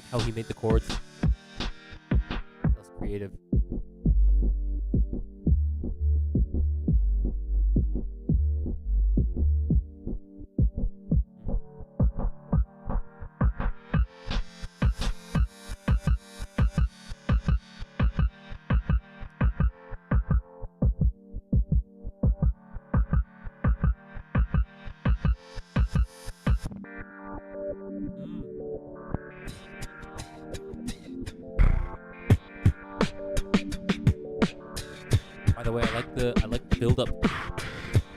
like how he made the chords. That was creative. By the way, I like the build up.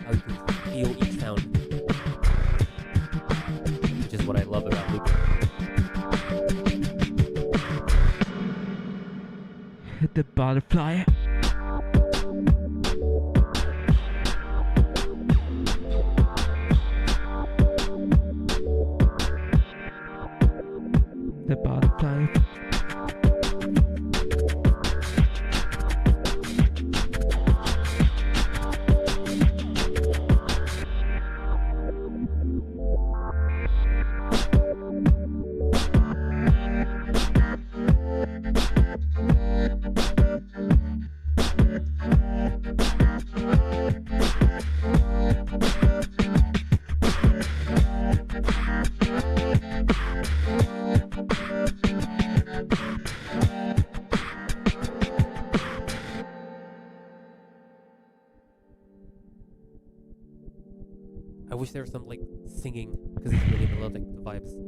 How you can feel each sound, which is what I love about looping. The butterfly. The butterfly. I wish there was some like singing because it's really melodic, the vibes.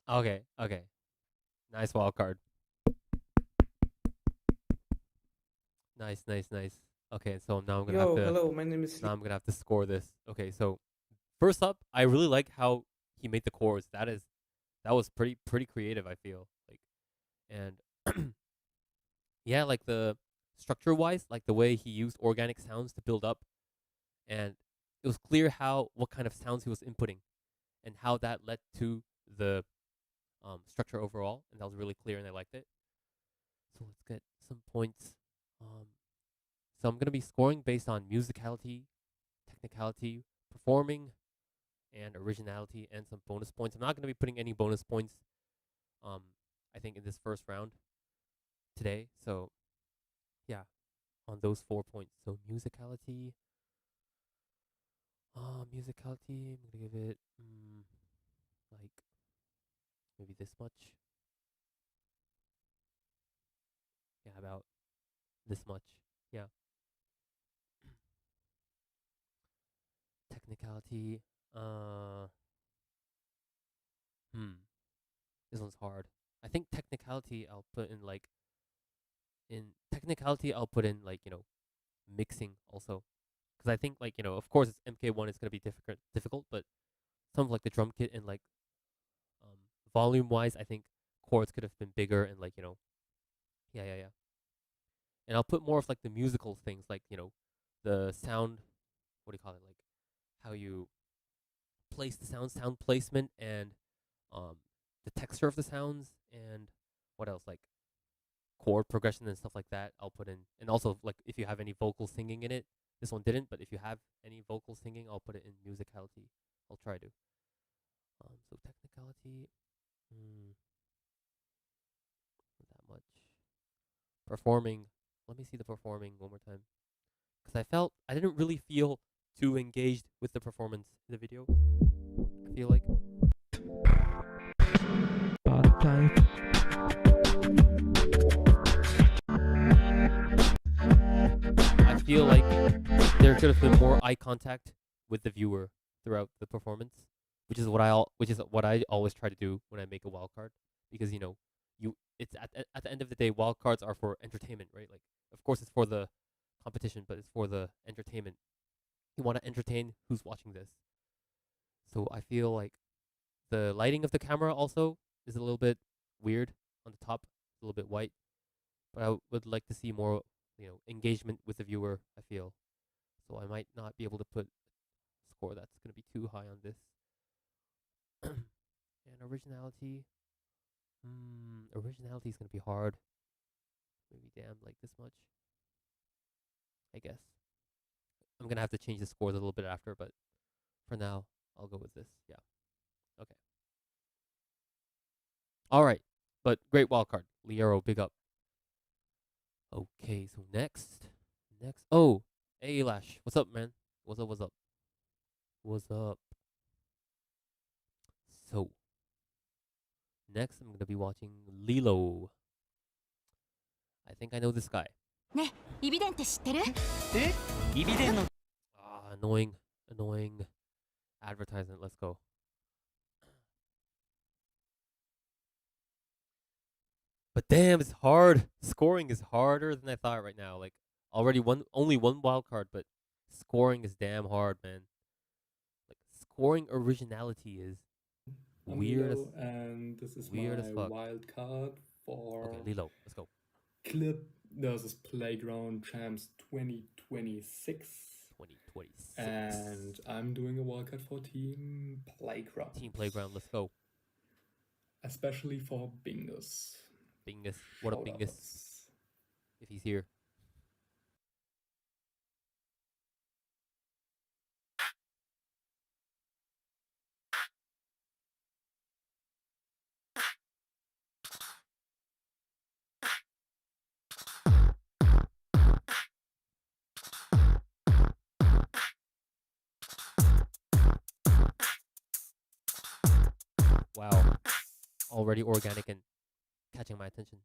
Okay, okay. Nice wild card. Nice, nice, nice. Okay, so now I'm gonna have Yo, to hello, my name is now Lee. I'm gonna have to score this. Okay, so first up, I really like how he made the chords. That was pretty creative, I feel. Like and yeah, like the structure wise, like the way he used organic sounds to build up, and it was clear how what kind of sounds he was inputting and how that led to the structure overall, and that was really clear and I liked it. So let's get some points. Um, so I'm gonna be scoring based on musicality, technicality, performing, and originality, and some bonus points. I'm not gonna be putting any bonus points. Um, I think in this first round today. So yeah, on those 4 points. So musicality. I'm gonna give it like maybe this much. Yeah, about this much. Yeah. Technicality. Uh, hmm. This one's hard. I think technicality. I'll put in like mixing also because I think like of course it's MK1 is gonna be difficult, but some of like the drum kit and like um volume wise, I think chords could have been bigger and like yeah. And I'll put more of like the musical things like the sound. What do you call it? Like how you place the sound placement, and um the texture of the sounds, and what else like chord progression and stuff like that. I'll put in, and also like if you have any vocal singing in it. This one didn't, but if you have any vocal singing, I'll put it in musicality. I'll try to. So technicality. Hmm. Performing. Let me see the performing one more time. Because I didn't really feel too engaged with the performance in the video. I feel like. I feel like there should have been more eye contact with the viewer throughout the performance, which is what I always try to do when I make a wild card, because it's at the end of the day, wild cards are for entertainment, right? Like, of course it's for the competition, but it's for the entertainment. You want to entertain who's watching this. So I feel like the lighting of the camera also is a little bit weird on the top, a little bit white, but I would like to see more, engagement with the viewer, I feel. So I might not be able to put a score that's going to be too high on this. And originality. Originality is going to be hard. Maybe damn, like this much, I guess. I'm going to have to change the scores a little bit after, but for now, I'll go with this. Yeah. Okay. All right. But great wildcard. Liero, big up. Okay, so next. Oh, hey, Lash. What's up, man? What's up? So, next I'm going to be watching Lilo. I think I know this guy. Annoying advertisement. Let's go. But damn, it's hard. Scoring is harder than I thought right now. Like, only one wild card, but scoring is damn hard, man. Like, scoring originality is weird. And this is weird my as fuck. wild card for Lilo. Let's go. Clip versus Playground Champs 2026. 2026. And I'm doing a wildcard for Team Playground. Team Playground, let's go. Especially for Bingus. Bingus. What up, Bingus? If he's here. Wow. Already organic and catching my attention.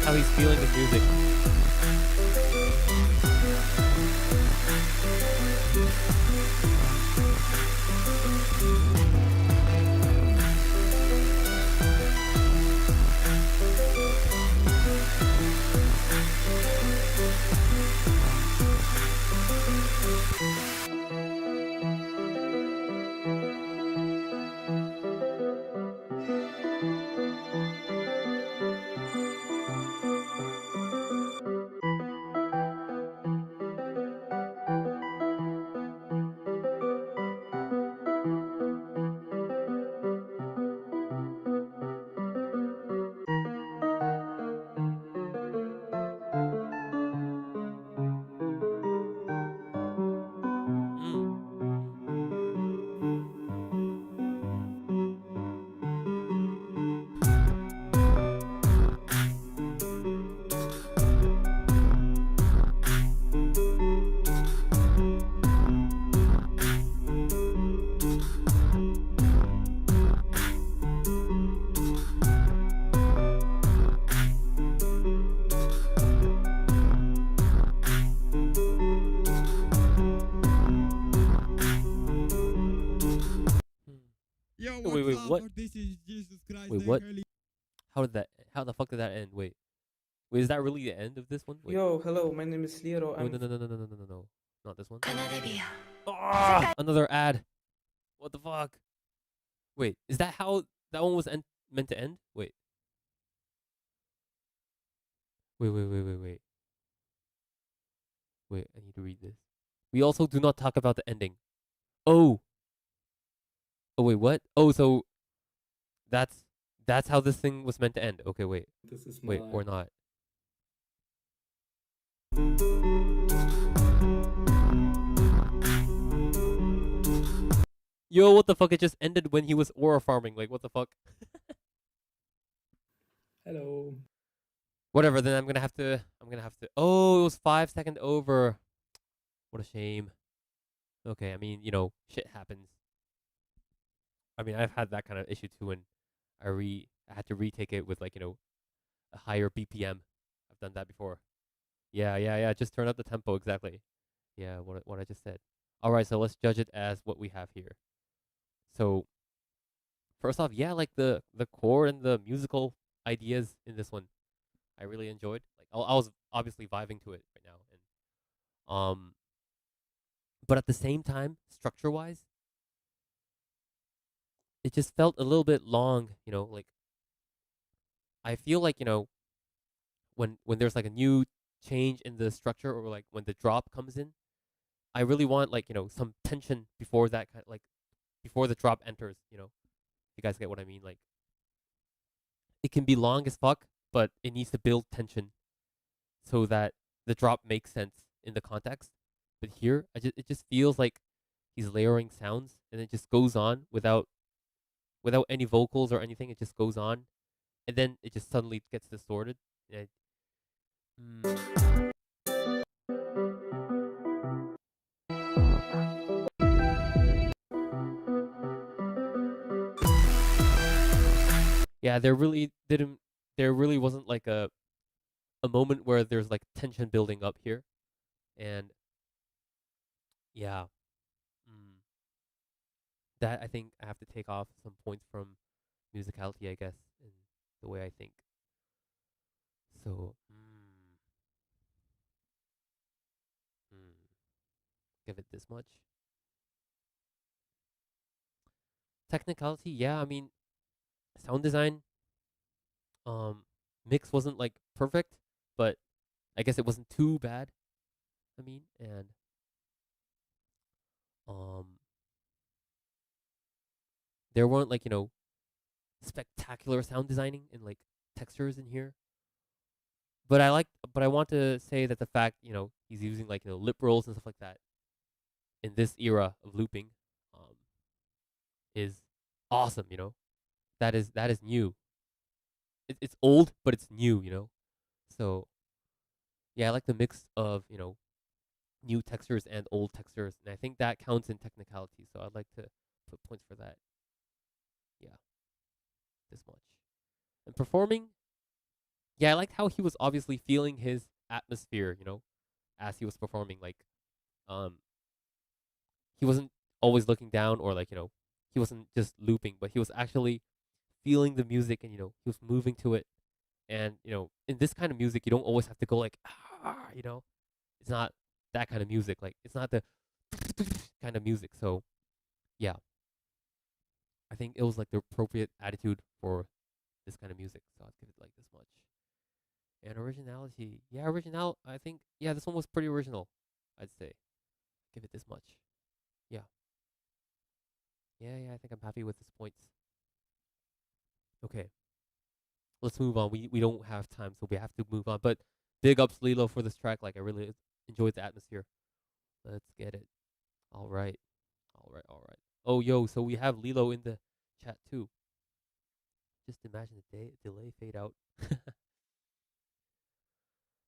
How he's feeling the music. Yo, Wait, what's wait, up? what? This is Jesus Christ. Wait, the what? Holy- How the fuck did that end? Wait, is that really the end of this one? Wait. Yo, hello, my name is Lero. No, I'm no, no, no, no, no, no, no, no, no. Not this one. Ah, another ad. What the fuck? Wait, is that how that one was meant to end? Wait. Wait, I need to read this. We also do not talk about the ending. Oh. Oh wait, what? Oh, so that's that's how this thing was meant to end. Okay, wait. This is Wait, my or not. Yo, what the fuck? It just ended when he was aura farming. Like, what the fuck? hello. Whatever. Then I'm gonna have to. Oh, it was 5 second over. What a shame. Okay, I mean, shit happens. I mean, I've had that kind of issue too, and I had to retake it with like a higher BPM. I've done that before. Yeah. Just turn up the tempo exactly. Yeah, what I just said. All right, so let's judge it as what we have here. So first off, yeah, like the chord and the musical ideas in this one, I really enjoyed. Like I was obviously vibing to it right now, and but at the same time, structure wise, it just felt a little bit long. Like I feel like when there's like a new change in the structure or like when the drop comes in, I really want like some tension before that like before the drop enters. You guys get what I mean? Like it can be long as fuck, but it needs to build tension so that the drop makes sense in the context. But here, it just feels like he's layering sounds, and it just goes on without any vocals or anything. It just goes on, and then it just suddenly gets distorted. And yeah, there really didn't. There really wasn't like a moment where there's like tension building up here, and yeah, mm, that I think I have to take off some points from musicality, I guess, in the way I think. So, give it this much. Technicality, yeah, I mean, sound design, um, mix wasn't like perfect, but I guess it wasn't too bad. I mean, and um, there weren't like spectacular sound designing and like textures in here. But I want to say that the fact he's using like lip rolls and stuff like that in this era of looping, um, is awesome. That is new. It's old, but it's new. So yeah, I like the mix of new textures and old textures, and I think that counts in technicality. So I'd like to put points for that. Yeah, this much. And performing, yeah, I liked how he was obviously feeling his atmosphere. As he was performing, like um, he wasn't always looking down or like he wasn't just looping, but he was actually feeling the music and he was moving to it. And in this kind of music, you don't always have to go like it's not that kind of music. Like it's not the kind of music. So yeah, I think it was like the appropriate attitude for this kind of music. So I'd give it like this much. And originality, yeah, original. I think yeah, this one was pretty original. I'd say, give it this much. Yeah, yeah. I think I'm happy with this points. Okay, let's move on. We don't have time, so we have to move on. But big ups Lilo for this track. Like I really enjoyed the atmosphere. Let's get it. All right. Oh, yo, so we have Lilo in the chat too. Just imagine the delay fade out.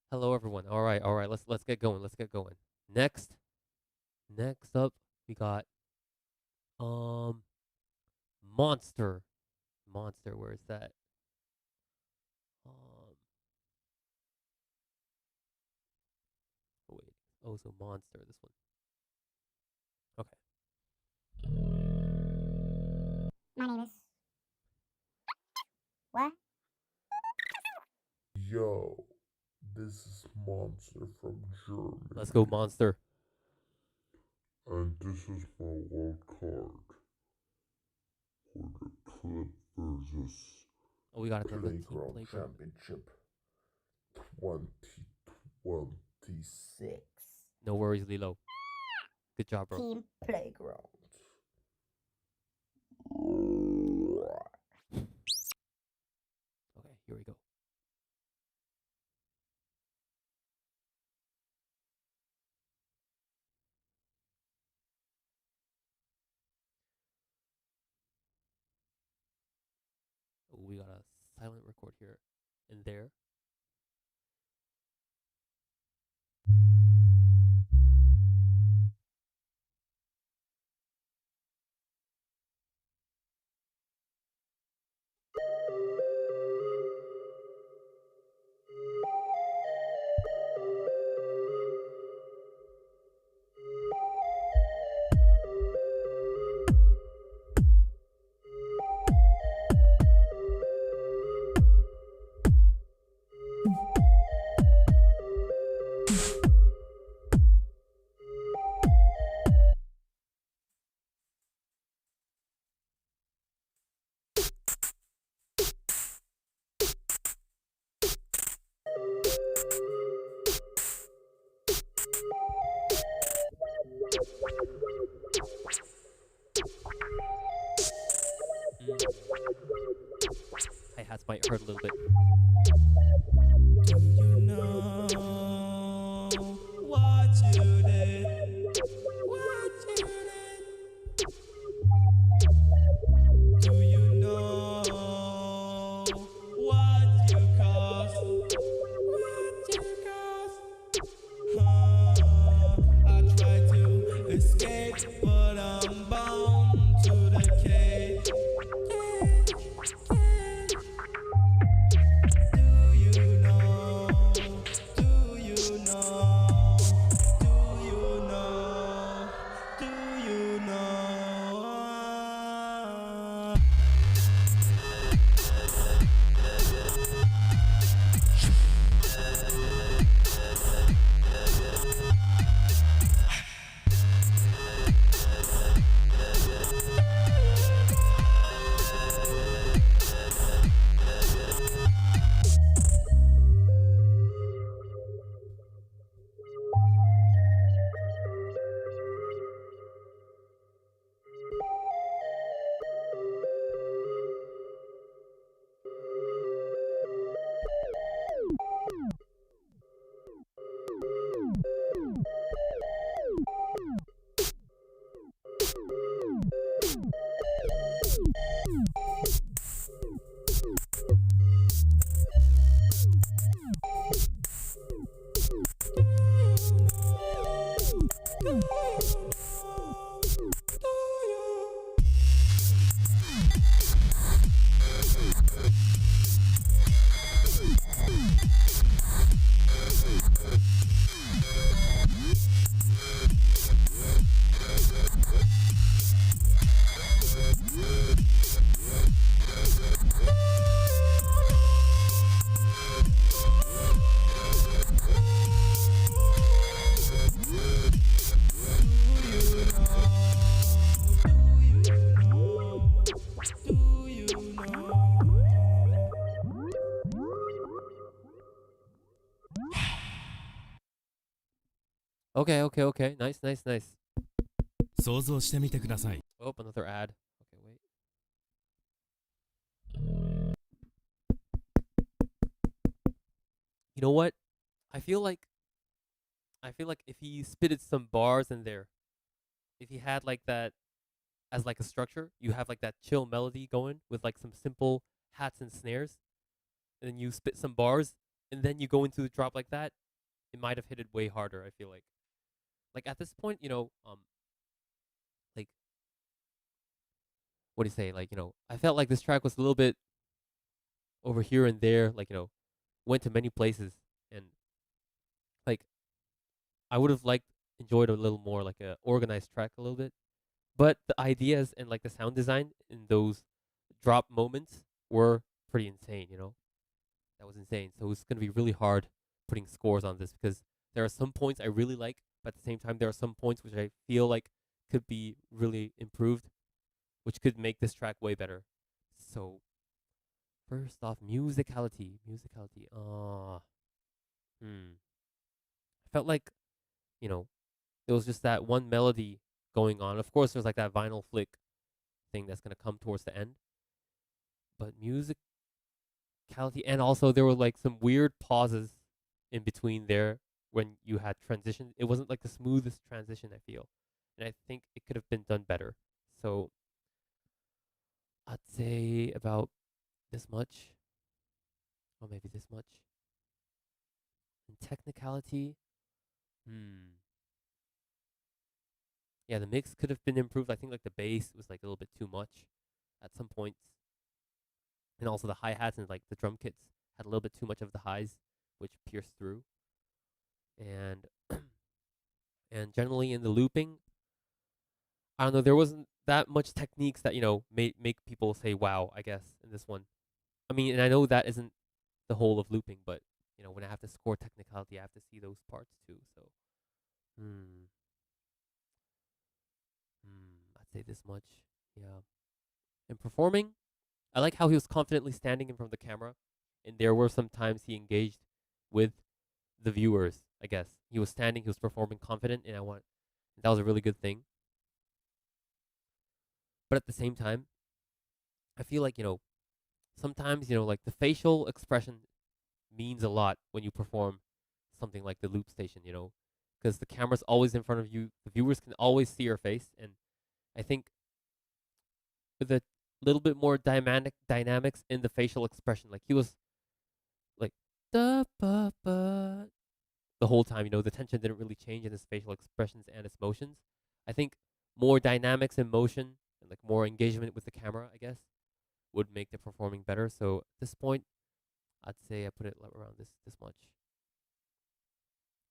Hello, everyone. All right. Let's get going. Next up, we got um Monster. Monster. Where is that? Um. Oh wait. Oh, so Monster. This one. Okay. What? Yo, this is Monster from Germany. Let's go, Monster. And this is my wild card for the Clip versus Oh, we got another team Playground playground. Championship 2026. No worries, Lilo. Good job, bro. Team Playground. Okay, here we go. Oh, we got a silent record here and there. Hi-hats might hurt a little bit. Do you know what you did? What you did? Do you know what you caused? What you caused? I try to escape, but I'm bound to the cage. Okay. Nice. 想像してみてください。 Oh, another ad. Okay, wait. You know what? I feel like if he spitted some bars in there, if he had like that as like a structure, you have like that chill melody going with like some simple hats and snares, and then you spit some bars, and then you go into the drop like that, it might have hit it way harder, I feel like. Like at this point, like what do you say? Like, I felt like this track was a little bit over here and there, like, went to many places, and like I would have enjoyed a little more like a organized track a little bit. But the ideas and like the sound design in those drop moments were pretty insane. That was insane. So it's gonna be really hard putting scores on this because there are some points I really like, but at the same time there are some points which I feel like could be really improved, which could make this track way better. So first off, musicality. I felt like you know there was just that one melody going on. Of course, there's like that vinyl flick thing that's gonna come towards the end, but musicality, and also there were like some weird pauses in between there when you had transition. It wasn't like the smoothest transition, I feel, and I think it could have been done better. So I'd say about this much, or maybe this much. In technicality, hmm, yeah, the mix could have been improved. I think like the bass was like a little bit too much at some points, and also the hi hats and like the drum kits had a little bit too much of the highs, which pierced through, and and generally in the looping, I don't know, there wasn't that much techniques that make people say wow. I guess in this one, I mean, and I know that isn't the whole of looping, but when I have to score technicality, I have to see those parts too. So, hmm, I'd say this much. Yeah. In performing, I like how he was confidently standing in front of the camera, and there were some times he engaged with the viewers. I guess he was standing, he was performing confident, and that was a really good thing. But at the same time, I feel like sometimes like the facial expression means a lot when you perform something like the loop station. Because the camera's always in front of you, the viewers can always see your face, and I think with a little bit more dynamics in the facial expression, like he was like da ba ba the whole time. The tension didn't really change in his facial expressions and his motions. I think more dynamics in motion and like more engagement with the camera, I guess, would make the performing better. So at this point, I'd say I put it around this much.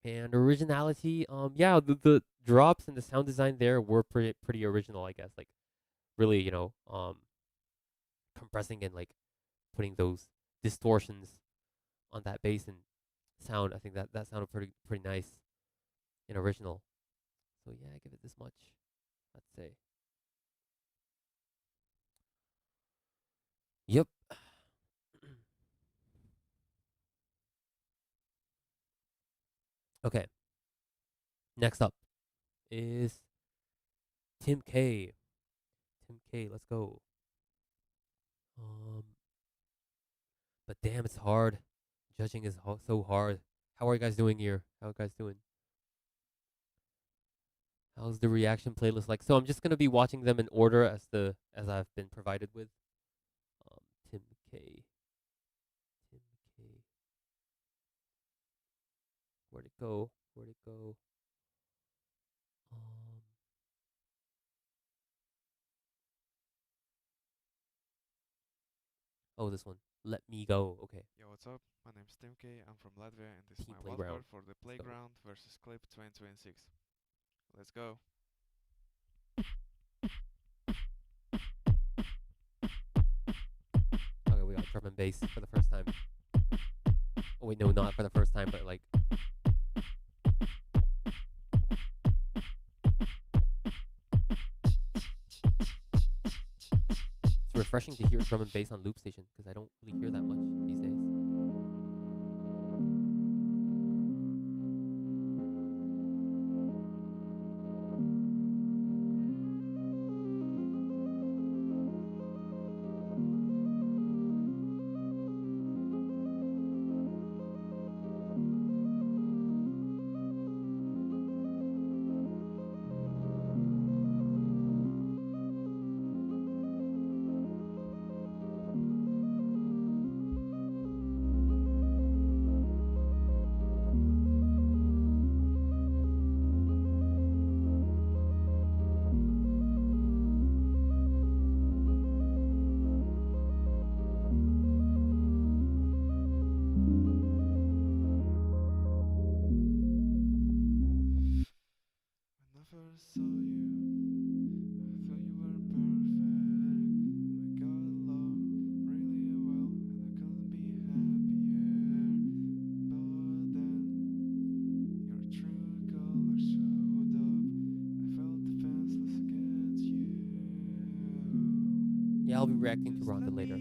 And originality, yeah, the drops and the sound design there were pretty original, I guess. Like really, compressing and like putting those distortions on that bass and sound. I think that sounded pretty nice and original. So yeah, I give it this much. I'd say. Yep. Okay. Next up is Tim K. Tim K. Let's go. Um, but damn, it's hard. Judging is so hard. How are you guys doing here? How are you guys doing? How's the reaction playlist like? So I'm just gonna be watching them in order as I've been provided with. Um, Tim K. Tim K. Where'd it go? Where'd it go? Um, oh, this one. Let me go. Okay. Yo, what's up? My name's Tim K. I'm from Latvia, and this is Team my Playground. wildcard for the Playground versus Clip 2026. Let's go. Okay, we got drum and bass for the first time. Oh wait, no, not for the first time, but like. It's refreshing to hear drum and bass on loop station because I don't really hear that much these days. Yeah, I'll be reacting to Ronda later. I'm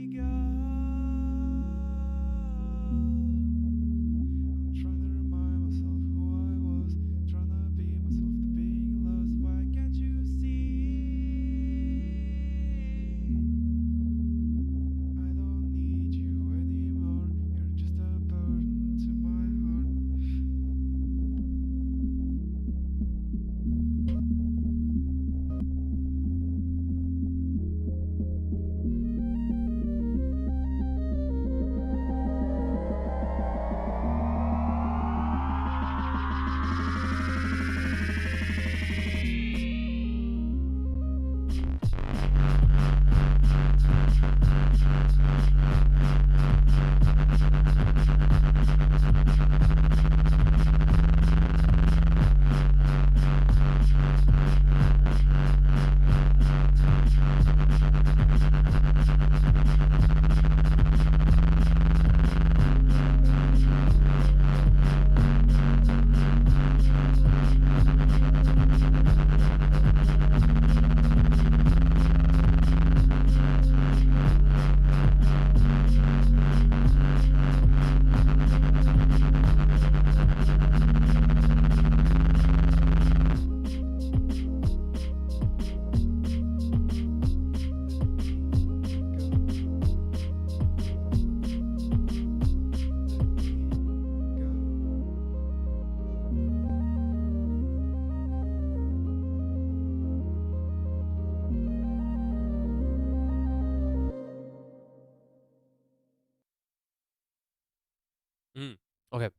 trying to remind myself who I was, trying to be myself to being lost. Why can't you see? I don't need you anymore. You're just a burden to my heart. Okay.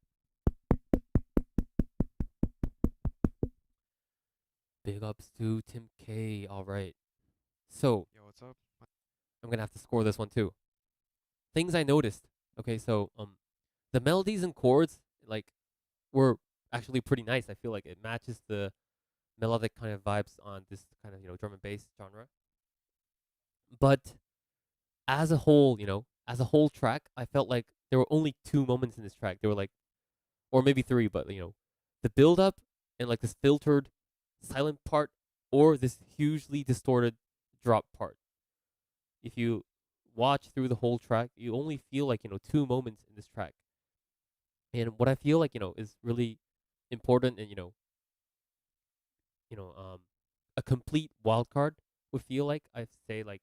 Big ups to Tim K. All right. So Yo, what's up? I'm gonna have to score this one too. Things I noticed. Okay, so the melodies and chords like were actually pretty nice. I feel like it matches the melodic kind of vibes on this kind of drum and bass genre. But as a whole, as a whole track, I felt like there were only two moments in this track. There were like, or maybe three, but the build up and like this filtered silent part, or this hugely distorted drop part. If you watch through the whole track, you only feel like two moments in this track. And what I feel like is really important, and a complete wild card would feel like, I'd say, like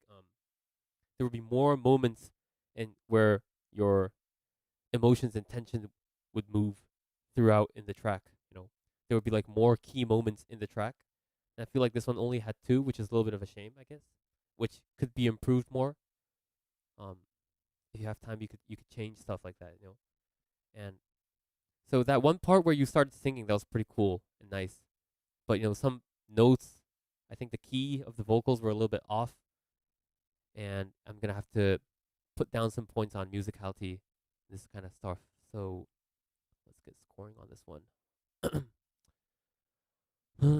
there would be more moments and where your emotions and tension would move throughout in the track. There would be like more key moments in the track. And I feel like this one only had two, which is a little bit of a shame, I guess, which could be improved more. Um, if you have time, you could change stuff like that. And so that one part where you started singing, that was pretty cool and nice. But some notes, I think the key of the vocals were a little bit off, and I'm gonna have to put down some points on musicality, this kind of stuff. So let's get scoring on this one. So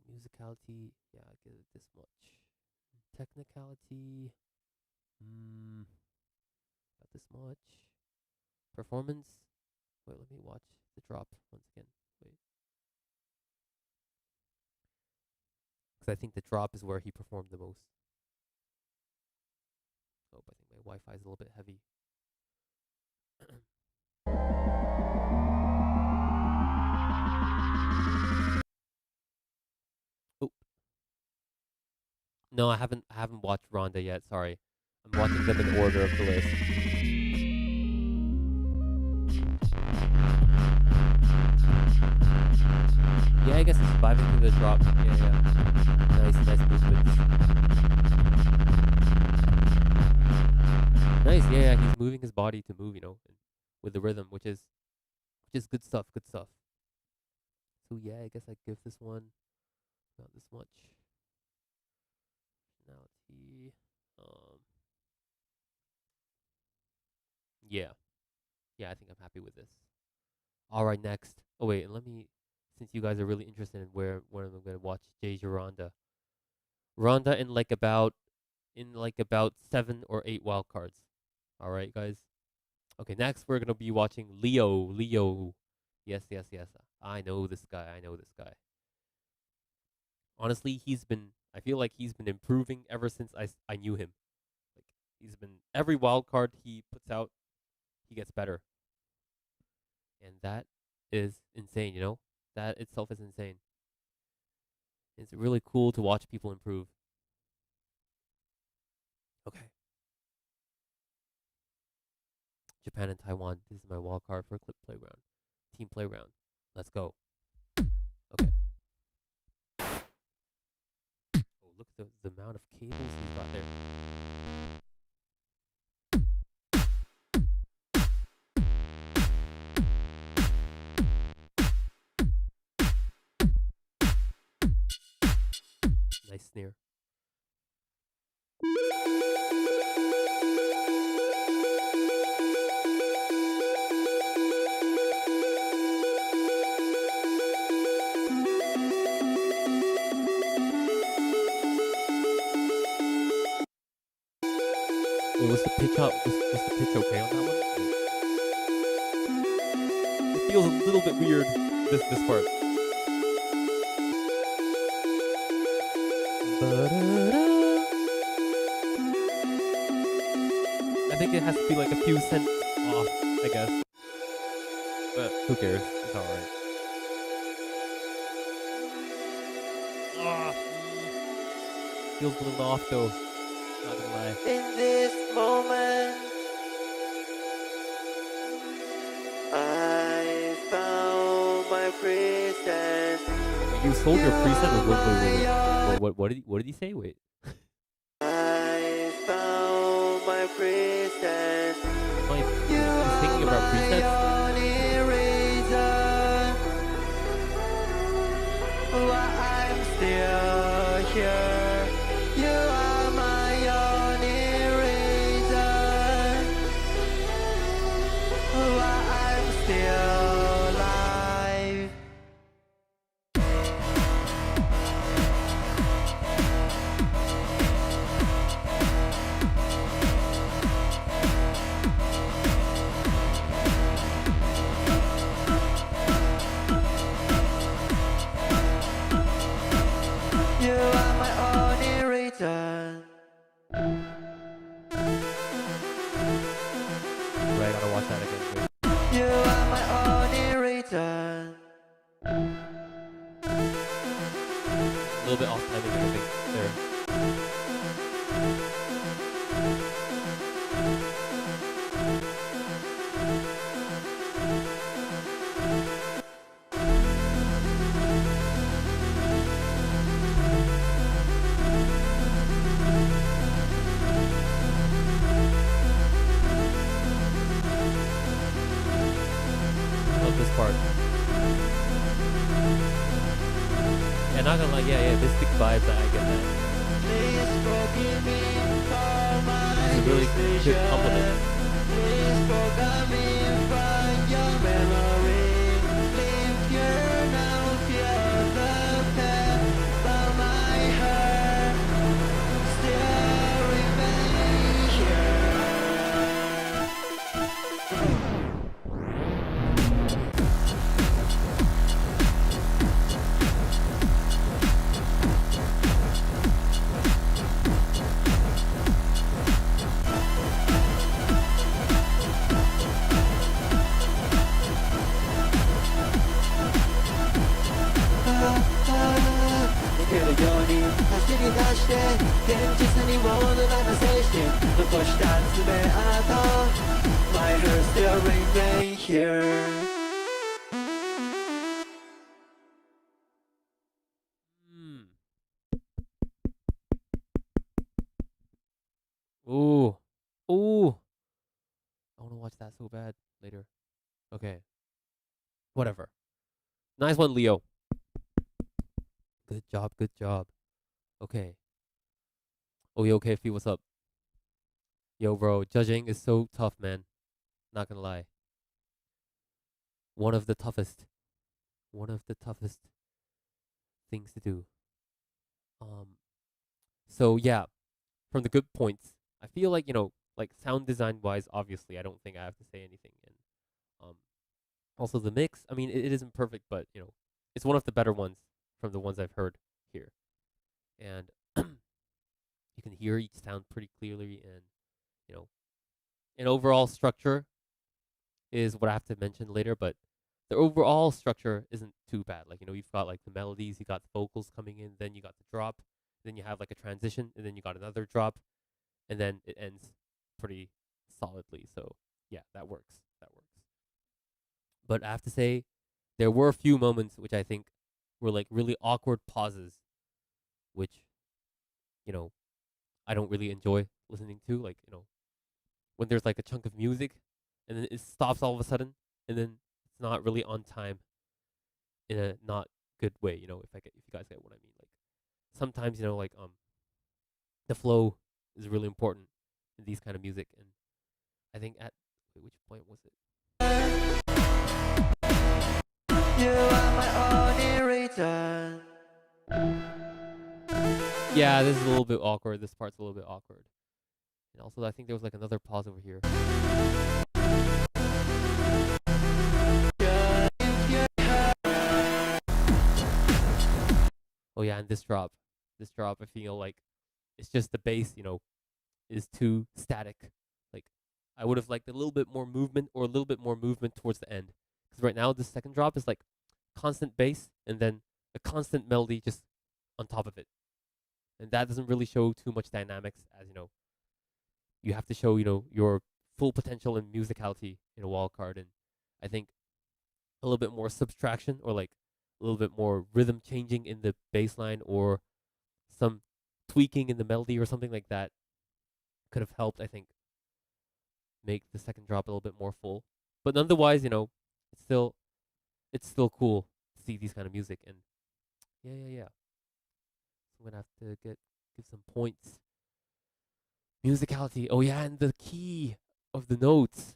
musicality, yeah, I give it this much. Technicality, about this much. Performance, wait, let me watch the drop once again. Wait, because I think the drop is where he performed the most. Oh, but I think my Wi-Fi is a little bit heavy. Oh. No, I haven't watched Ronda yet. Sorry, I'm watching them in order of the list. Yeah, I guess it's surviving through the drop. Yeah. Nice movements. Nice, yeah, he's moving his body to move, with the rhythm, which is good stuff, good stuff. So yeah, I guess I give this one not this much. Personality. Yeah. Yeah, I think I'm happy with this. Alright, next. Oh wait, and since you guys are really interested in where I'm gonna watch Jay's Ronda. Ronda in like about 7 or 8 wild cards. Alright, guys. Okay, next we're gonna be watching Leo. Leo. Yes, yes, yes. I know this guy. Honestly, he's been I feel like he's been improving ever since I knew him. Like he's been every wild card he puts out, he gets better, and that is insane. You know, that itself is insane. It's really cool to watch people improve. Okay. Japan and Taiwan. This is my wild card for clip playground. Team playground. Let's go. Okay. Oh, look at the amount of cables he's got there. Nice snare. Wait, was the pitch up? Was the pitch okay on that one? It feels a little bit weird. This part. I think it has to be like a few cents off, I guess. But who cares? It's alright. Feels a little off though. Not gonna lie. In this moment, I found my preset. You sold your preset or wait. What did he say? Wait. I found my preset. Like, he's thinking about presets? Only reason why I'm still here. You are my only reason why I'm still alive. You are my only reason. Right, I gotta watch that again. Wait. You are my only reason. A little bit off timing, I think. There. Love this part. Yeah, not gonna lie, yeah, Mystic vibes, I get that. Please forgive me for my It's a really good compliment. Please forgive me from your memory. Leave here now, feel the pain, but my heart still remains here. My heart still remain here. Ooh. Ooh. I want to watch that so bad later. Okay. Whatever. Nice one, Leo. Good job, good job. Okay. Oh, yo, KFP, what's up? Yo, bro, judging is so tough, man. Not gonna lie. One of the toughest. One of the toughest things to do. So yeah, from the good points, I feel like, like sound design wise, obviously, I don't think I have to say anything. And also the mix, I mean, it isn't perfect, but it's one of the better ones from the ones I've heard here. And hear each sound pretty clearly, and you know, an overall structure is what I have to mention later, but the overall structure isn't too bad. Like, you've got like the melodies, you got the vocals coming in, then you got the drop, then you have like a transition, and then you got another drop, and then it ends pretty solidly. So yeah, that works. That works. But I have to say, there were a few moments which I think were like really awkward pauses, which, you know, I don't really enjoy listening to. Like, when there's like a chunk of music and then it stops all of a sudden, and then it's not really on time in a not good way, if you guys get what I mean. Like, sometimes, like, the flow is really important in these kind of music, and I think at wait, which point was it? You are my only return. Yeah, this is a little bit awkward. This part's a little bit awkward. And also, I think there was like another pause over here. Oh yeah, and this drop, I feel like it's just the bass, is too static. Like, I would have liked a little bit more movement, or a little bit more movement towards the end. Because right now, the second drop is like constant bass and then a constant melody just on top of it, and that doesn't really show too much dynamics. As you have to show your full potential and musicality in a wildcard, and I think a little bit more subtraction, or like a little bit more rhythm changing in the bass line, or some tweaking in the melody or something like that could have helped, I think, make the second drop a little bit more full. But otherwise, it's still cool to see these kind of music, and yeah. So I'm gonna have to give some points. Musicality. Oh yeah, and the key of the notes,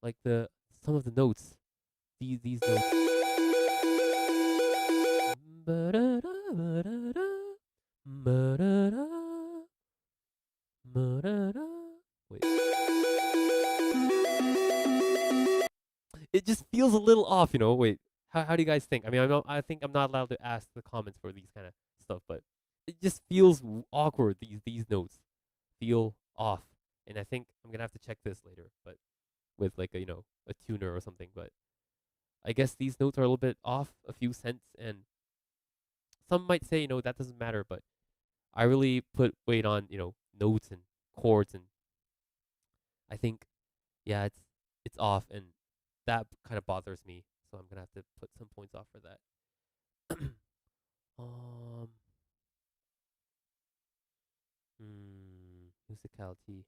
like some of the notes. These notes. Wait. It just feels a little off, Wait, how do you guys think? I mean, I think I'm not allowed to ask the comments for these kind of stuff, but it just feels awkward. These notes feel off, and I think I'm gonna have to check this later, but with like a tuner or something. But I guess these notes are a little bit off, a few cents, and some might say that doesn't matter, but I really put weight on notes and chords, and I think yeah, it's off, and that kind of bothers me. So I'm gonna have to put some points off for that. um, musicality.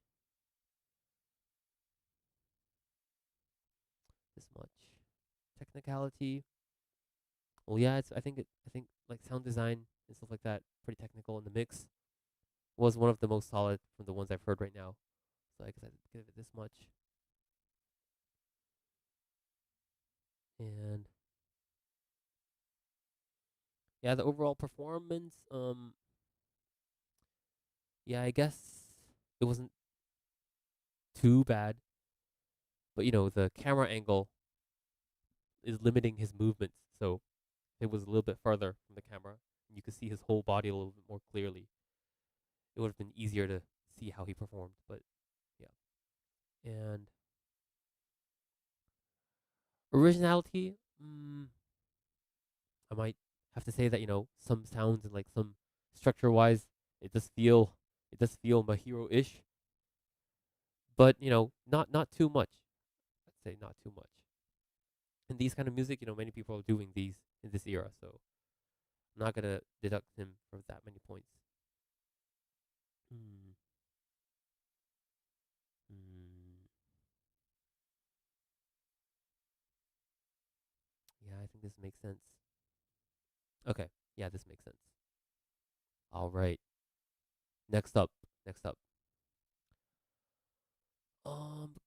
This much. Technicality. Well, yeah, I think like sound design and stuff like that, pretty technical, and the mix was one of the most solid from the ones I've heard right now. So I guess I'd give it this much. And yeah, the overall performance, yeah, I guess it wasn't too bad, but the camera angle is limiting his movements, so if it was a little bit farther from the camera, and you could see his whole body a little bit more clearly, it would have been easier to see how he performed. But yeah, and originality, I might have to say that some sounds and like some structure wise, it does feel Mahiro-ish, but not too much. I'd say not too much. And these kind of music, many people are doing these in this era, so I'm not gonna deduct him for that many points. Hmm. Hmm. Yeah, I think this makes sense. Okay, yeah, this makes sense. All right. Next up. Next up.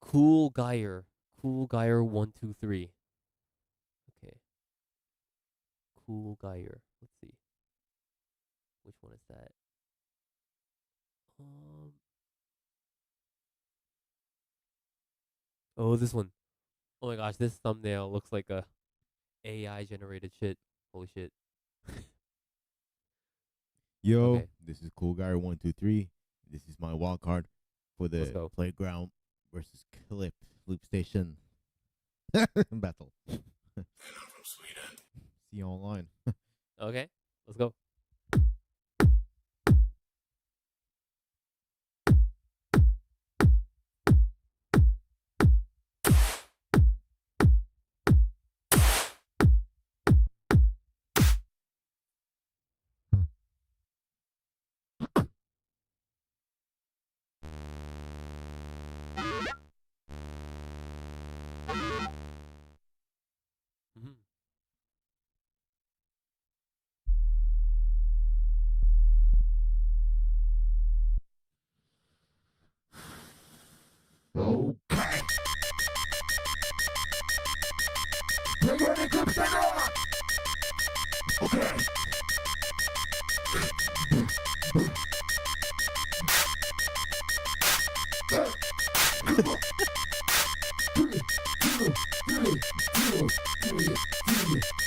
Cool Geyer. Cool Geyer 123. Okay. Cool Geyer. Let's see. Which one is that? Um. Oh, this one. Oh my gosh, this thumbnail looks like a AI generated shit. Holy shit. Yo, Okay. this is Cool Guy 123, This is my wild card for Let's the go. playground versus clip loop station battle. From Sweden. See you online. Okay, let's go. Mhm. Okay. We're gonna come back. Okay.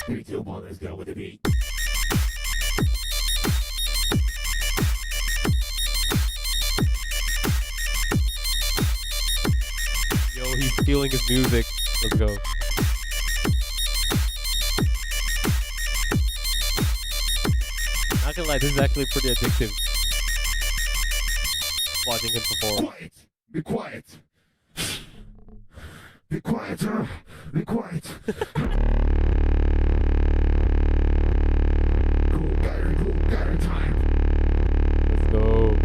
Three, two, one, let's go with the beat. Yo, he's feeling his music. Let's go. Not gonna lie, this is actually pretty addictive. Watching him perform. Quiet. Be quiet. Be quiet, huh? Be quiet. Cool, got her time. Let's go.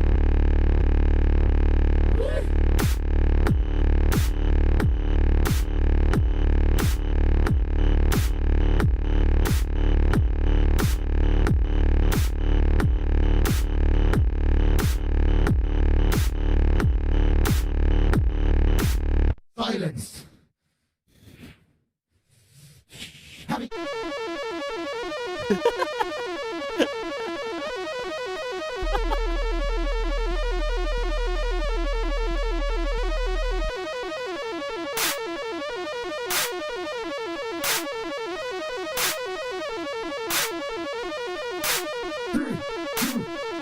Silence. Happy.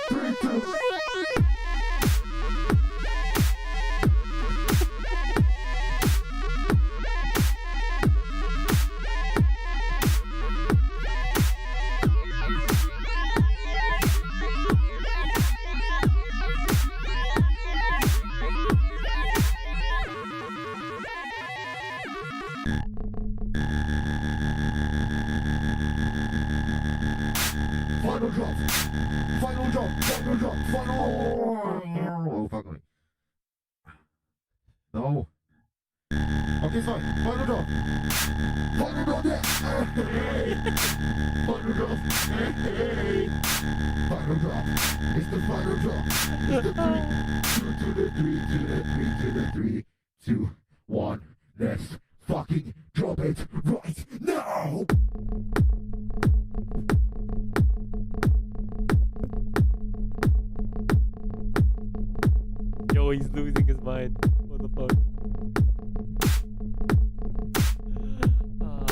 Three, two. Final drop. Final drop. Final drop. Final. Oh, fuck me. No. Okay, sorry. Final drop. Final drop. Yeah. Final drop. Final drop. It's the final drop. It's the three. Two to the three. To the three. To the three. 2, 1. Let's fucking drop it right now. Yo, he's losing his mind. What the fuck? Ah.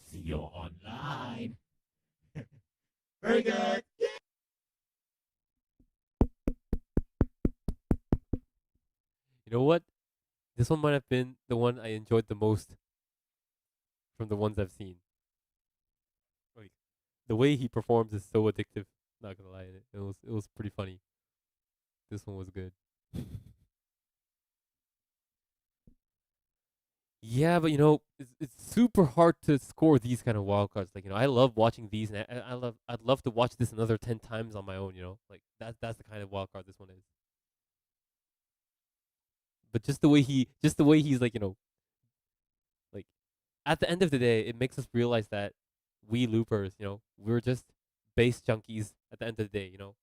See you online. Very good. You know what? This one might have been the one I enjoyed the most from the ones I've seen. Like the way he performs is so addictive. Not gonna lie, it was pretty funny. This one was good. Yeah, but you know, it's super hard to score these kind of wild cards. Like, you know, I love watching these, and I'd love to watch this another 10 times on my own. You know, like that's the kind of wild card this one is. But just the way he's like, you know, like at the end of the day, it makes us realize that we loopers, you know, we're just bass junkies at the end of the day, you know,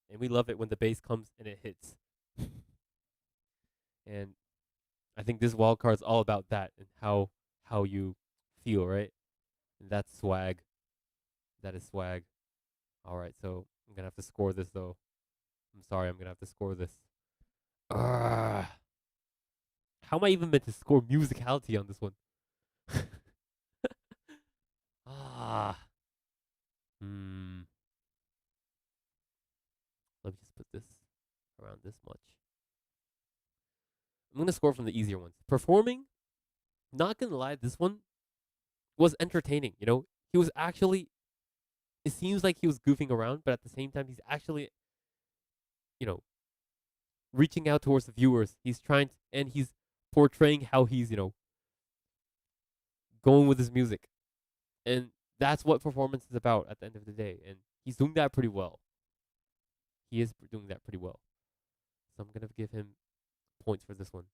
and we love it when the bass comes and it hits. And I think this wild card's all about that and how you feel, right? And that's swag. That is swag. All right, so I'm gonna have to score this though. I'm sorry, I'm gonna have to score this. Ah. How am I even meant to score musicality on this one? Ah. Let me just put this around this much. I'm gonna score from the easier ones. Performing, not gonna lie, this one was entertaining. You know, he was actually. It seems like he was goofing around, but at the same time, he's actually, you know, reaching out towards the viewers. He's trying to, and he's portraying how he's, going with his music, and that's what performance is about at the end of the day. And he's doing that pretty well. He is doing that pretty well. So I'm gonna give him points for this one.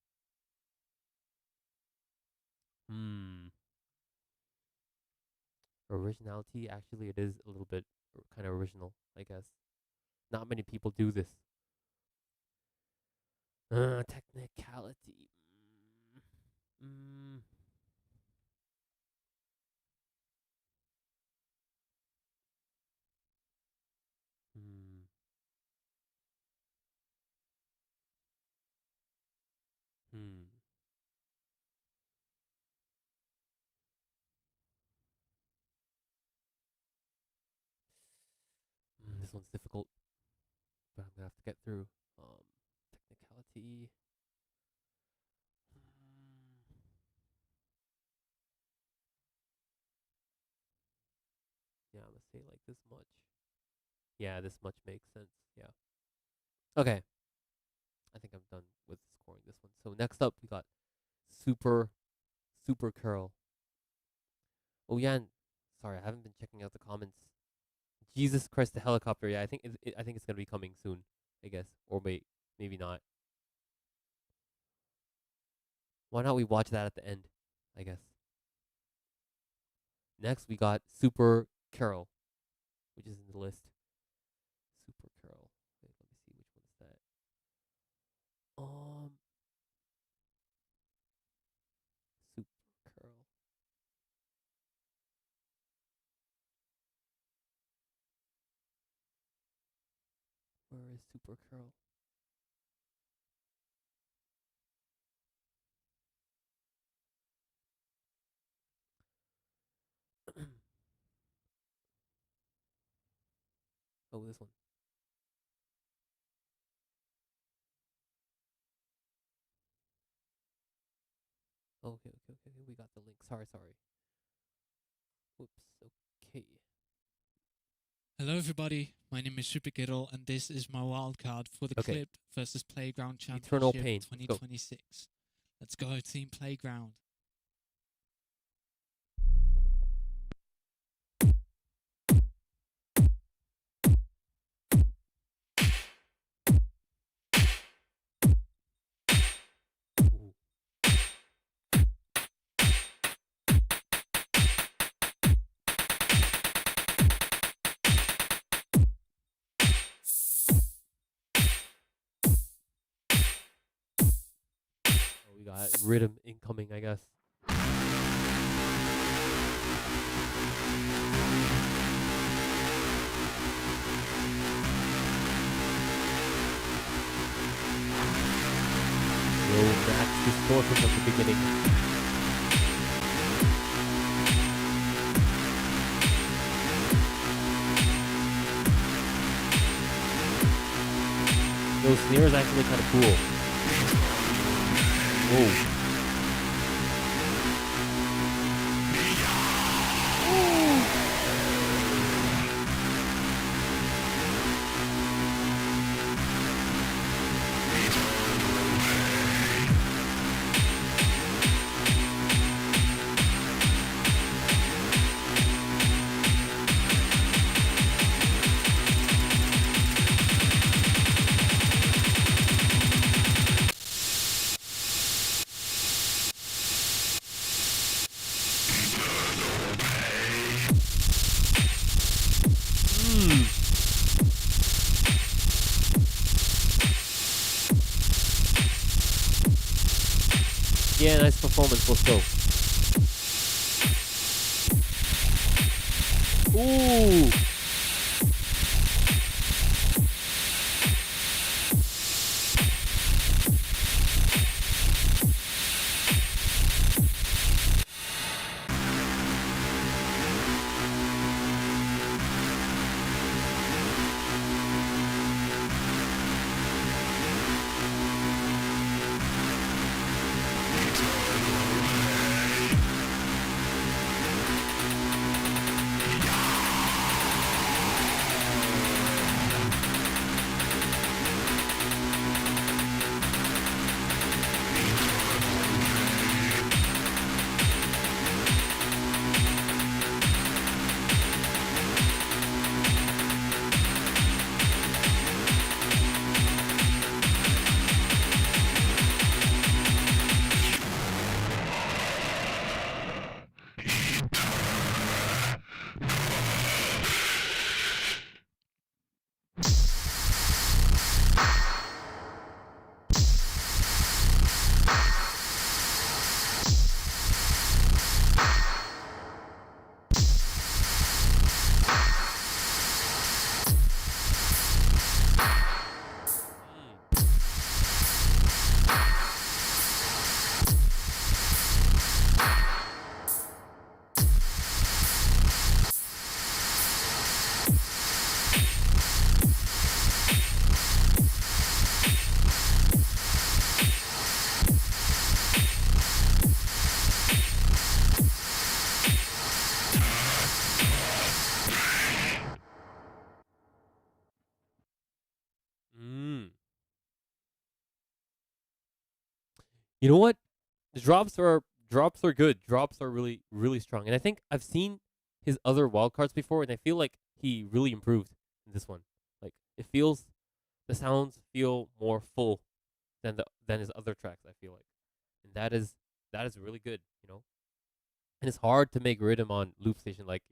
Originality, actually, it is a little bit kind of original, I guess. Not many people do this. Technicality. This one's difficult, but I'm gonna have to get through. Technicality. Yeah, I'm gonna say like this much. Yeah, this much makes sense. Yeah. Okay. I think I'm done with scoring this one. So next up, we got super curl. Oh yeah, and sorry, I haven't been checking out the comments. Jesus Christ, the helicopter. Yeah, I think it's gonna be coming soon. I guess, or maybe not. Why not we watch that at the end? I guess. Next, we got Super Carol, which is in the list. Super Carol. Wait, let me see which one is that. Super Carol. Where is Super Carol? Oh, this one. Okay. We got the link. Sorry. Whoops. Okay. Hello, everybody. My name is Super Giddle, and this is my wildcard for the Clip versus Playground Eternal Championship Pain. 2026. Let's go, Team Playground. We got rhythm incoming, I guess. Yo, Max distortion from the beginning. Those snare is actually kind of cool. Whoa. Yeah, nice performance. Let's go. Ooh. You know what? The drops are good. Drops are really strong. And I think I've seen his other wild cards before, and I feel like he really improved in this one. Like it feels the sounds feel more full than his other tracks. I feel like, and that is really good. And it's hard to make rhythm on loop station. Like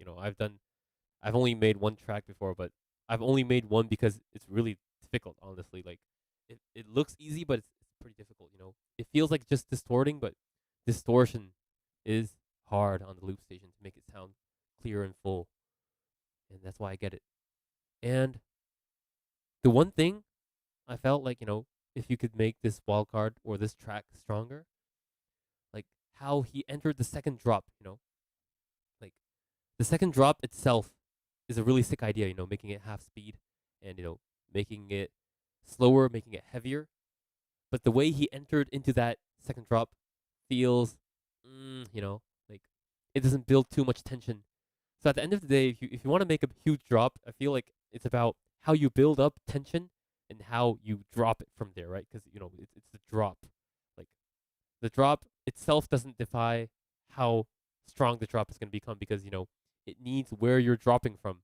I've only made one track before, but I've only made one because it's really difficult. Honestly, like it looks easy, but it's pretty difficult. It feels like just distorting, but distortion is hard on the loop station to make it sound clear and full, and that's why I get it. And the one thing I felt like if you could make this wild card or this track stronger, like how he entered the second drop, like the second drop itself is a really sick idea, making it half speed and making it slower, making it heavier. But the way he entered into that second drop feels, like it doesn't build too much tension. So at the end of the day, if you want to make a huge drop, I feel like it's about how you build up tension and how you drop it from there, right? Because it's the drop. Like the drop itself doesn't defy how strong the drop is going to become because it needs where you're dropping from,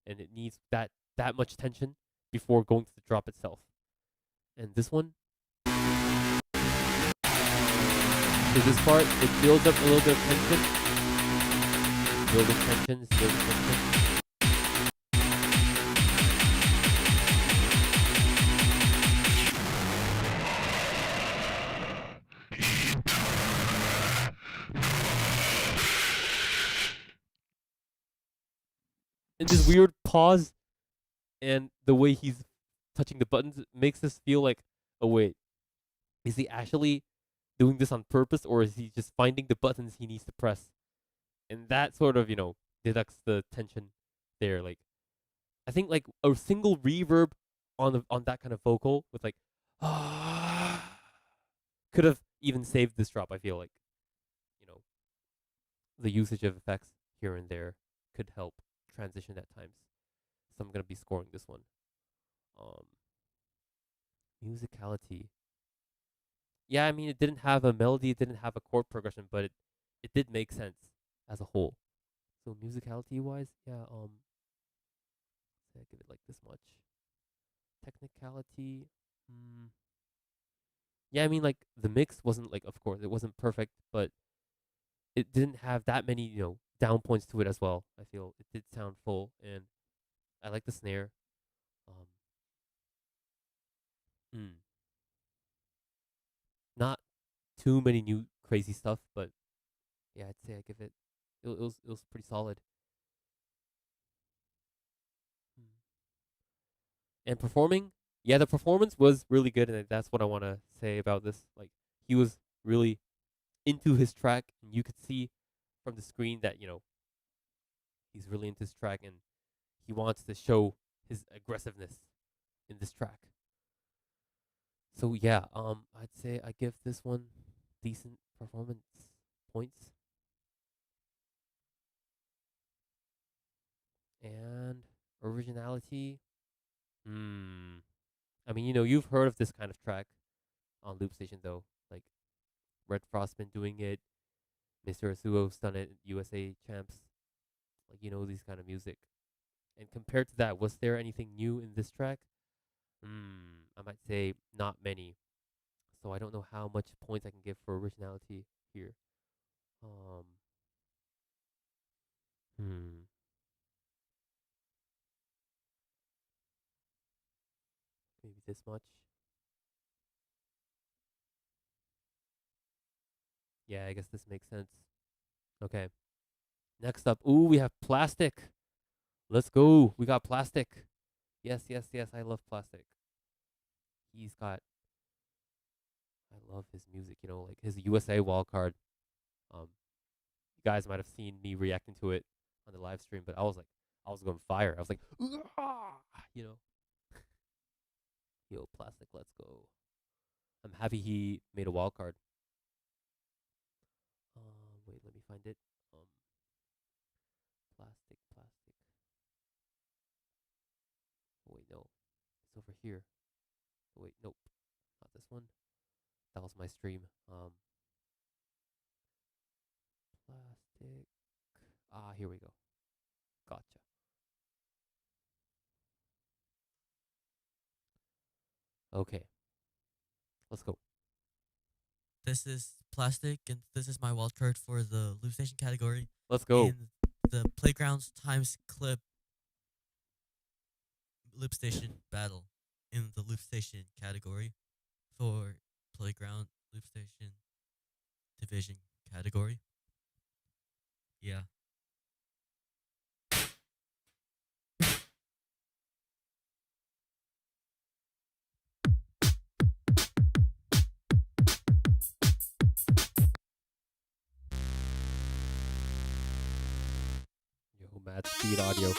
and it needs that much tension before going to the drop itself. And this one, so this part, it builds up a little bit of tension, building tension, building tension. And this weird pause and the way he's touching the buttons makes us feel like, oh wait, is he actually doing this on purpose or is he just finding the buttons he needs to press? And that sort of deducts the tension there. Like I think like a single reverb on that kind of vocal with like could have even saved this drop. I feel like you know the usage of effects here and there could help transition at times. So I'm gonna be scoring this one. Um, Musicality. Yeah, I mean it didn't have a melody, it didn't have a chord progression, but it did make sense as a whole. So musicality wise, yeah, I give it like this much. Technicality, yeah, I mean like the mix wasn't like, of course it wasn't perfect, but it didn't have that many down points to it as well. I feel it did sound full, and I like the snare. Um, mm, Not too many new crazy stuff, but yeah, I'd say I give it. It was pretty solid. Mm. And performing, yeah, the performance was really good, and that's what I want to say about this. Like he was really into his track, and you could see from the screen that he's really into his track, and he wants to show his aggressiveness in this track. So yeah, I'd say I give this one decent performance points. And originality, I mean, you've heard of this kind of track on Loop Station though. Like Red Frost been doing it, Mr. Asuo's done it, USA Champs. Like these kind of music. And compared to that, was there anything new in this track? I might say not many. So I don't know how much points I can give for originality here. Um, hmm. Maybe this much. Yeah, I guess this makes sense. Okay. Next up, ooh, we have Plastic. Let's go. We got Plastic. Yes, yes, yes. I love Plastic. He's got. I love his music. Like his USA Wildcard. Um, you guys might have seen me reacting to it on the live stream, but I was going fire. I was like, "Ah!" you know, yo, Plastic, let's go. I'm happy he made a Wildcard. Wait, let me find it. Um, Plastic, Plastic. Oh, wait, no, it's over here. Oh, wait, nope, not this one. That was my stream. Plastic. Here we go. Gotcha. Okay. Let's go. This is Plastic, and this is my wildcard for the loop station category. Let's go. In the Playgrounds times clip loop station battle in the loop station category for Playground loop station division category. Yeah. Yo, mad speed audio.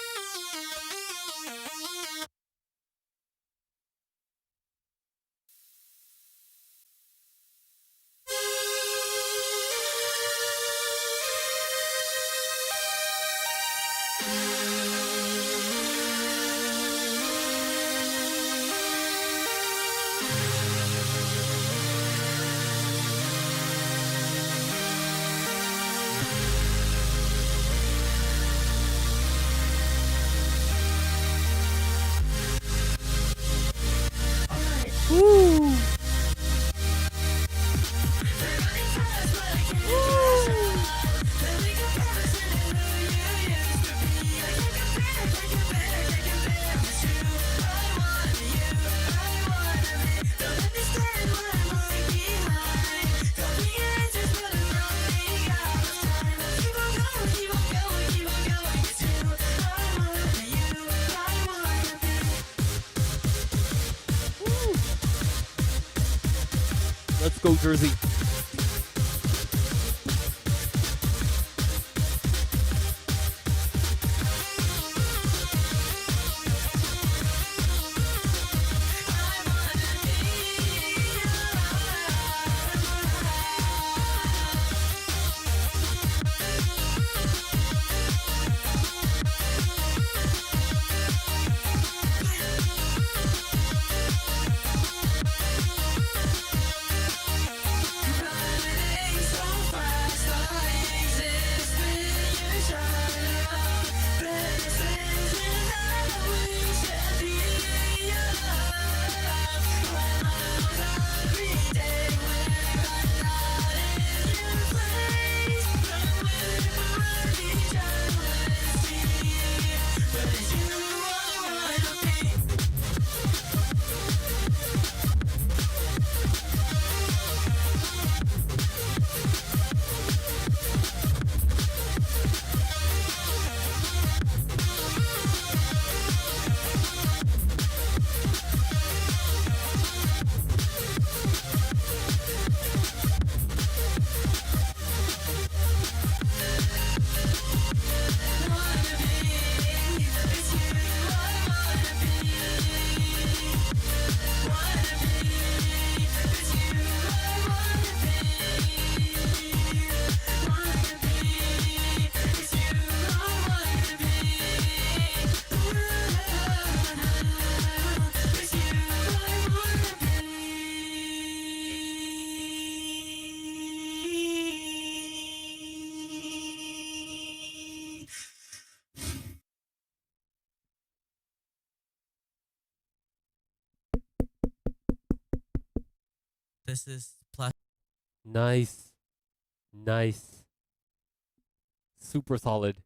Let's go, Jersey. This is Plastic. Nice. Nice. Super solid.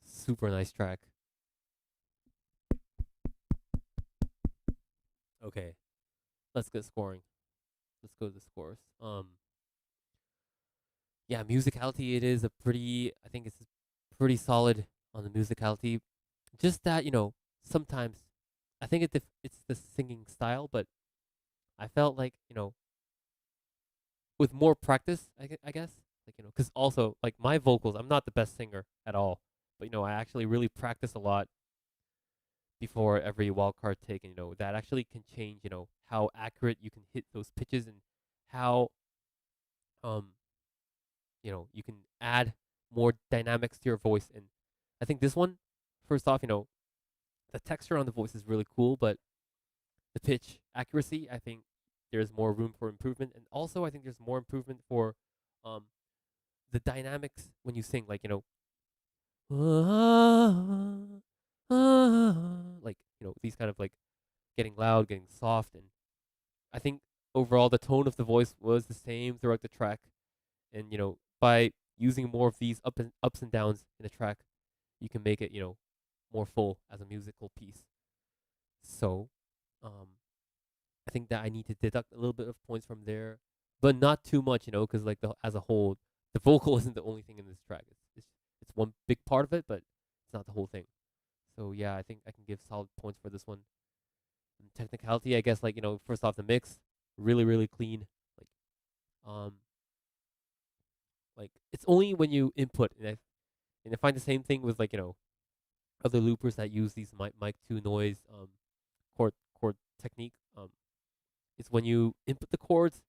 Super nice track. Okay. Let's get scoring. Let's go to the scores. Yeah, musicality, it is a pretty, I think it's pretty solid on the musicality. Just that, sometimes I think it's the singing style, but I felt like, with more practice, I guess, like, because also, like, my vocals, I'm not the best singer at all, but, I actually really practice a lot before every wildcard take, and, that actually can change, how accurate you can hit those pitches and how, you can add more dynamics to your voice. And I think this one, first off, the texture on the voice is really cool, but the pitch accuracy, I think, there's more room for improvement, and also I think there's more improvement for um the dynamics when you sing, like like these kind of like getting loud, getting soft, and I think overall the tone of the voice was the same throughout the track, and by using more of these ups and downs in a track, you can make it more full as a musical piece. So, I think that I need to deduct a little bit of points from there, but not too much, because like as a whole, the vocal isn't the only thing in this track. It's one big part of it, but it's not the whole thing. So yeah, I think I can give solid points for this one. And technicality, I guess, like first off, the mix really really clean. Um, like it's only when you input, and I find the same thing with like other loopers that use these mic to noise chord technique. It's when you input the chords,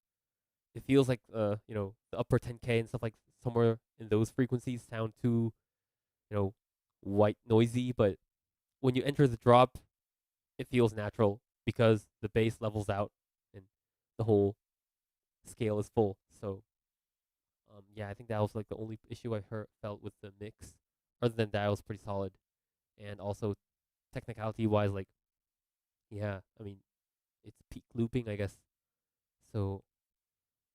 it feels like the upper 10K and stuff, like somewhere in those frequencies sound too white noisy, but when you enter the drop, it feels natural because the bass levels out and the whole scale is full. So yeah, I think that was like the only issue I felt with the mix. Other than that, it was pretty solid, and also technicality wise, like yeah, I mean it's peak looping, I guess. So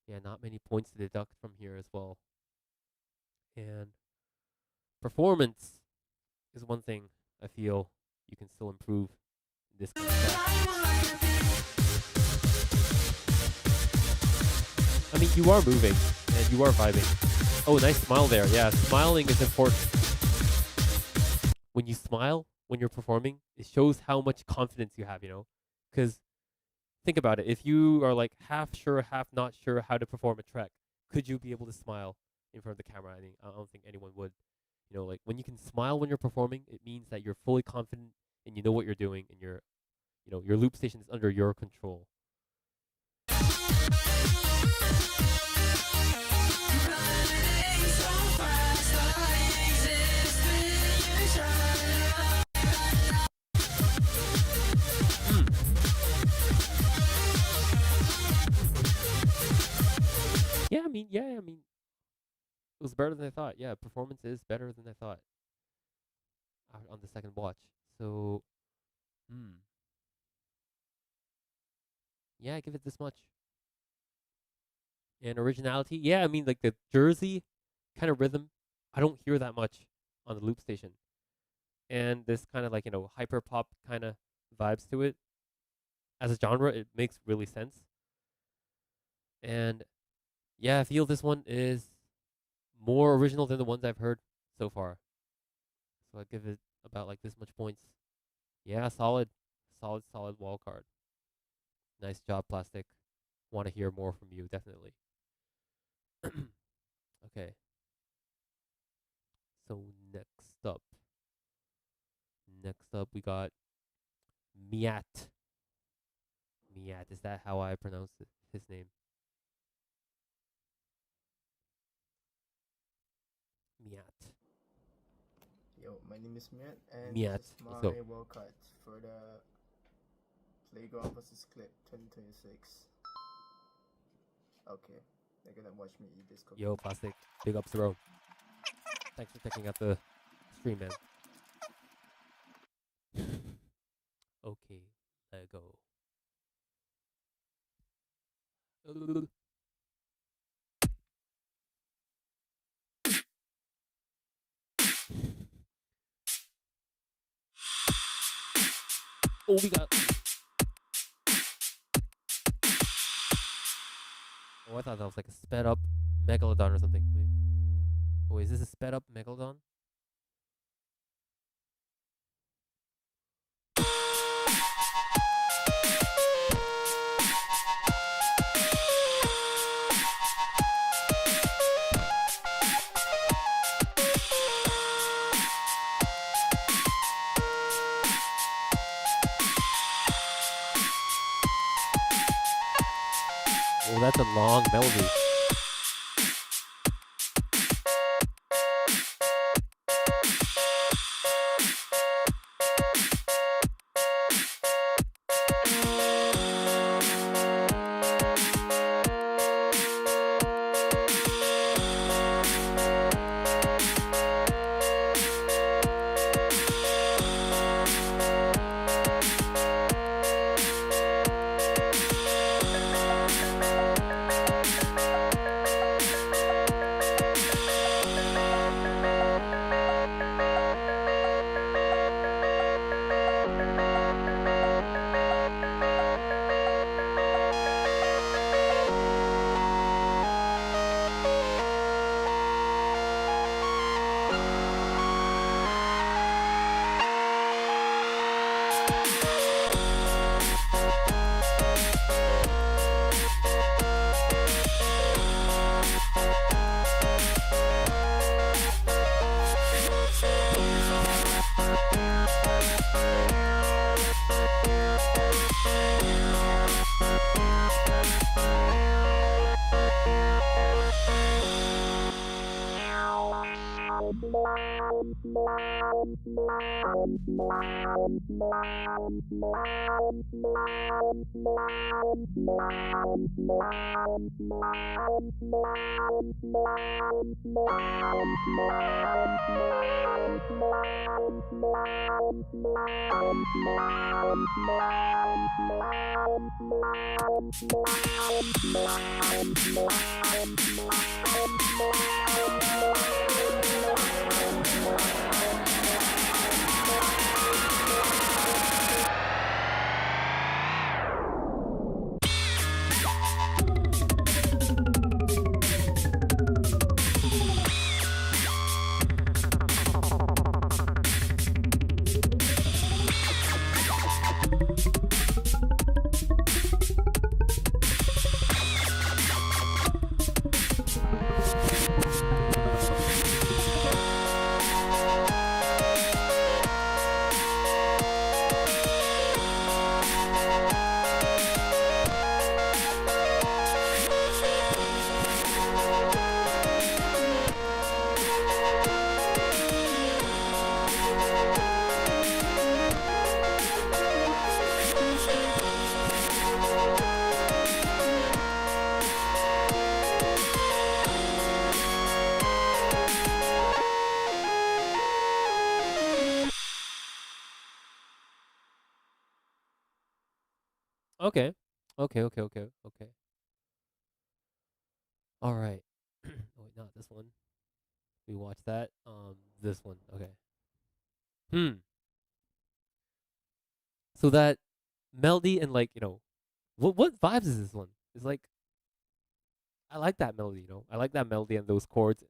yeah, not many points to deduct from here as well. And performance is one thing I feel you can still improve in this kind of track. I mean, you are moving and you are vibing. Oh, nice smile there. Yeah, smiling is important. When you smile, when you're performing, it shows how much confidence you have, Because think about it. If you are like half sure, half not sure how to perform a track, could you be able to smile in front of the camera? I don't think anyone would. Like when you can smile when you're performing, it means that you're fully confident and you know what you're doing, and your loop station is under your control. Yeah, I mean, it was better than I thought. Yeah, performance is better than I thought on the second watch. So, yeah, I give it this much. And originality, yeah, I mean, like the Jersey kind of rhythm, I don't hear that much on the loop station. And this kind of like, hyper pop kind of vibes to it. As a genre, it makes really sense. And yeah, I feel this one is more original than the ones I've heard so far. So I give it about like this much points. Yeah, solid Wildcard. Nice job, Plastic. Want to hear more from you, definitely. Okay. So next up we got Miat. Miat, is that how I pronounce his name? Miat. Yo, my name is Miat, and Miat. this is my So, wildcard for the Playground vs. Clip 2026. Okay, they're gonna watch me eat this cookie. yo, Plastic, big ups, bro. Thanks for checking out the stream, man. Okay, let go. Oh, we got. Oh, I thought that was like a sped up Megalodon or something. Wait. Oh, is this a sped up Megalodon? Oh, that's a long melody. Okay. Okay. All right. Oh, wait, not this one. We watched that. This one. Okay. Hmm. So that melody and like what vibes is this one? It's like I like that melody. I like that melody and those chords.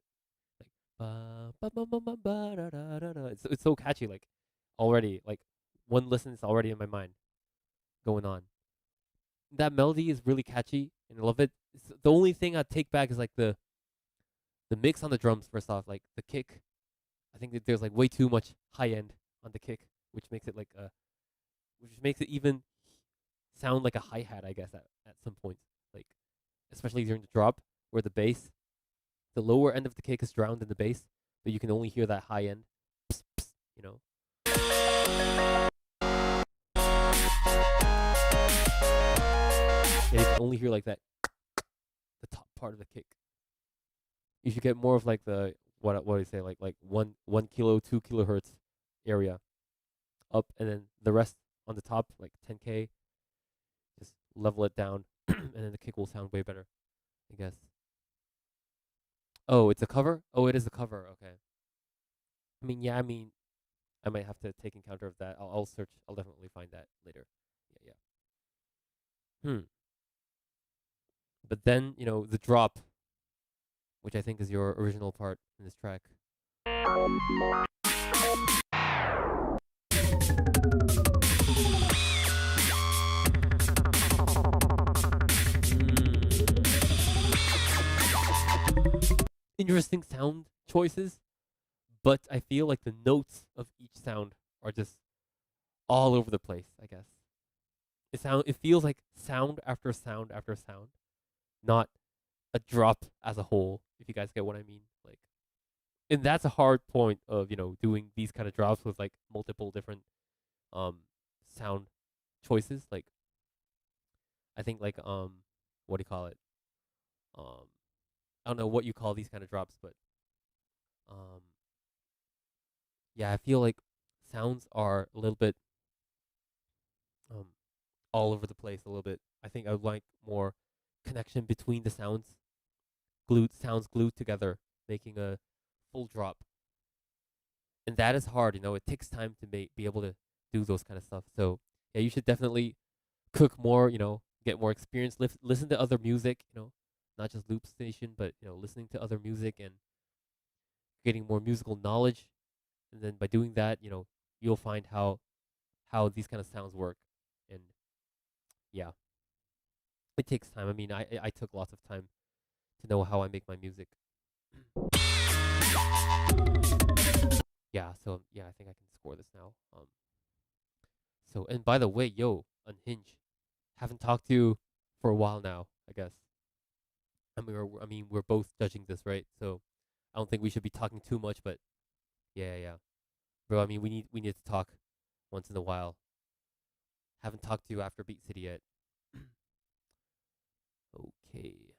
Like ba ba ba ba ba da da da da. It's so catchy. Like already like one listen is already in my mind going on. That melody is really catchy and I love it. The only thing I take back is like the mix on the drums. First off, like the kick. I think that there's like way too much high end on the kick, which makes it like which makes it even sound like a hi hat. I guess at some points, like especially during the drop where the lower end of the kick is drowned in the bass, but you can only hear that high end. Pss, pss, you know. Yeah, you can only hear like that, the top part of the kick. You should get more of like the what do you say like 1 kilo 2 kilohertz area up, and then the rest on the top like 10K. Just level it down, and then the kick will sound way better, I guess. Oh, it's a cover. Oh, it is a cover. Okay. I mean, yeah. I mean, I might have to take encounter of that. I'll search. I'll definitely find that later. Yeah, yeah. But then the drop, which I think is your original part in this track. Interesting sound choices, but I feel like the notes of each sound are just all over the place, I guess. It feels like sound after sound after sound, not a drop as a whole, if you guys get what I mean. Like, and that's a hard point of, doing these kind of drops with like multiple different sound choices. Like I think like what do you call it? Um I don't know what you call these kind of drops, but um yeah, I feel like sounds are a little bit um all over the place a little bit. I think I would like more connection between the sounds glued together, making a full drop. And that is hard, it takes time to be able to do those kind of stuff. So yeah, you should definitely cook more, get more experience, listen to other music, not just loop station, but listening to other music and getting more musical knowledge. And then by doing that, you'll find how these kind of sounds work. And yeah, it takes time. I mean, I took lots of time to know how I make my music. Yeah, so yeah, I think I can score this now. So and by the way, yo, Unhinge, haven't talked to you for a while now, I guess. I mean, we're both judging this, right? So I don't think we should be talking too much, but yeah. Bro, I mean we need to talk once in a while. Haven't talked to you after Beat City yet. Okay.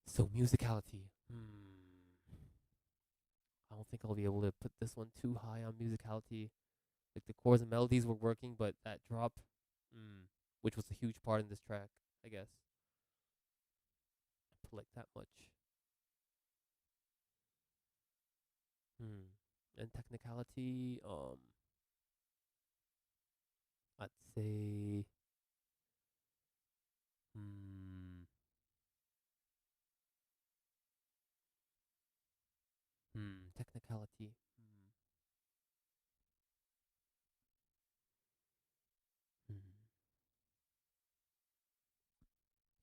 So musicality. I don't think I'll be able to put this one too high on musicality. Like the chords and melodies were working, but that drop, which was a huge part in this track, I guess. I put like that much. And technicality, I'd say, technicality.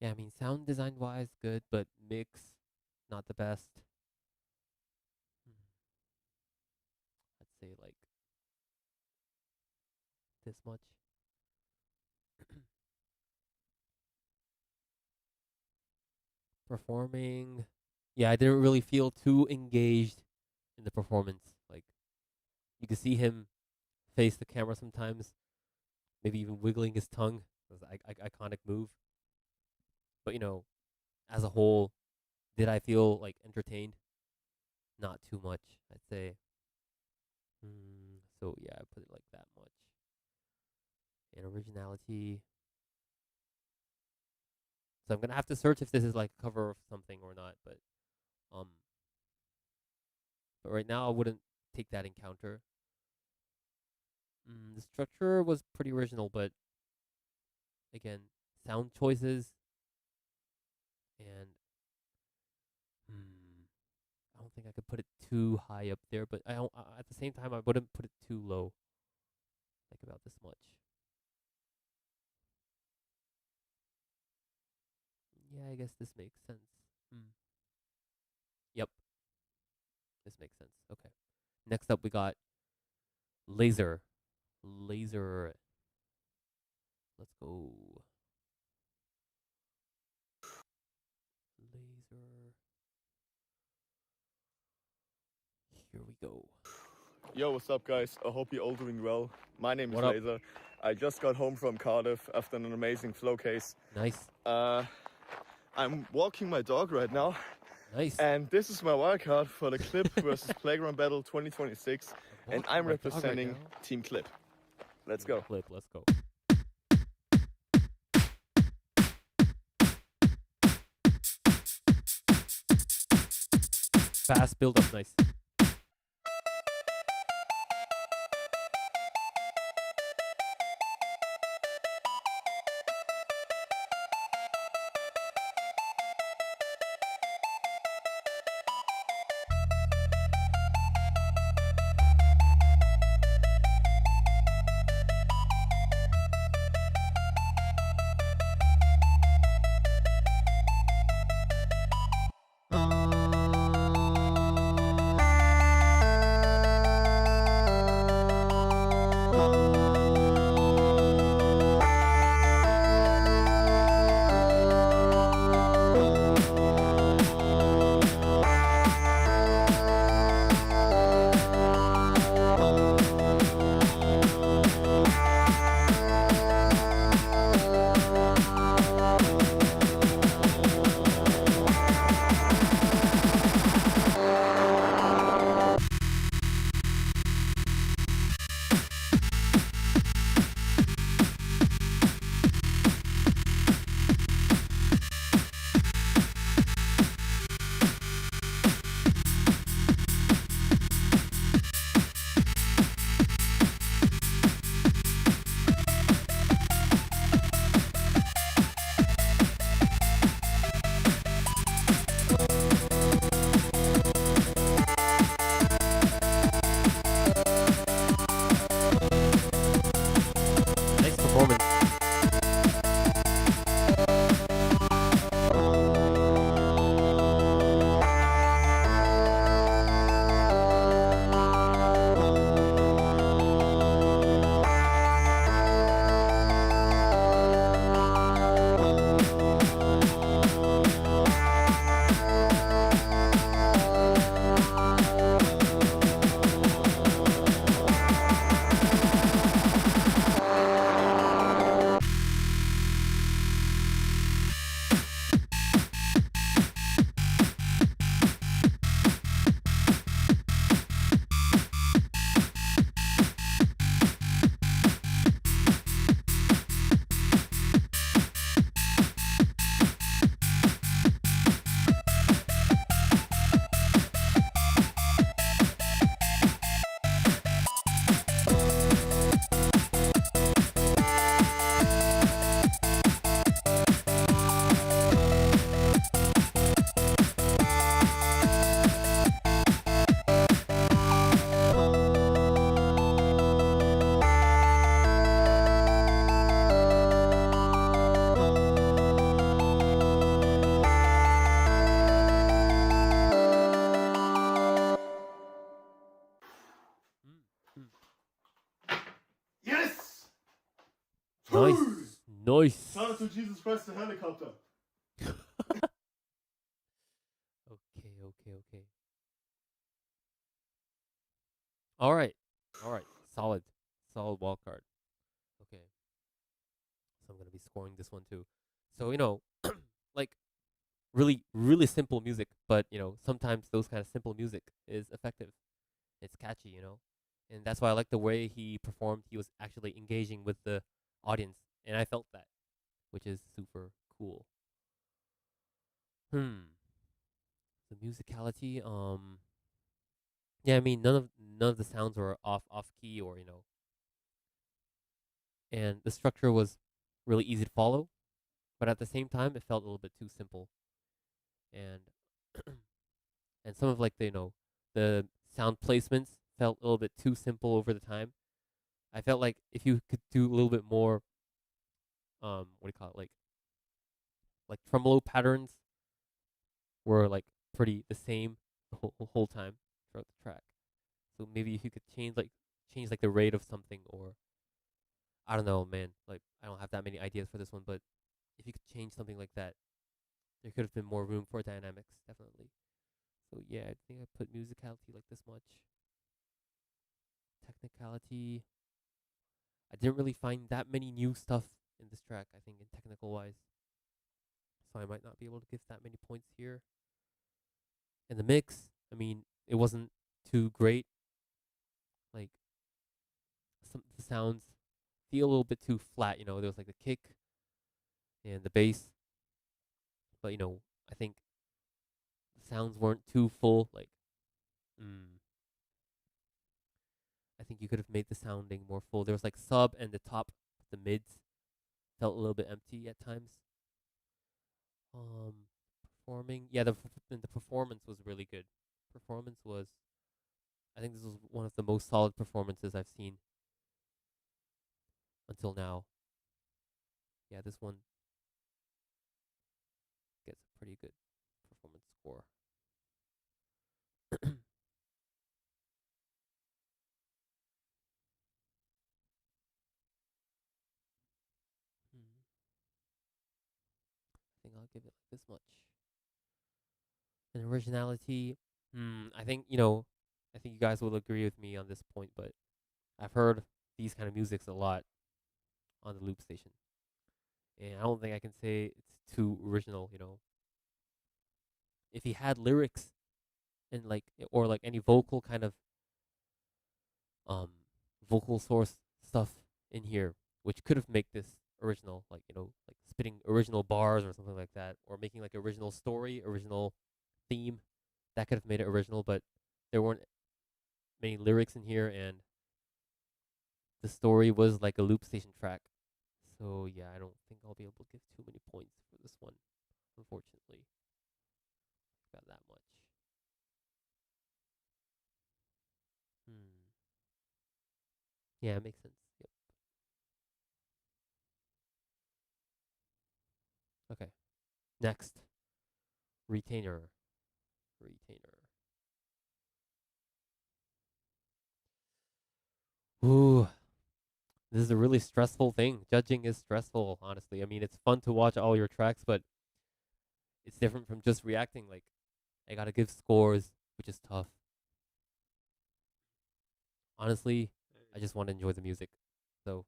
Yeah, I mean, sound design wise, good, but mix, not the best. I'd say like this much. Performing, yeah, I didn't really feel too engaged in the performance. Like, you could see him face the camera sometimes, maybe even wiggling his tongue. It was iconic move. But as a whole, did I feel like entertained? Not too much, I'd say. So yeah, I put it like that much. And originality. So I'm gonna have to search if this is like a cover of something or not, but right now I wouldn't take that in counter. The structure was pretty original, but again, sound choices and I don't think I could put it too high up there, but I don't, at the same time I wouldn't put it too low. Like about this much. Yeah, I guess this makes sense. Yep. This makes sense. Okay. Next up we got Laser. Laser. Let's go. Laser. Here we go. Yo, what's up, guys? I hope you're all doing well. My name is What up? Laser. I just got home from Cardiff after an amazing flow case. Nice. I'm walking my dog right now. Nice. And this is my wildcard for the Clip versus Playground Battle 2026. And I'm representing Team Clip. Let's go. Clip, let's go. Fast build up, nice. Nice. Nice. Shout out to Jesus Christ the helicopter. Okay. All right. Solid wild card. Okay. So I'm gonna be scoring this one too. So like really simple music, but sometimes those kind of simple music is effective. It's catchy, and that's why I like the way he performed. He was actually engaging with the audience, and I felt that, which is super cool. The musicality, yeah, I mean none of the sounds were off key or and the structure was really easy to follow, but at the same time it felt a little bit too simple, and and some of like the sound placements felt a little bit too simple over the time. I felt like if you could do a little bit more, what do you call it, like tremolo patterns were like pretty the same the whole time throughout the track. So maybe if you could change like the rate of something, or I don't know, man. Like I don't have that many ideas for this one, but if you could change something like that, there could have been more room for dynamics, definitely. So yeah, I think I put musicality like this much. Technicality, I didn't really find that many new stuff in this track, I think, in technical wise. So I might not be able to give that many points here. And the mix, I mean, it wasn't too great. Like some of the sounds feel a little bit too flat, there was like the kick and the bass. But I think the sounds weren't too full, like I think you could have made the sounding more full. There was like sub and the top, the mids felt a little bit empty at times. Performing, yeah, the performance was really good. Performance was, I think this was one of the most solid performances I've seen until now. Yeah, this one gets a pretty good performance score. I think I'll give it like this much. And originality, I think I think you guys will agree with me on this point, but I've heard these kind of musics a lot on the loop station, and I don't think I can say it's too original. If he had lyrics and or like any vocal kind of vocal source stuff in here, which could have made this original, like like spitting original bars or something like that, or making like original story, original theme, that could have made it original. But there weren't many lyrics in here, and the story was like a loop station track. So yeah, I don't think I'll be able to give too many points for this one, unfortunately. Got that much. Yeah, it makes sense. Yep. Okay. Next. Retainer. Ooh. This is a really stressful thing. Judging is stressful, honestly. I mean, it's fun to watch all your tracks, but it's different from just reacting. Like, I gotta give scores, which is tough. Honestly, I just want to enjoy the music. So,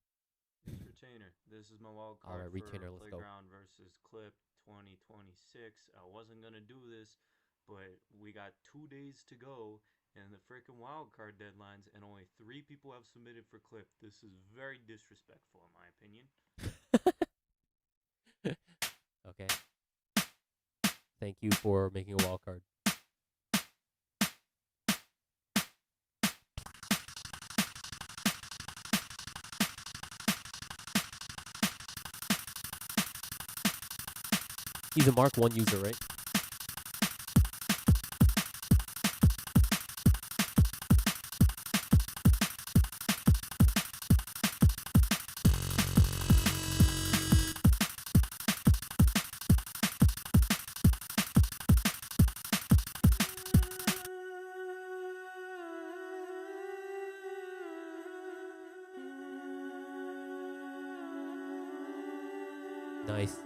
Retainer. This is my wild card alright, Retainer, for let's go. Playground versus Clip 2026. I wasn't gonna do this, but we got 2 days to go, and the freaking wild card deadlines, and only 3 people have submitted for Clip. This is very disrespectful, in my opinion. Okay. Thank you for making a wild card. He's a Mark 1 user, right? Nice.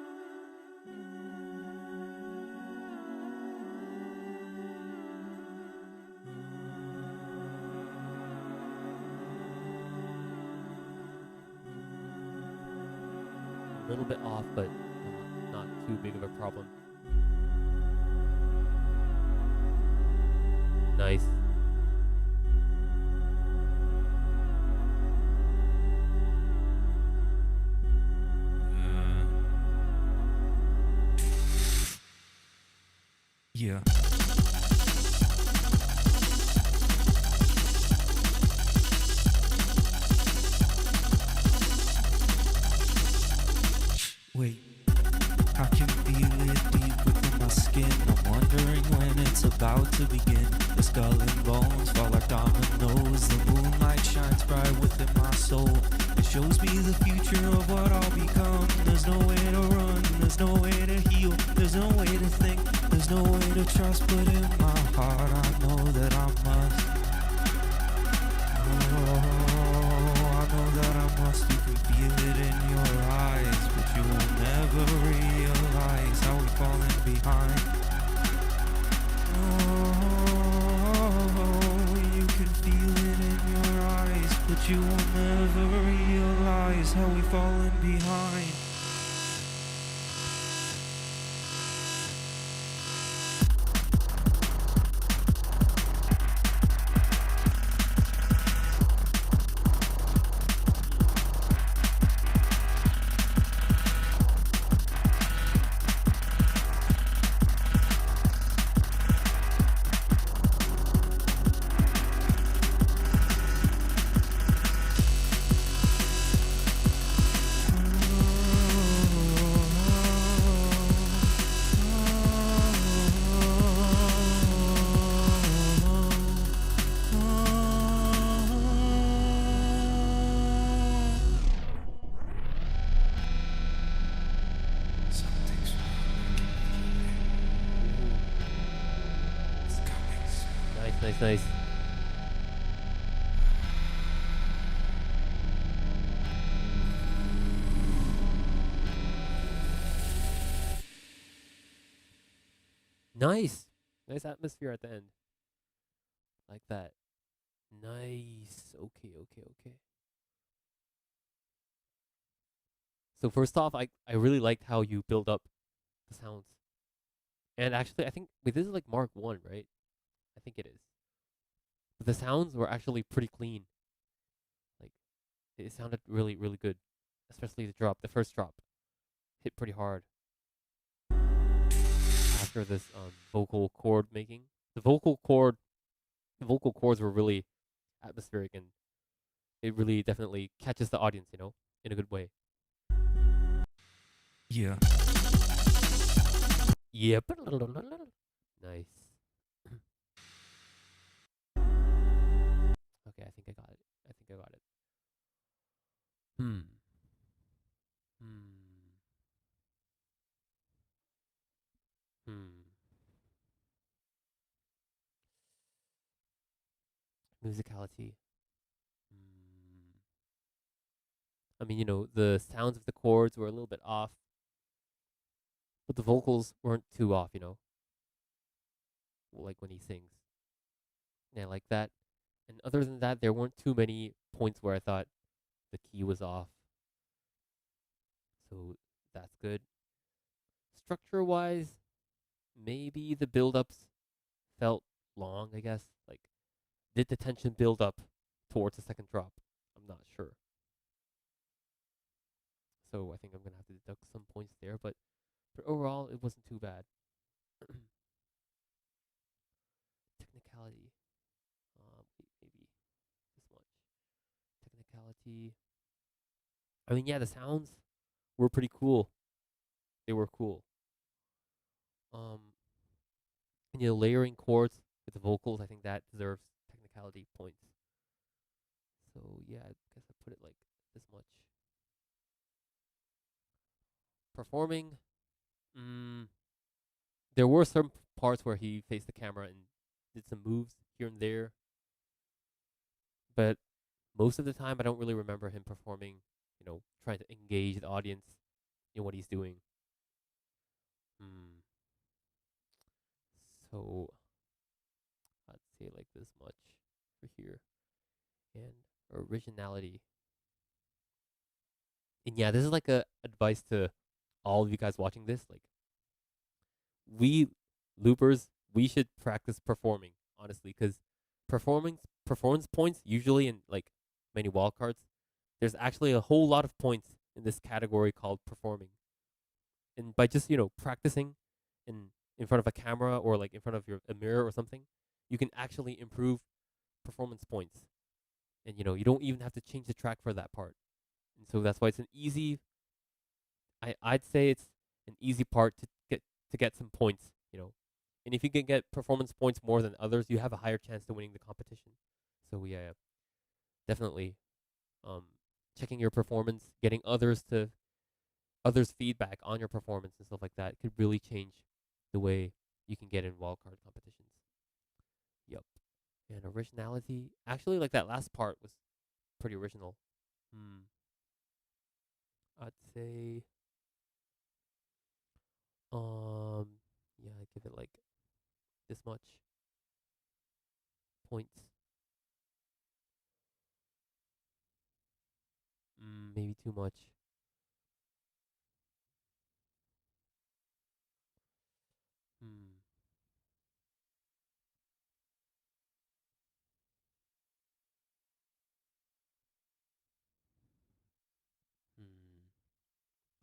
A little bit off, but not too big of a problem. Nice. Yeah. Wait, I can feel it deep within my skin. I'm wondering when it's about to begin. The skull and bones fall like dominoes. The moonlight shines bright within my soul. It shows me the future of what I'll become. There's no way to run, there's no way to heal, there's no way to think, there's no way to trust. But in my heart I know that I must. Oh, I know that I must. You can feel it in your eyes, but you will never realize how we're falling behind. Oh, you can feel it in your eyes, but you will never realize how we're falling behind. Nice. Nice. Nice atmosphere at the end. Like that. Nice. Okay. So first off, I really liked how you build up the sounds. And actually, I think wait, this is like Mark 1, right? I think it is. But the sounds were actually pretty clean. Like it sounded really good, especially the first drop hit pretty hard. After this vocal chord making, the vocal chords were really atmospheric, and it really definitely catches the audience, in a good way. Yeah. Yep. Nice. Okay, I think I got it. Musicality. I mean, the sounds of the chords were a little bit off, but the vocals weren't too off, like when he sings. Yeah, I like that. And other than that, there weren't too many points where I thought the key was off. So that's good. Structure-wise, maybe the build-ups felt long, I guess. Like, did the tension build up towards the second drop? I'm not sure. So I think I'm going to have to deduct some points there, but overall, it wasn't too bad. Technicality. Maybe this much. Technicality. I mean, yeah, the sounds were pretty cool. They were cool. And layering chords with the vocals, I think that deserves technicality points. So yeah, I guess I put it like this much. Performing, there were some parts where he faced the camera and did some moves here and there, but most of the time I don't really remember him performing, trying to engage the audience in what he's doing. So I'd say like this much for here. And originality. And yeah, this is like a advice to all of you guys watching this. Like, we loopers, we should practice performing, honestly, because performance points usually in like many wildcards, there's actually a whole lot of points in this category called performing. And by just practicing in front of a camera or like in front of a mirror or something, you can actually improve performance points. And you don't even have to change the track for that part. And so that's why it's an easy. I'd say it's an easy part to get some points. And if you can get performance points more than others, you have a higher chance to winning the competition. So yeah, definitely, checking your performance, getting others feedback on your performance and stuff like that could really change the way you can get in wildcard competitions. Yep. And originality, actually, like that last part was pretty original. I'd say, yeah, I give it like this much points. Maybe too much.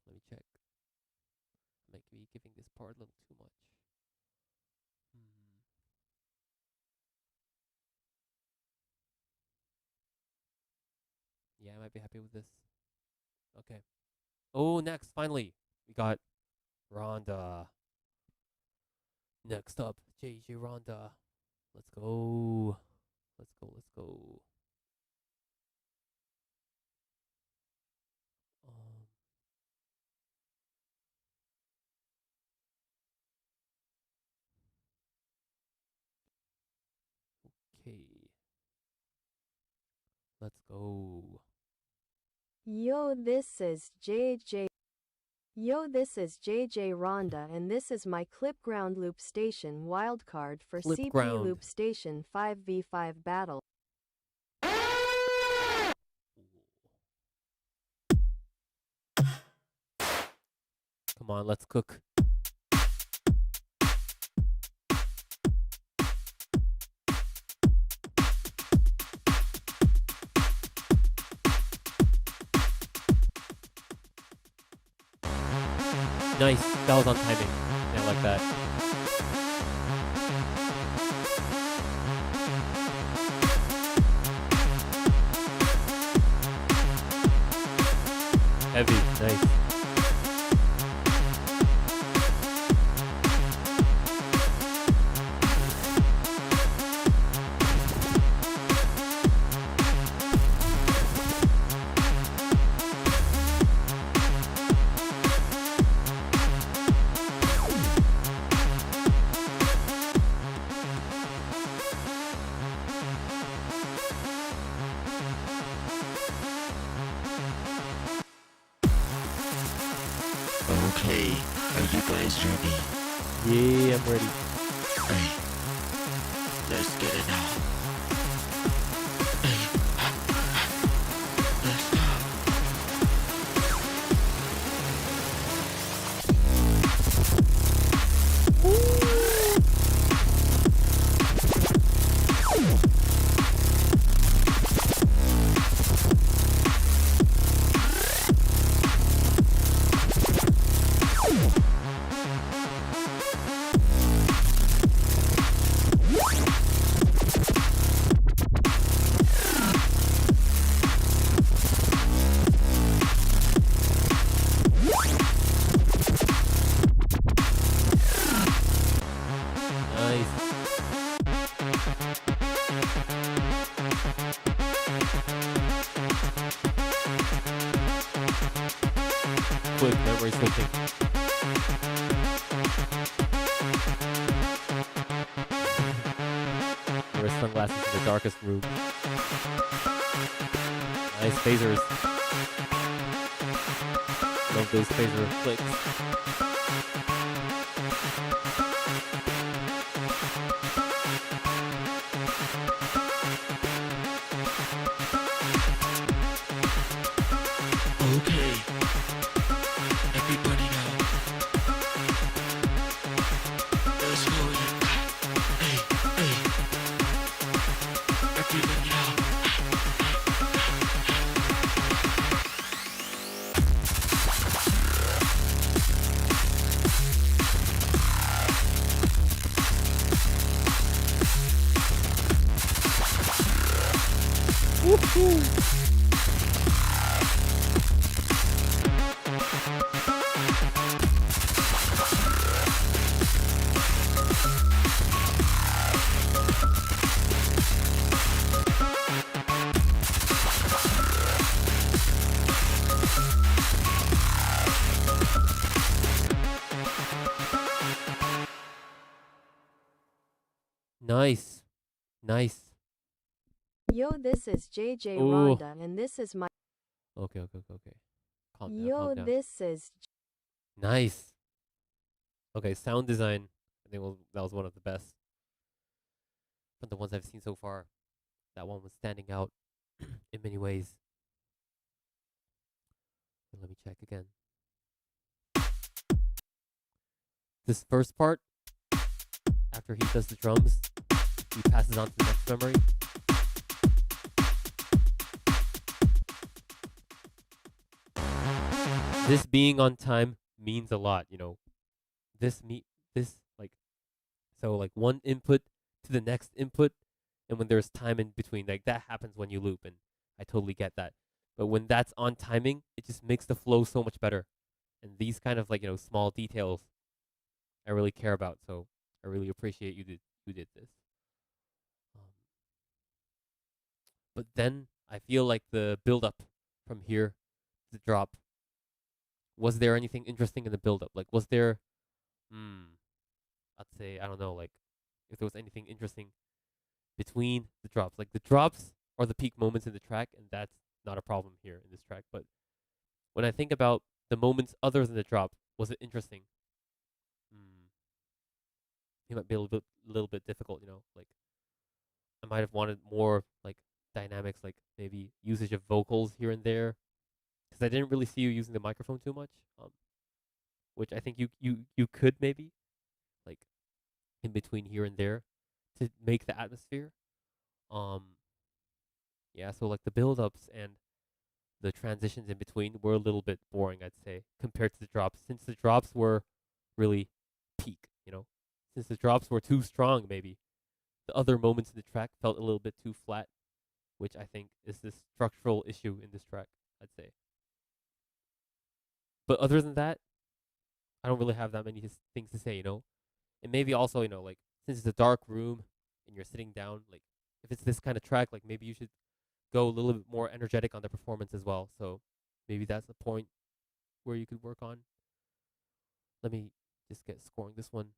Let me check. I might be giving this part a little too much. Yeah, I might be happy with this. Okay. Oh, next, finally, we got Rhonda. Next up, JJ Rhonda. Let's go. Let's go. Let's go. Okay. Let's go. Yo, this is JJ. Yo, this is JJ Rhonda, and this is my Clipground Loop Station wildcard for CP Clipground. Loop Station 5v5 battle. Come on, let's cook. Nice. That was on timing. Yeah, I like that. Heavy. Nice. Okay, are you guys ready? Yeah, I'm ready. Hey, let's get it now. Let's go. Quick memory switching. Wear sunglasses in the darkest room. Nice phasers. one of those favorite flicks. Okay, everybody now. Let's go. Hey, hey. Everybody now. Woohoo! Nice. Nice. Yo, this is JJ Ooh. Rhonda, and this is my. Okay. Calm down, Yo, calm down. this is. Nice. Okay, sound design. I think that was one of the best from the ones I've seen so far. That one was standing out in many ways. And let me check again. This first part, after he does the drums, he passes on to the next memory. This being on time means a lot, you know. Like one input to the next input, and when there's time in between, like that happens when you loop, and I totally get that. But when that's on timing, it just makes the flow so much better. And these kind of small details, I really care about. So I really appreciate you did this. But then I feel like the build up from here to the drop. Was there anything interesting in the build up? Like, was there? I'd say, I don't know, like, if there was anything interesting between the drops. Like, the drops are the peak moments in the track, and that's not a problem here in this track. But when I think about the moments other than the drop, was it interesting? It might be a little bit difficult, you know. Like, I might have wanted more, like, dynamics, like maybe usage of vocals here and there, because I didn't really see you using the microphone too much. Which I think you could maybe, like, in between here and there, to make the atmosphere. Yeah, so like the build-ups and the transitions in between were a little bit boring, I'd say, compared to the drops, since the drops were really peak, you know. Since the drops were too strong, maybe the other moments in the track felt a little bit too flat, which I think is the structural issue in this track, I'd say. But other than that, I don't really have that many things to say, you know. And maybe also, you know, like, since it's a dark room and you're sitting down, like, if it's this kind of track, like, maybe you should go a little bit more energetic on the performance as well. So maybe that's the point where you could work on. Let me just get scoring this one.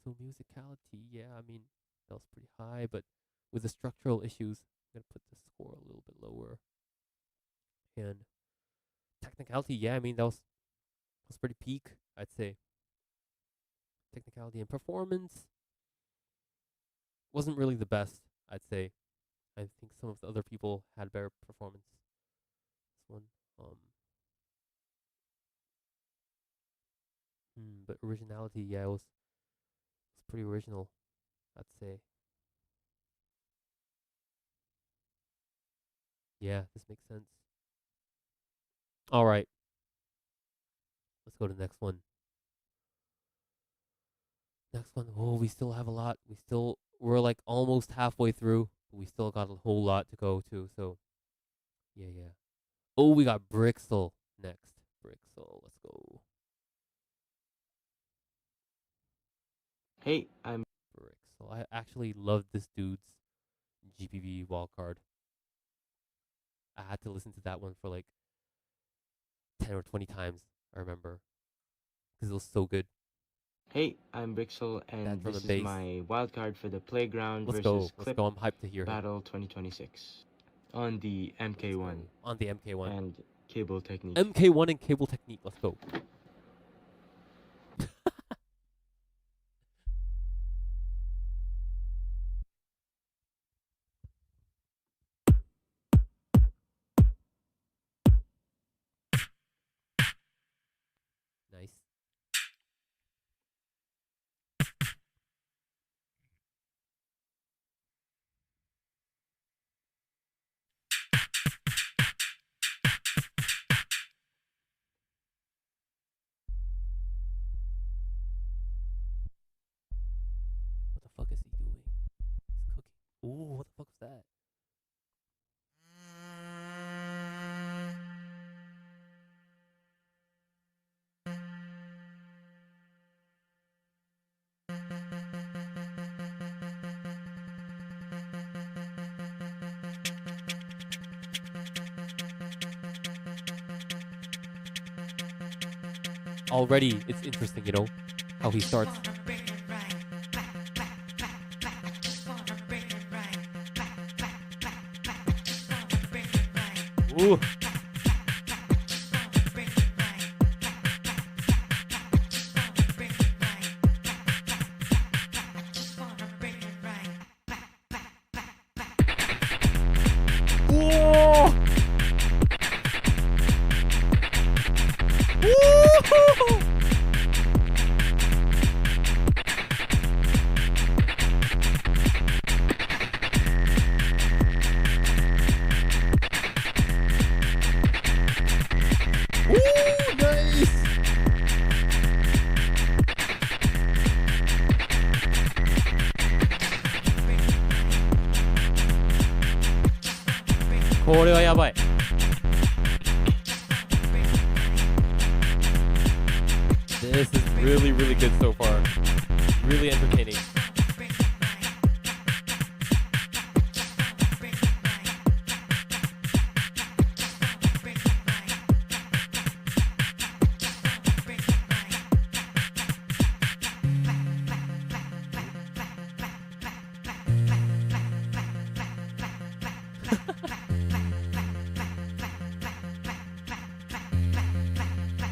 So musicality, yeah, I mean, that was pretty high, but with the structural issues, I'm going to put the score a little bit lower. And technicality, yeah, I mean, that was pretty peak, I'd say. Technicality and performance wasn't really the best, I'd say. I think some of the other people had better performance. This one, but originality, yeah, it was pretty original, I'd say. Yeah, this makes sense. All right, let's go to the next one. Next one. Oh, we still have a lot. We're like almost halfway through, but we still got a whole lot to go to. So, yeah. Oh, we got Brixel next. Brixel, let's go. Hey, I'm Brixel. I actually love this dude's GPV wildcard. I had to listen to that one for like 10 or 20 times, I remember, because it was so good. Hey, I'm Brixel, and this is my wildcard for the Playground versus Clip I'm hyped to hear Battle 2026 on the MK1. On the MK1. And cable technique. MK1 and cable technique. Let's go. Nice. What the fuck is he doing? He's cooking. Ooh, what the fuck was that? Already, it's interesting, you know, how he starts. Ooh. Whoa! Woo! Ooh, nice! これはやばい。This is really, really good so far. Really entertaining.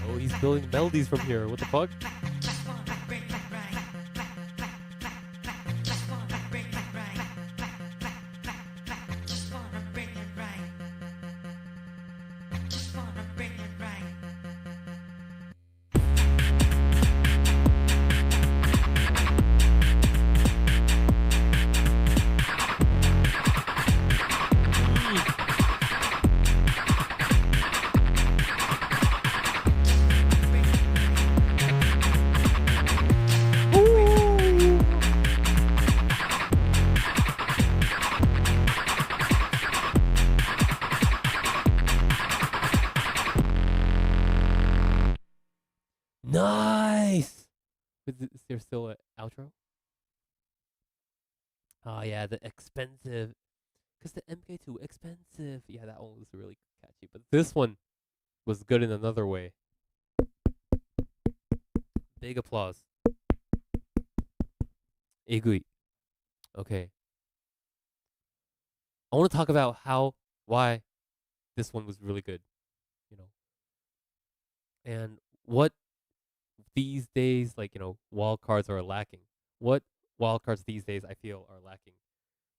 Oh, he's building melodies from here. What the fuck? Nice! Is there still an outro? Oh yeah, the expensive. Because the MK2 expensive. Yeah, that one was really catchy. But this one was good in another way. Big applause. Egui. Okay. I want to talk about why this one was really good. You know. And what these days, like, you know, wild cards are lacking. What wild cards these days I feel are lacking.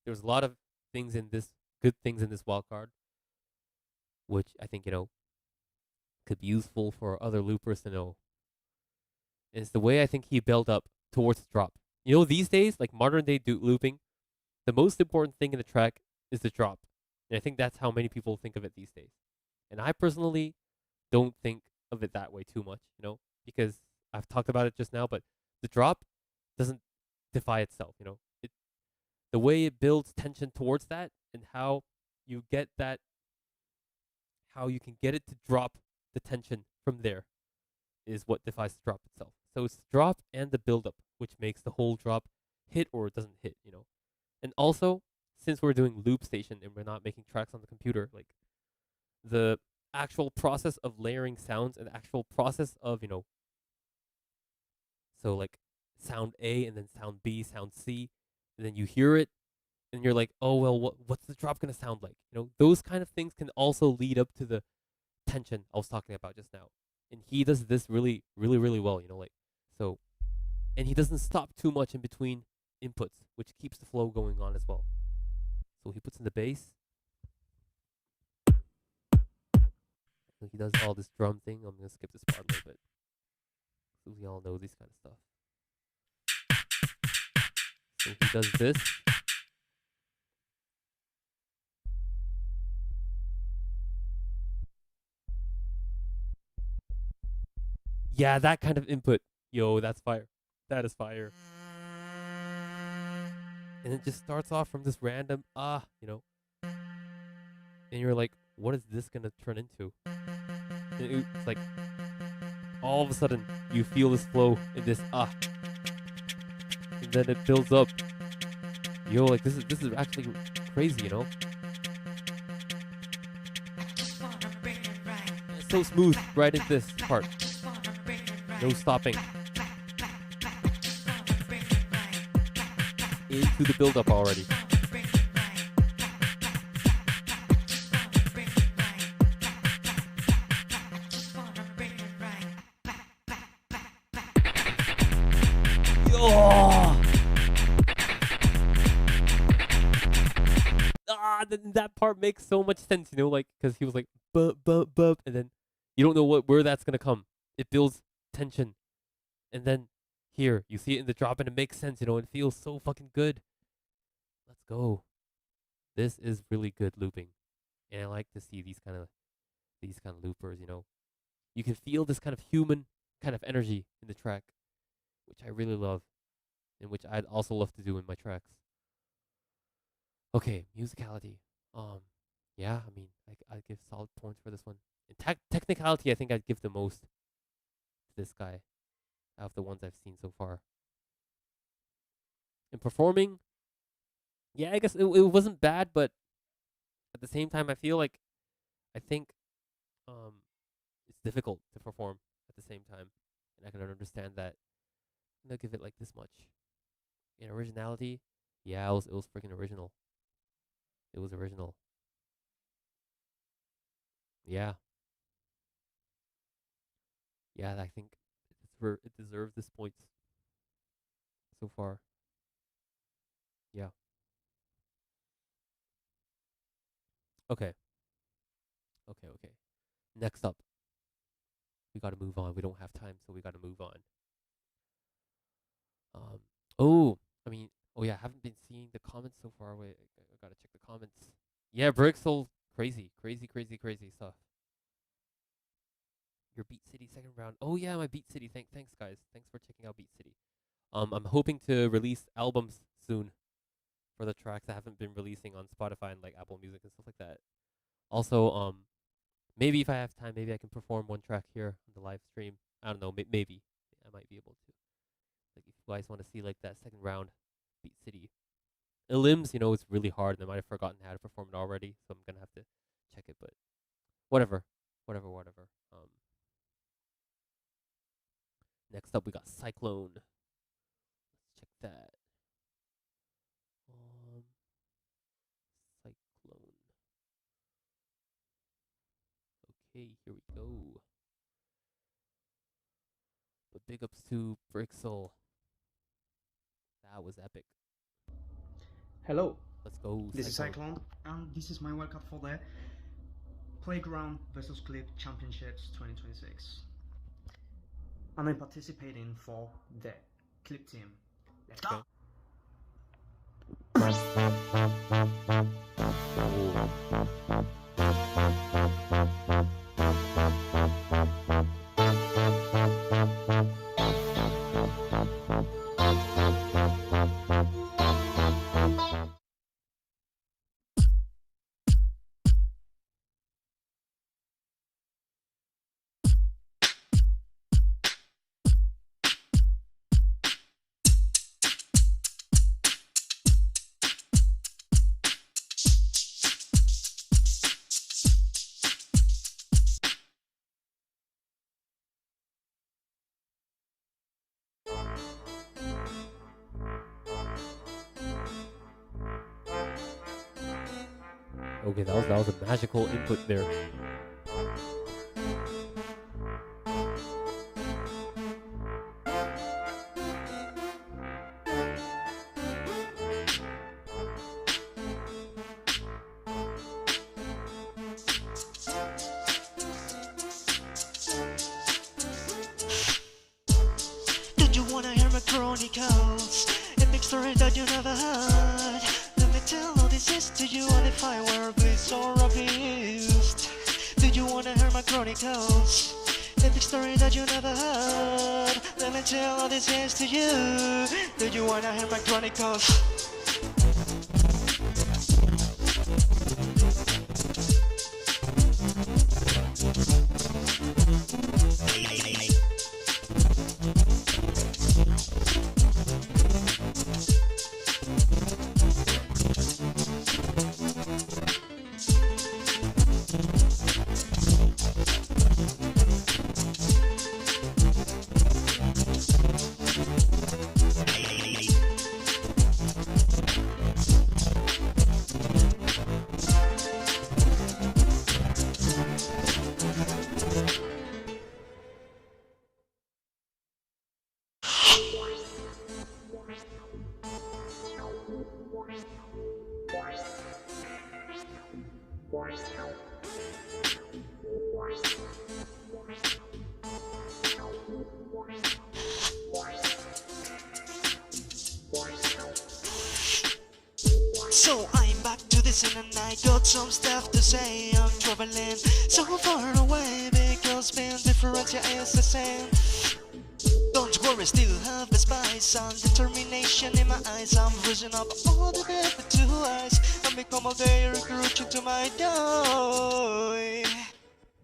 There's a lot of things in this, good things in this wild card, which I think, you know, could be useful for other loopers to know. And it's the way I think he built up towards the drop. You know, these days, like modern day looping, the most important thing in the track is the drop. And I think that's how many people think of it these days. And I personally don't think of it that way too much, you know, because I've talked about it just now, but the drop doesn't defy itself, you know. The way it builds tension towards that and how you get that, how you can get it to drop the tension from there is what defies the drop itself. So it's the drop and the build-up, which makes the whole drop hit or it doesn't hit, you know. And also, since we're doing loop station and we're not making tracks on the computer, like the actual process of layering sounds and the actual process of, you know, so like sound A and then sound B, sound C, and then you hear it and you're like, oh well, what's the drop gonna sound like? You know, those kind of things can also lead up to the tension I was talking about just now. And he does this really, really, really well, so, and he doesn't stop too much in between inputs, which keeps the flow going on as well. So he puts in the bass. So he does all this drum thing. I'm gonna skip this part a little bit. So we all know this kind of stuff. So he does this. Yeah, that kind of input. Yo, that's fire. That is fire. And it just starts off from this random, and you're like, what is this going to turn into? And it's like, all of a sudden, you feel this flow in this, and then it builds up. Yo, like, this is actually crazy, It's so smooth right into this part. No stopping. Into the build-up already. That part makes so much sense, because he was like, bup, bup, bup, and then you don't know where that's gonna come. It builds tension, and then here you see it in the drop, and it makes sense. It feels so fucking good. Let's go. This is really good looping, and I like to see these kind of loopers. You can feel this kind of human kind of energy in the track, which I really love, and which I'd also love to do in my tracks. Okay, musicality. Yeah, I mean, I'd give solid points for this one. And technicality, I think I'd give the most to this guy out of the ones I've seen so far. And performing, yeah, I guess it wasn't bad, but at the same time, I think it's difficult to perform at the same time, and I can understand that. I'm gonna give it like this much. In originality, yeah, it was freaking original. It was original. Yeah. Yeah, I think it deserves this point so far. Yeah. Okay. Next up, we gotta move on. We don't have time, so we gotta move on. I haven't been seeing the comments so far. Wait, I gotta check the comments. Yeah, Brixel, crazy stuff. Your Beat City second round. Oh yeah, my Beat City. Thanks guys. Thanks for checking out Beat City. I'm hoping to release albums soon for the tracks I haven't been releasing on Spotify and like Apple Music and stuff like that. Also, maybe if I have time, maybe I can perform one track here on the live stream. I don't know, maybe I might be able to. Like if you guys want to see like that second round Beat City. Elims, it's really hard and I might have forgotten how to perform it already, so I'm gonna have to check it, but whatever. Next up we got Cyclone. Let's check that. Cyclone. Okay, here we go. But big ups to Brixel. That was epic. Hello. Let's go. This is Cyclone, and this is my wildcard for the Playground vs Clip Championships 2026. And I'm participating for the Clip team. Let's go. Okay, that was a magical input there. my chronicles. Epic story that you never heard. Let me tell all these things to you. Do you wanna hear my chronicles? So I'm back to this and I got some stuff to say. I'm traveling so far away because being different is the same. Don't worry, still have the spice and determination in my eyes. I'm freezing up all the day with 2 eyes and become a day recruiting to my door.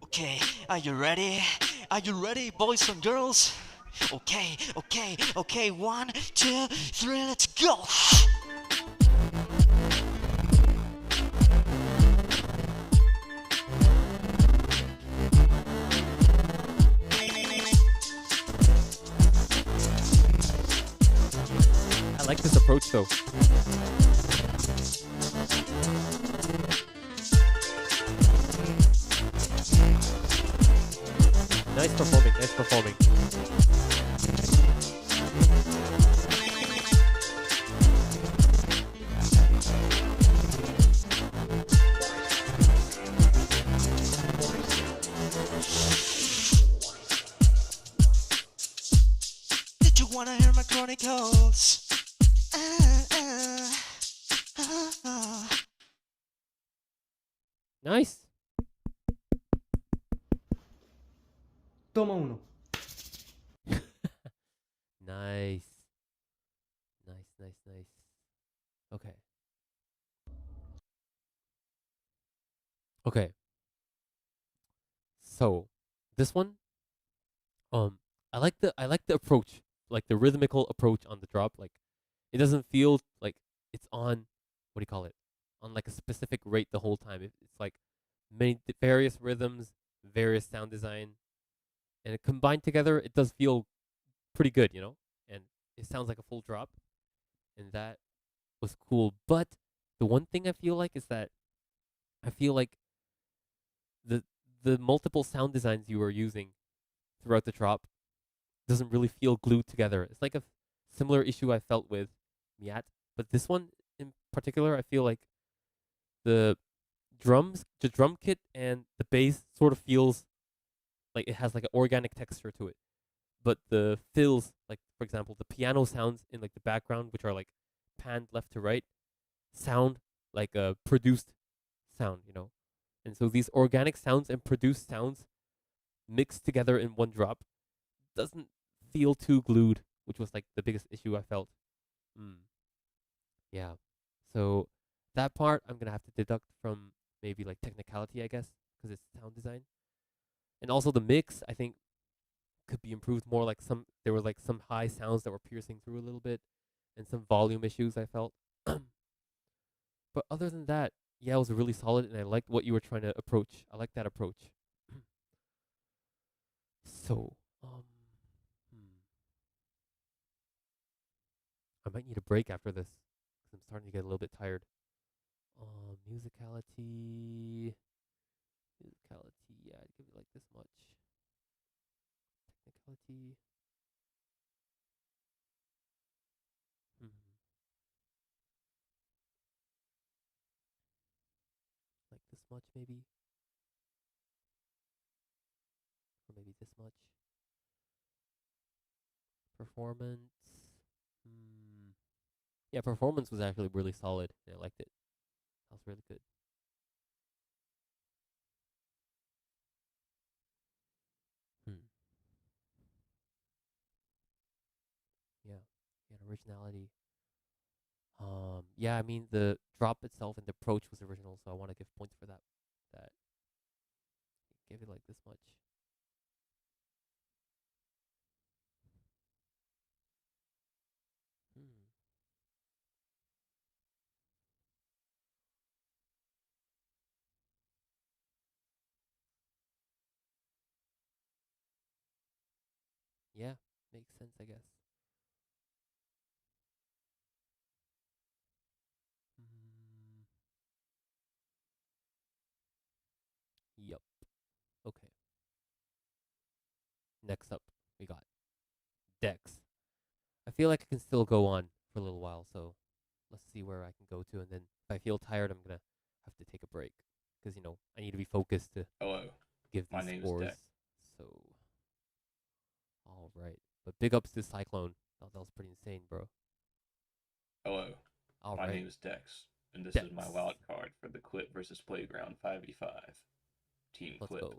Okay, are you ready? Are you ready, boys and girls? Okay, okay, okay, 1, 2, 3, let's go! I like this approach though. Nice performing, nice performing. Did you wanna hear my chronicles? Nice. Toma uno. Nice. Nice, nice, nice. Okay. Okay. So, this one, I like the approach, like the rhythmical approach on the drop. Like, it doesn't feel like it's on, what do you call it? On like a specific rate the whole time. It's like various rhythms, various sound design, and it combined together, it does feel pretty good, you know? And it sounds like a full drop, and that was cool. But the one thing I feel like is that I feel like the multiple sound designs you were using throughout the drop doesn't really feel glued together. It's like a similar issue I felt with Miat, but this one in particular, I feel like the drum kit and the bass sort of feels like it has like an organic texture to it. But the fills, like for example, the piano sounds in like the background, which are like panned left to right, sound like a produced sound, you know? And so these organic sounds and produced sounds mixed together in one drop doesn't feel too glued, which was like the biggest issue I felt. Yeah. So that part I'm gonna have to deduct from maybe like technicality, I guess, because it's sound design. And also the mix, I think, could be improved more. Like there were like some high sounds that were piercing through a little bit, and some volume issues I felt. But other than that, yeah, it was really solid, and I liked what you were trying to approach. I like that approach. So, I might need a break after this, 'cause I'm starting to get a little bit tired. Musicality, yeah, I'd give it like this much. Technicality, like this much maybe, or maybe this much. Performance, yeah, performance was actually really solid, and I liked it. That was really good. personality. Yeah, I mean the drop itself and the approach was original, so I want to give points for that. That give it like this much. Yeah, makes sense, I guess. Yup. Okay. Next up, we got Dex. I feel like I can still go on for a little while, so let's see where I can go to, and then if I feel tired, I'm gonna have to take a break because I need to be focused to give these scores. So, all right, but big ups to Cyclone. That was pretty insane, bro. Hello. All my right. name is Dex, and this Dex. is my wild card for the Clip versus Playground 5v5. Team Let's Clip. go.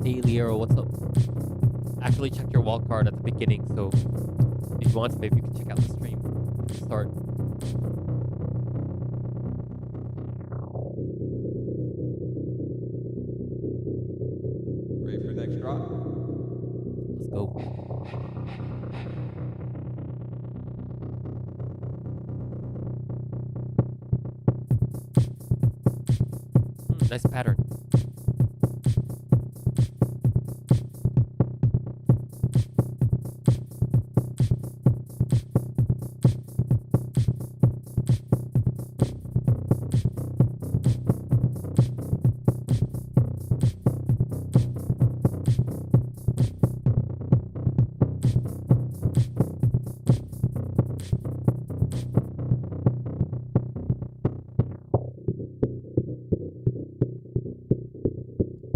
Hey Liero, what's up? Actually check your wild card at the beginning, so if you want to, maybe you can check out the stream from the start. Ready for the next drop? Let's go. Nice pattern.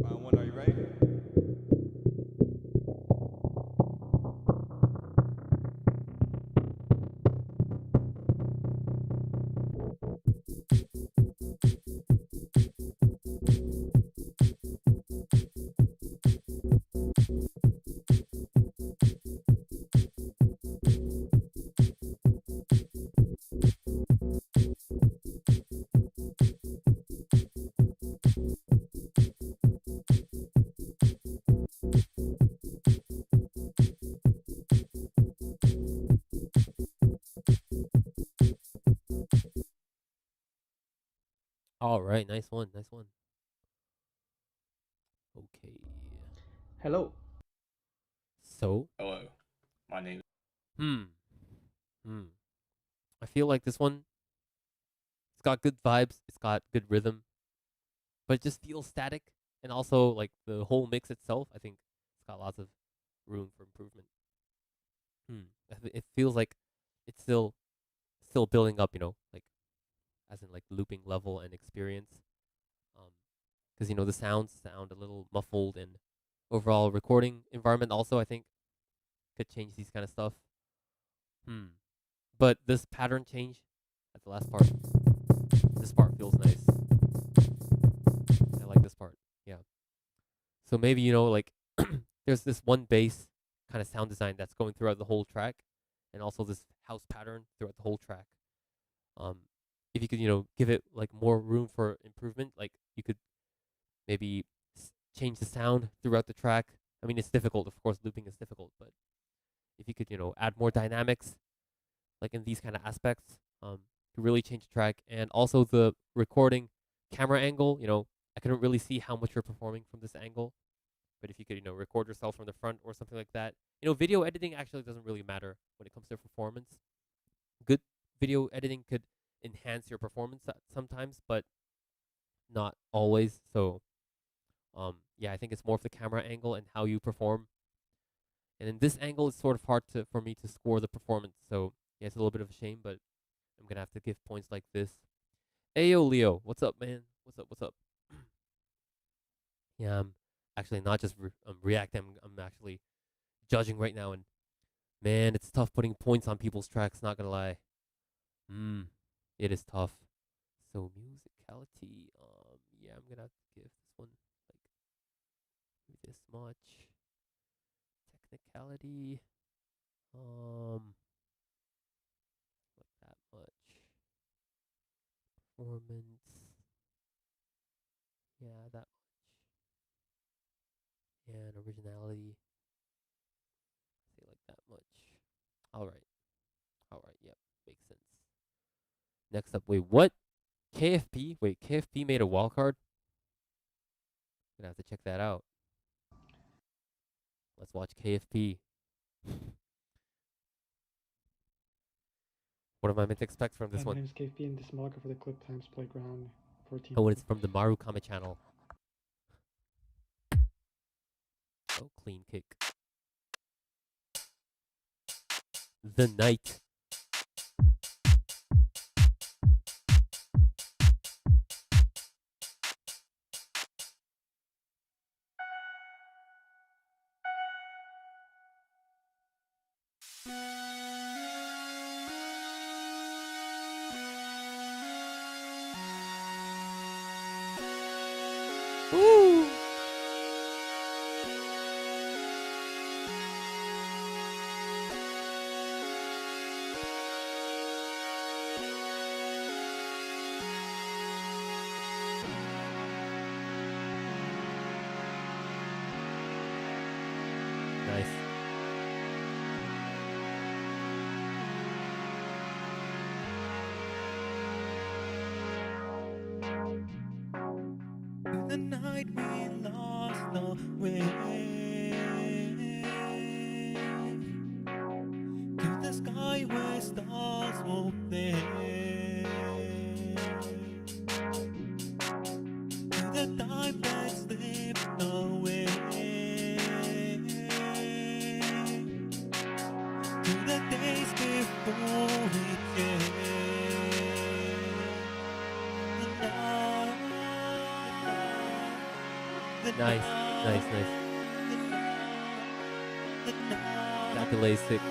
Round one, are you ready? All right, nice one, nice one. Okay. Hello. So. Hello. My name. I feel like this one It's got good vibes. It's got good rhythm, but it just feels static. And also, like the whole mix itself, I think it's got lots of room for improvement. It feels like it's still building up, like as in like looping level and experience. Because the sounds sound a little muffled, and overall recording environment also I think could change these kind of stuff. But this pattern change at the last part, this part feels nice. I like this part. Yeah. So maybe like there's this one bass kind of sound design that's going throughout the whole track, and also this house pattern throughout the whole track. If you could give it like more room for improvement, like you could maybe change the sound throughout the track. I mean, it's difficult, of course, looping is difficult, but if you could add more dynamics like in these kind of aspects, to really change the track. And also the recording camera angle, I couldn't really see how much you're performing from this angle, but if you could record yourself from the front or something like that. Video editing actually doesn't really matter when it comes to performance. Good video editing could enhance your performance sometimes, but not always. So yeah, I think it's more of the camera angle and how you perform. And in this angle, it's sort of hard for me to score the performance. So yeah, it's a little bit of a shame, but I'm gonna have to give points like this. Ayo, Leo, what's up, man? What's up? Yeah, I'm actually not just reacting. I'm actually judging right now, and man, it's tough putting points on people's tracks. Not gonna lie. It is tough. So musicality. Yeah, I'm gonna have to give this one like this much. Technicality. Like that much. Performance. Yeah, that much. And originality. Say like that much. Alright. Yep. Makes sense. Next up, wait, what? KFP? Wait, KFP made a wildcard? Gonna have to check that out. Let's watch KFP. What am I meant to expect from this one? My name is KFP and this is Malaka for the Clip Times Playground 14. Oh, and it's from the Maru Kame channel. Oh, clean kick. The Night. Woo! Nice. The night we lost the way. To the sky where stars won't there. To the time that slipped away. To the days before we came. Nice. That delay's sick.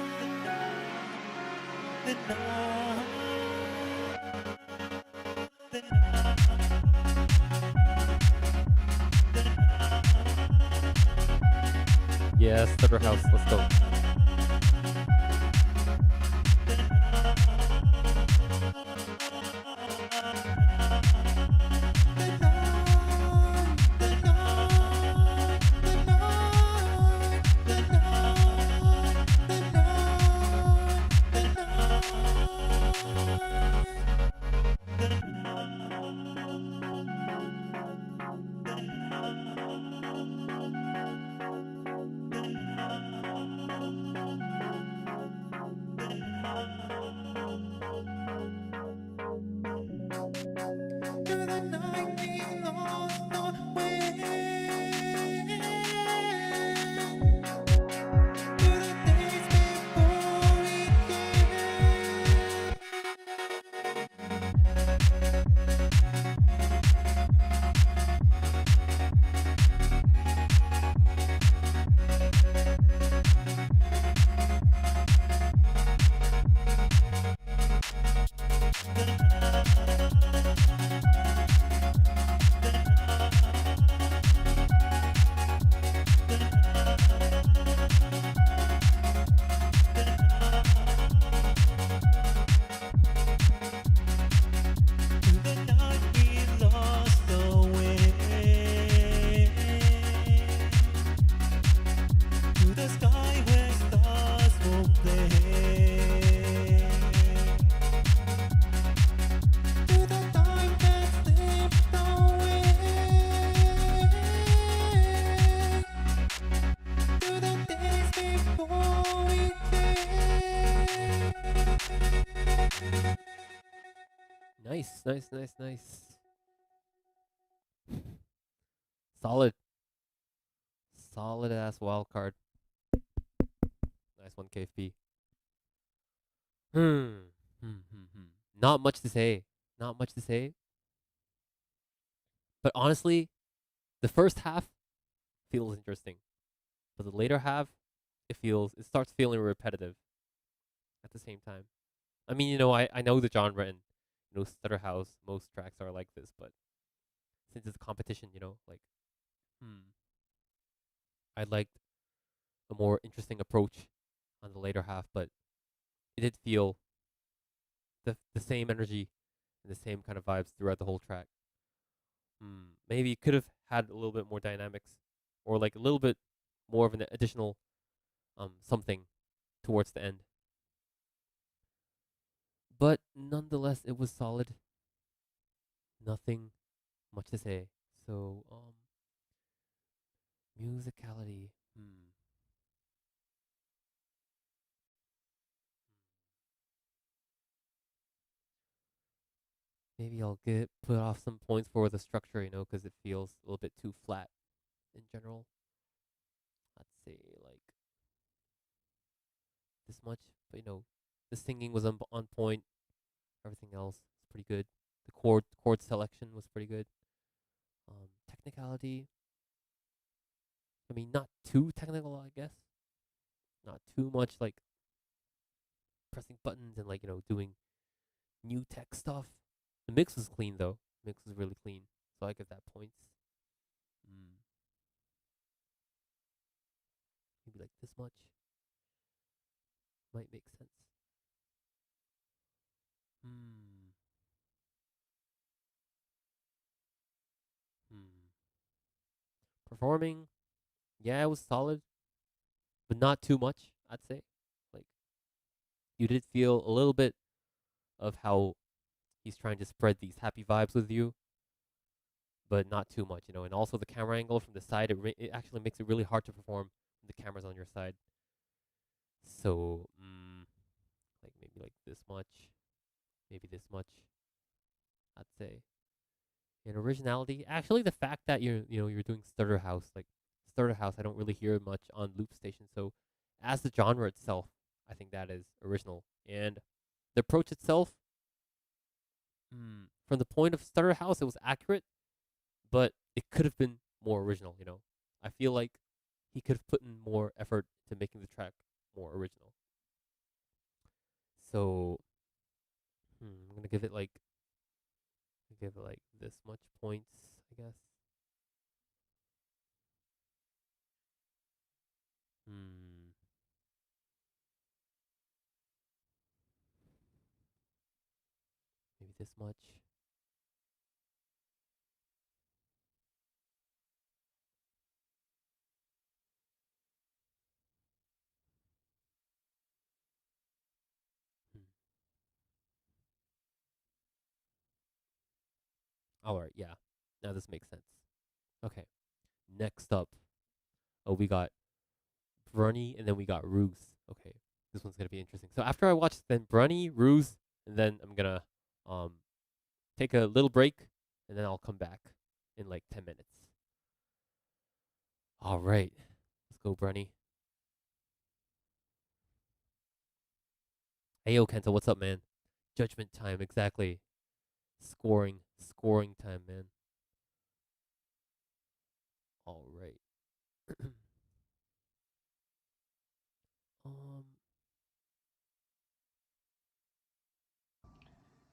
Yeah, Stutter House, let's go. Nice. Solid. Solid ass wild card. Nice one, KFP. Not much to say. But honestly, the first half feels interesting. But the later half, it starts feeling repetitive at the same time. I mean, I know the genre and Stutter House, most tracks are like this, but since it's a competition, I liked a more interesting approach on the later half, but it did feel the same energy and the same kind of vibes throughout the whole track. Maybe it could have had a little bit more dynamics, or like a little bit more of an additional something towards the end. But nonetheless, it was solid. Nothing much to say. So, musicality. Maybe I'll put off some points for the structure, because it feels a little bit too flat in general. I'd say like this much, but the singing was on point. Everything else was pretty good. The chord selection was pretty good. Technicality. I mean, not too technical, I guess. Not too much like pressing buttons and doing new tech stuff. The mix was clean though. The mix was really clean, so I give that points. Maybe like this much might make sense. Performing, yeah, it was solid, but not too much, I'd say. Like, you did feel a little bit of how he's trying to spread these happy vibes with you, but not too much, And also the camera angle from the side, it actually makes it really hard to perform when the camera's on your side. So, like maybe like this much, maybe this much, I'd say. And originality, actually, the fact that you're doing Starter House, I don't really hear much on Loop Station. So, as the genre itself, I think that is original. And the approach itself, from the point of Starter House, it was accurate, but it could have been more original. I feel like he could have put in more effort to making the track more original. So, I'm gonna give it like this much points, I guess. Maybe this much. Alright, yeah. Now this makes sense. Okay. Next up. Oh, we got Brunny and then we got Ruse. Okay. This one's gonna be interesting. So after I watch then Brunny, Ruse, and then I'm gonna take a little break and then I'll come back in like 10 minutes. Alright. Let's go, Brunny. Hey yo, Kenta, what's up, man? Judgment time, exactly. Scoring time, man. All right.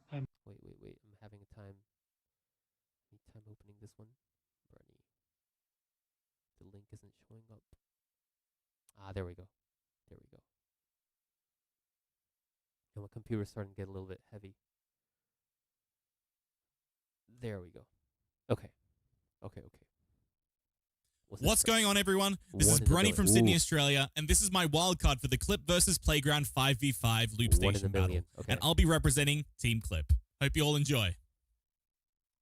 Wait. I'm having a time. Need time opening this one. Bernie. The link isn't showing up. Ah, there we go. And my computer's starting to get a little bit heavy. There we go. Okay. What's going on, everyone? This is Brunny from Sydney, Australia, and this is my wildcard for the Clip versus Playground 5v5 Loop Station battle. Okay. And I'll be representing Team Clip. Hope you all enjoy.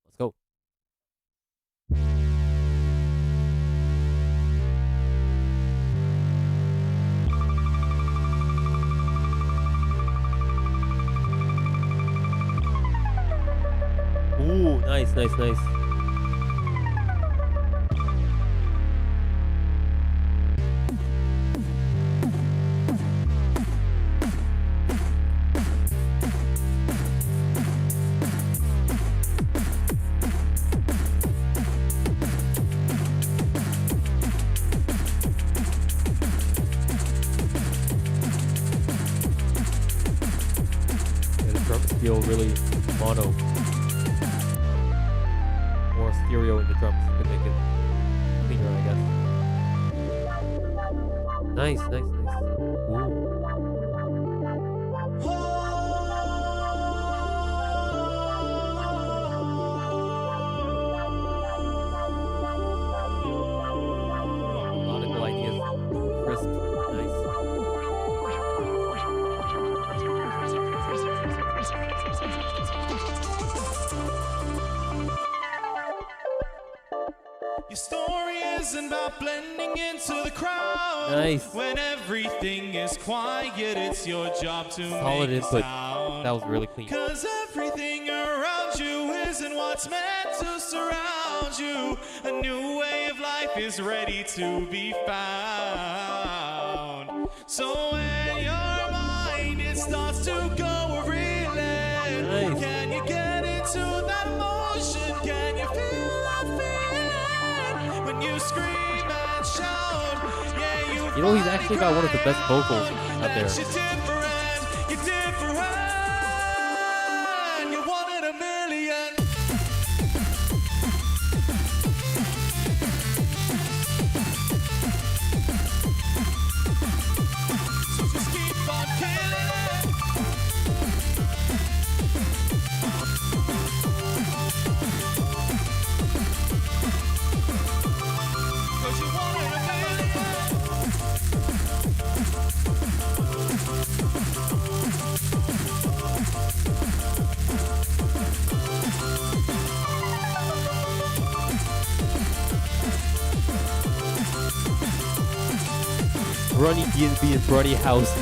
Let's go. Nice, nice, nice. Yeah, the drums feel really mono. More stereo in the drums to make it cleaner, I guess. Nice, nice, nice. Ooh. Melodical ideas, crisp, Your story isn't about blending into the crowd. Nice. When everything is quiet, it's your job to Solid make input. a sound. That was really clean. Cause everything around you isn't what's meant to surround you. A new way of life is ready to be found. So when your mind it starts to go reeling, Nice. can you get into that motion? Can you feel that feeling when you scream and shout? Yeah, You know, he's actually got one of the best vocals out there. you're different, you're one in a million. So just keep on killing it. Cause you're one in a million. Brunny D&B and Brunny House.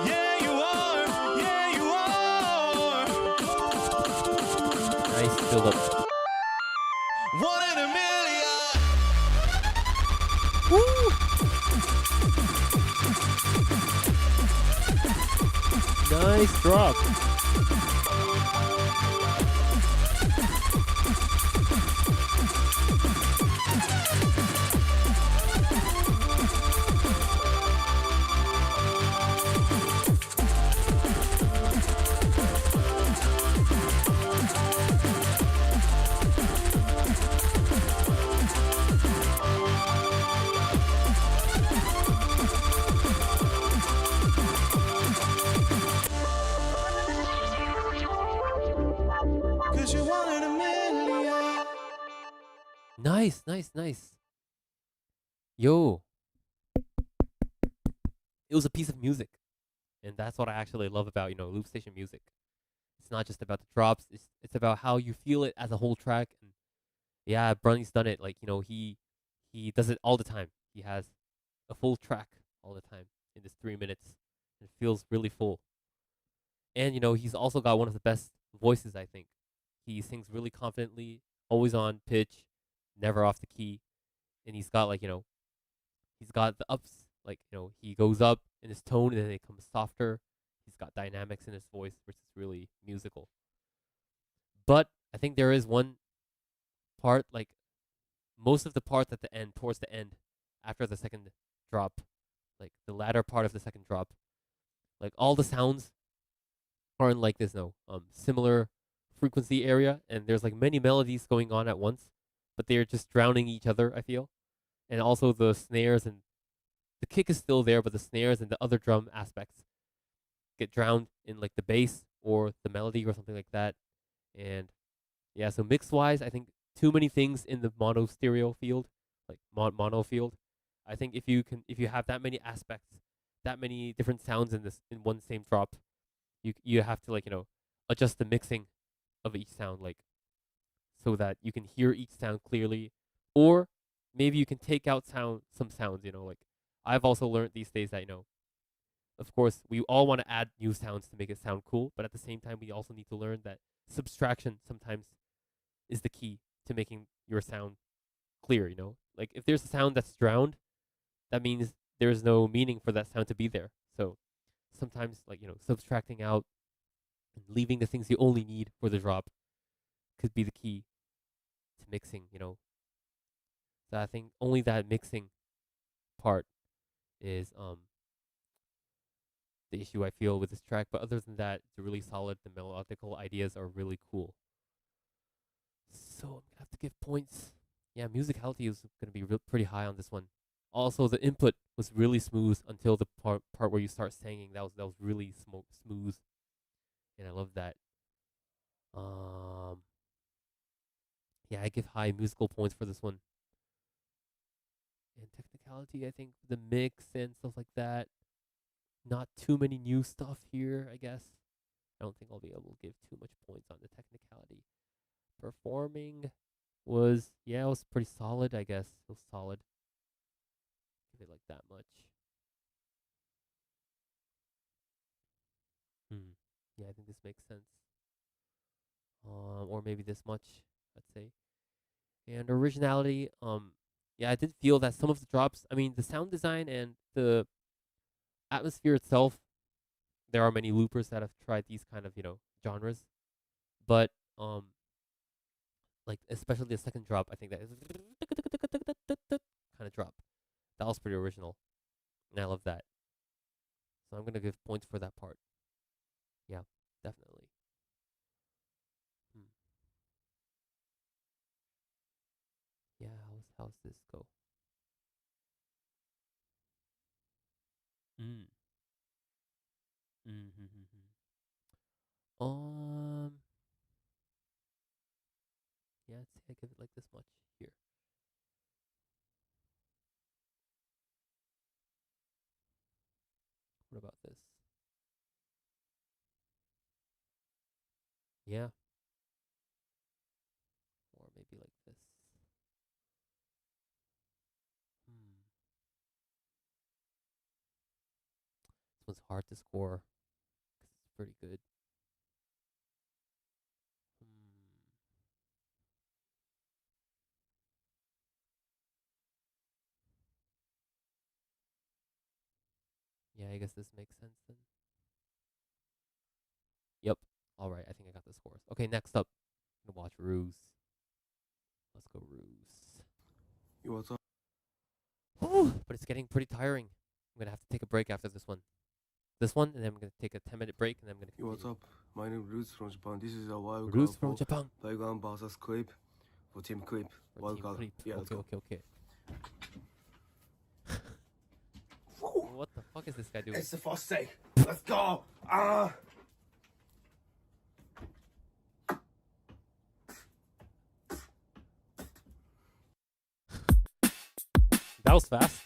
Yeah, you are. Yeah, you are. Nice build up. One in a million. Woo! Nice drop. Cause you're one in a million. Nice, nice, nice. Yo. It was a piece of music. And that's what I actually love about, loop station music. It's not just about the drops, it's about how you feel it as a whole track. And yeah, Brunny's done it. Like, he does it all the time. He has a full track all the time in this 3 minutes. It feels really full. And he's also got one of the best voices, I think. He sings really confidently, always on pitch, never off the key. And he's got he's got the ups, he goes up in his tone and then it comes softer. He's got dynamics in his voice, which is really musical. But I think there is one part, most of the parts at the end, towards the end, after the second drop, the latter part of the second drop, all the sounds are in this similar frequency area, and there's many melodies going on at once, but they're just drowning each other, I feel. And also the snares and the kick is still there, but the snares and the other drum aspects get drowned in the bass or the melody or something like that. And yeah, so mix wise, I think too many things in the mono stereo field, mono field. I think if you have that many aspects, that many different sounds in one same drop, you have to adjust the mixing of each sound. so that you can hear each sound clearly, or maybe you can take out some sounds. Like I've also learned these days that of course, we all want to add new sounds to make it sound cool, but at the same time, we also need to learn that subtraction sometimes is the key to making your sound clear. Like if there's a sound that's drowned, that means there's no meaning for that sound to be there. So sometimes, like subtracting out and leaving the things you only need for the drop could be the key to mixing. So I think only that mixing part is the issue I feel with this track. But other than that, it's really solid. The melodical ideas are really cool. So I'm gonna have to give points. Yeah, musicality is gonna be pretty high on this one. Also, the input was really smooth until the part where you start singing. That was really smooth, and I love that. Yeah, I give high musical points for this one. And technicality, I think the mix and stuff like that. Not too many new stuff here, I guess. I don't think I'll be able to give too much points on the technicality. Performing was it was pretty solid, I guess. It was solid. Give it like that much. Yeah, I think this makes sense. Or maybe this much, let's say. And originality, yeah, I did feel that some of the drops, I mean, the sound design and the atmosphere itself, there are many loopers that have tried these kind of, genres. But, like, especially the second drop, I think that is kind of drop. That was pretty original. And I love that. So I'm going to give points for that part. Yeah, definitely. Yeah, how's this go? Yeah, I'd say I give it like this much here. What about this? Yeah. Or maybe like this. This one's hard to score because it's pretty good. Yeah, I guess this makes sense then. Yep. All right, I think I got the scores. Okay, next up, I'm gonna watch Ruse. Let's go, Ruse. What's up? Ooh, but it's getting pretty tiring. I'm gonna have to take a break after this one. And then I'm gonna take a 10-minute break, and then I'm gonna continue. What's up? My name is Roots from Japan. This is a wild Roots card from for Japan. Playground versus Clip for Team Clip. Wild card. Clip. Yeah, let's go. Okay. What the fuck is this guy doing? It's the first day. Let's go. That was fast.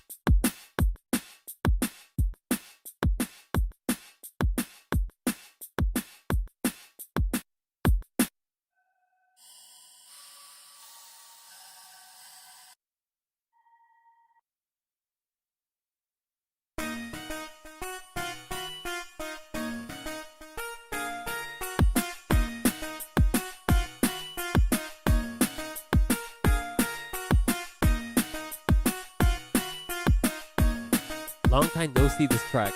Long time no see this track.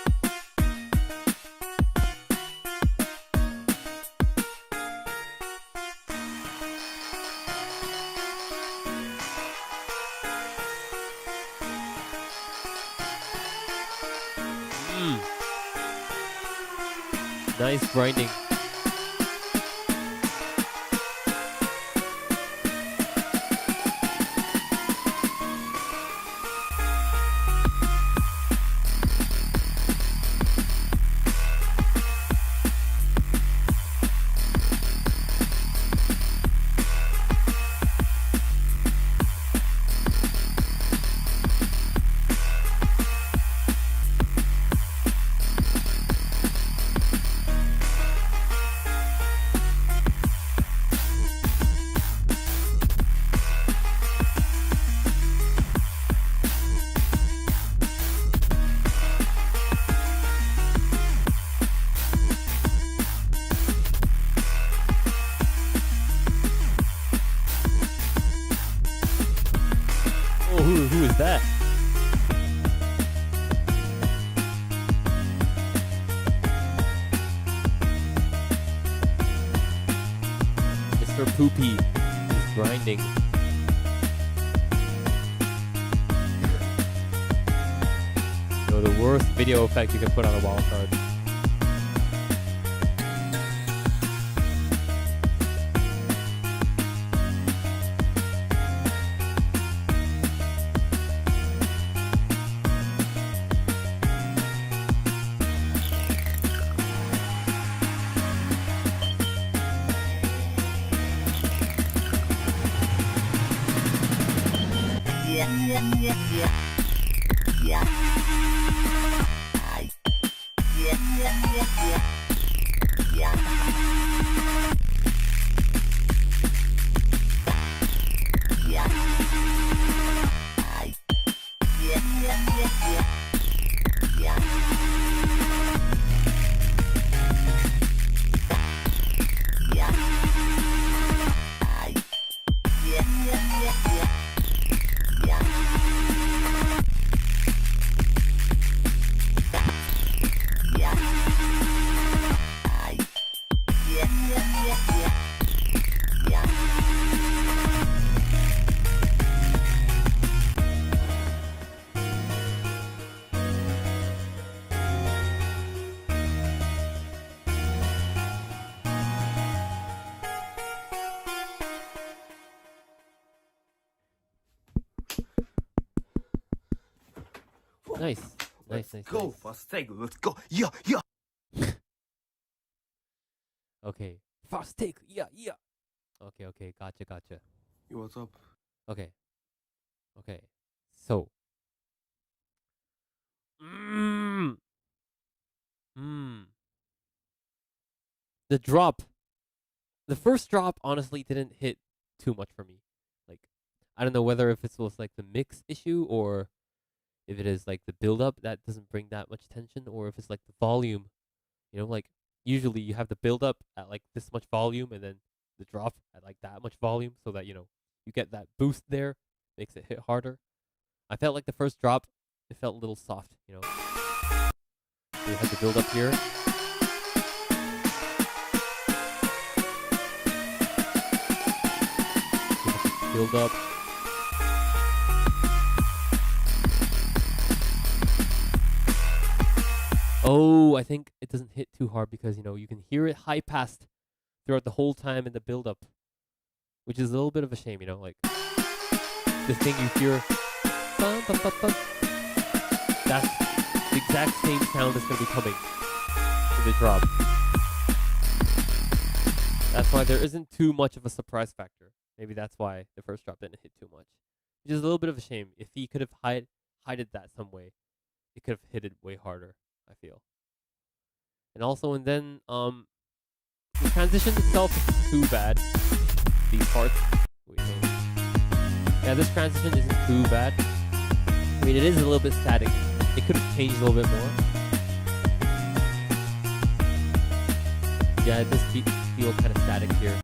Nice grinding. Oh, who is that? Mr. Poopy is grinding. So the worst video effect you can put on a wild card. Nice. Nice. Go, fast take. Let's go. Yeah. Okay. Fast take. Yeah. Okay. Gotcha. Yo, what's up? Okay. So. The drop. The first drop honestly didn't hit too much for me. Like, I don't know whether if it was like the mix issue or if it is like the build up that doesn't bring that much tension, or if it's like the volume. You know, like usually you have the build up at like this much volume and then the drop at like that much volume, so that you get that boost there, makes it hit harder. I felt like the first drop, it felt a little soft. So you have the build up here. Build up. Oh, I think it doesn't hit too hard because, you can hear it high passed throughout the whole time in the build up, which is a little bit of a shame, like the thing you hear, bum, bum, bum, bum, that's the exact same sound that's going to be coming in the drop. That's why there isn't too much of a surprise factor. Maybe that's why the first drop didn't hit too much, which is a little bit of a shame. If he could have hided that some way, it could have hit it way harder, I feel. And also, and then the transition itself isn't too bad. These parts. Yeah, this transition isn't too bad. I mean, it is a little bit static. It could have changed a little bit more. Yeah, it does feel kind of static here.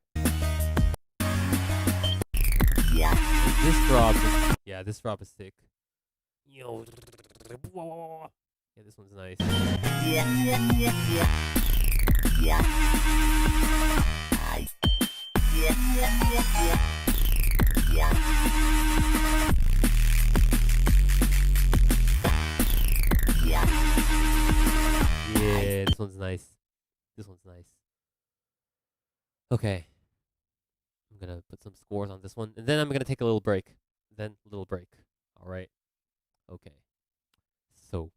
This drop is sick. Yeah, this one's nice. Yeah, this one's nice. Okay. I'm gonna put some scores on this one, and then I'm gonna take a little break. All right. Okay. So.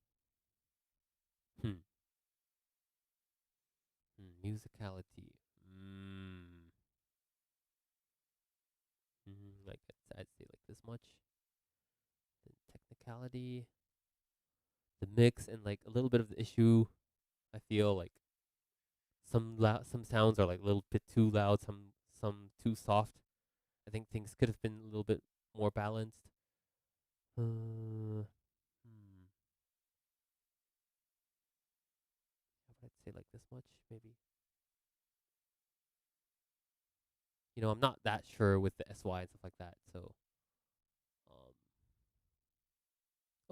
Musicality. Like I'd say like this much. Then technicality. The mix and like a little bit of the issue. I feel like some sounds are like a little bit too loud, some too soft. I think things could have been a little bit more balanced. I'd say like this much, maybe. I'm not that sure with the SY and stuff like that, so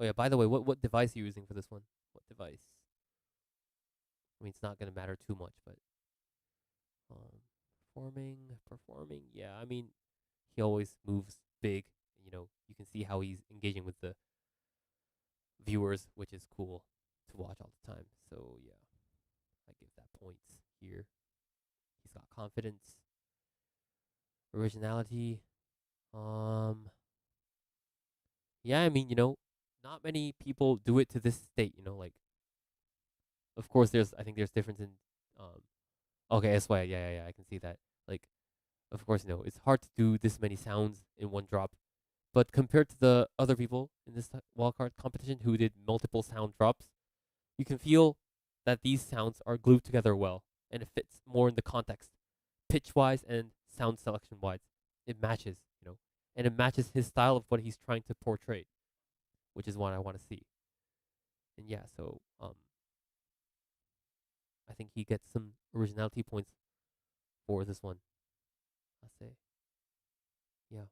Oh yeah. By the way, what device are you using for this one? What device? I mean, it's not gonna matter too much, but performing. Yeah, I mean, he always moves big. You know, you can see how he's engaging with the viewers, which is cool to watch all the time. So yeah, I give that points here. He's got confidence, originality. Yeah, I mean, not many people do it to this state. Like, of course, I think there's difference in, um. Okay, that's why. Yeah. I can see that. Like, of course, it's hard to do this many sounds in one drop. But compared to the other people in this wildcard competition who did multiple sound drops, you can feel that these sounds are glued together well, and it fits more in the context, pitch-wise and sound selection-wise. It matches, and it matches his style of what he's trying to portray, which is what I want to see. And yeah, so I think he gets some originality points for this one. I'll say, yeah.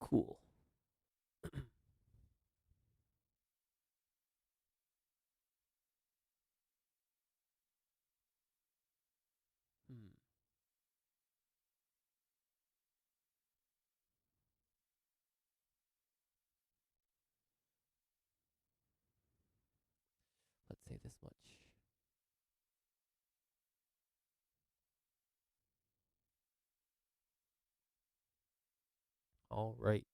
Cool. Let's say this much. All right.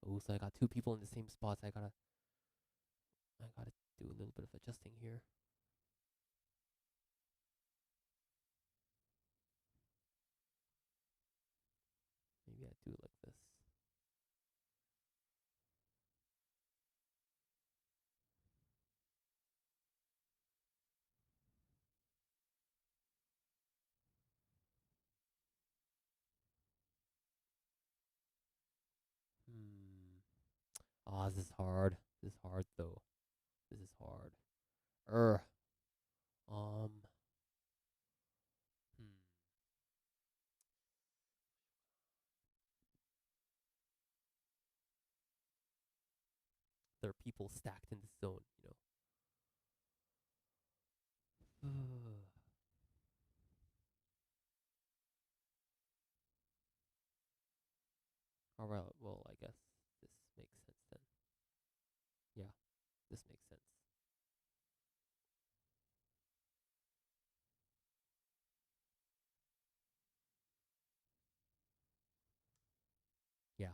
Oh, so I got two people in the same spots. I gotta do a little bit of adjusting here. Maybe I do it like this. Oh, this is hard. This is hard though. This is hard. Er. Um. There are people stacked in this zone, All right. Well, I guess this makes sense then. Yeah, this makes sense. Yeah.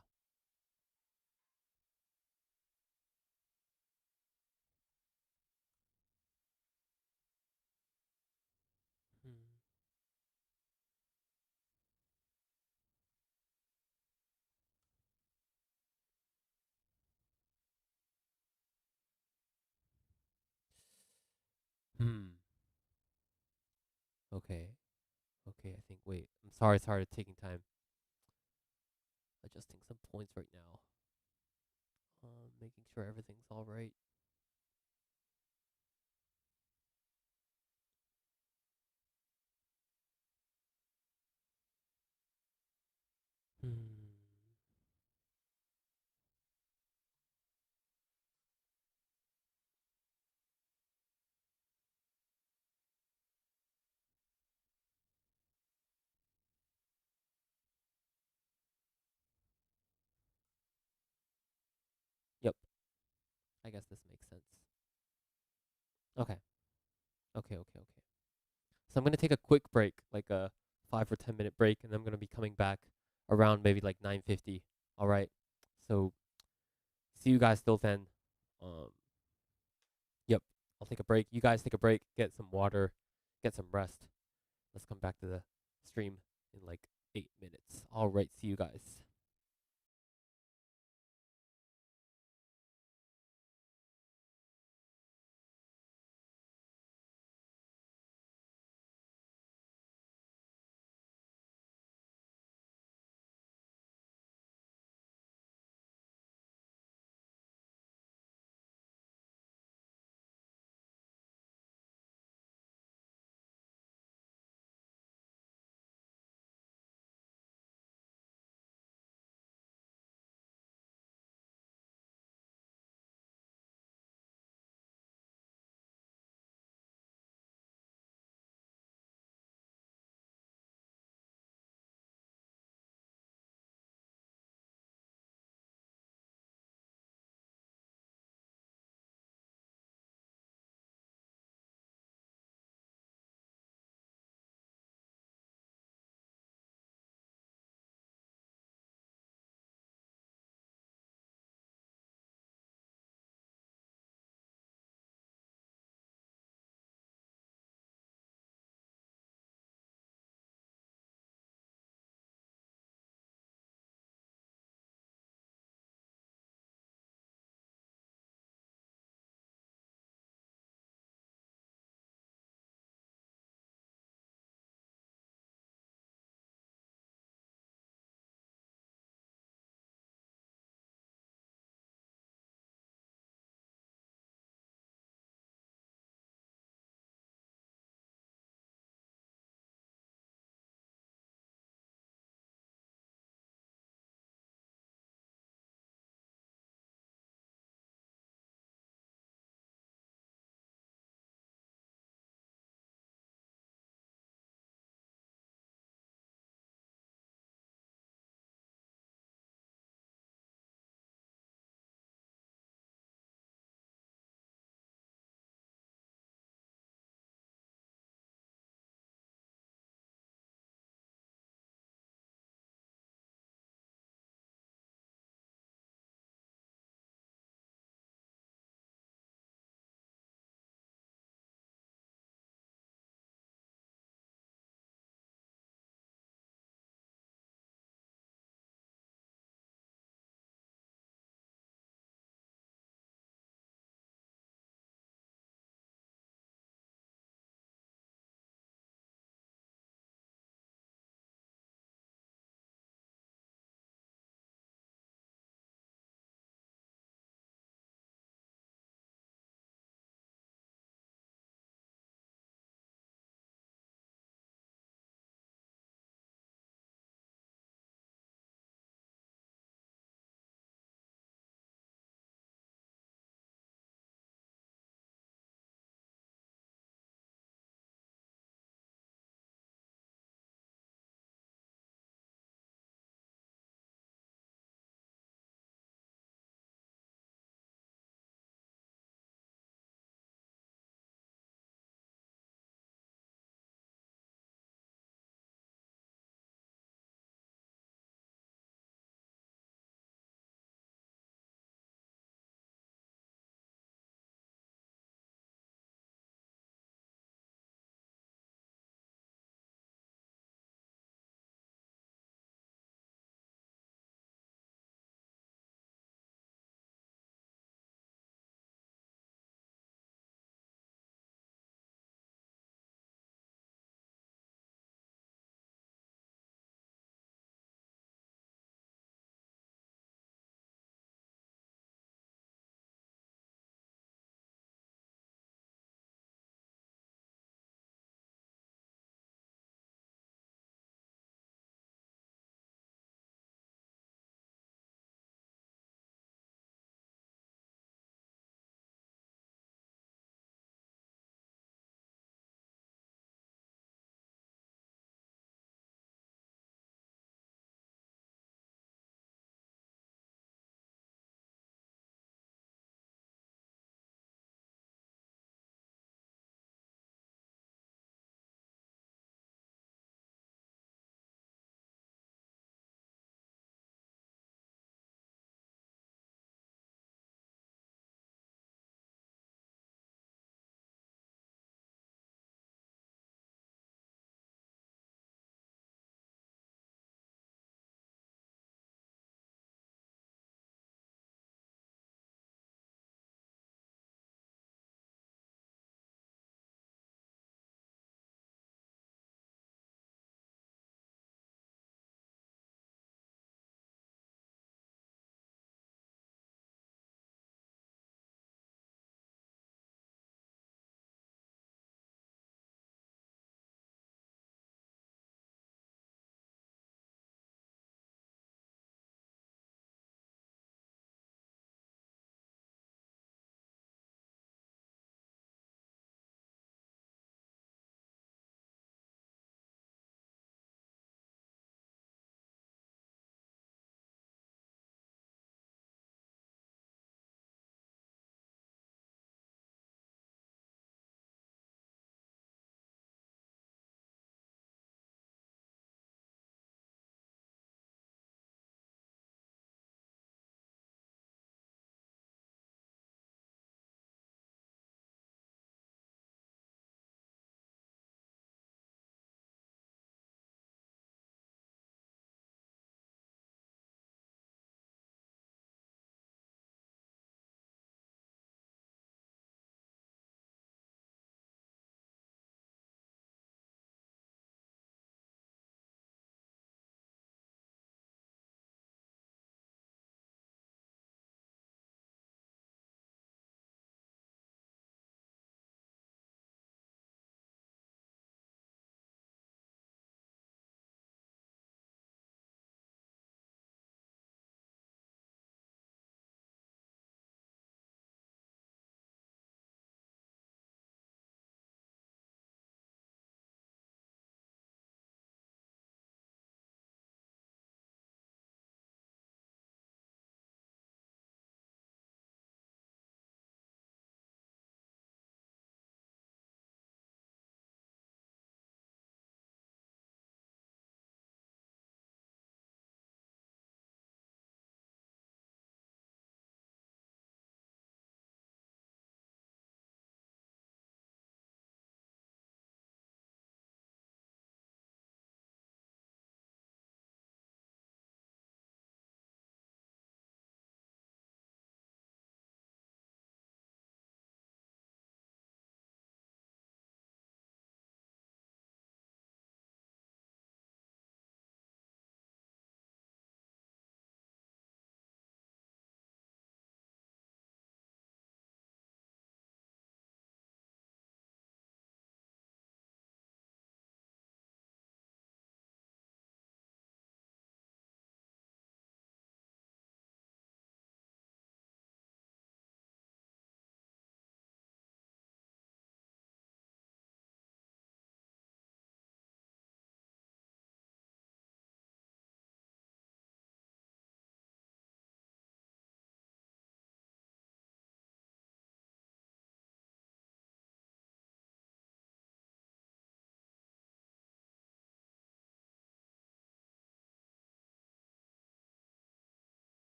Hmm. Okay. Okay. I think. Wait. I'm sorry. Sorry. Taking time. Adjusting some points right now. Making sure everything's all right. Yep. I guess this makes sense. Okay. Okay. So I'm gonna take a quick break, like a 5 or 10 minute break, and I'm gonna be coming back around maybe like 9:50. All right. So see you guys till then. Um. Yep. I'll take a break. You guys take a break. Get some water. Get some rest. Let's come back to the stream in like 8 minutes. All right. See you guys.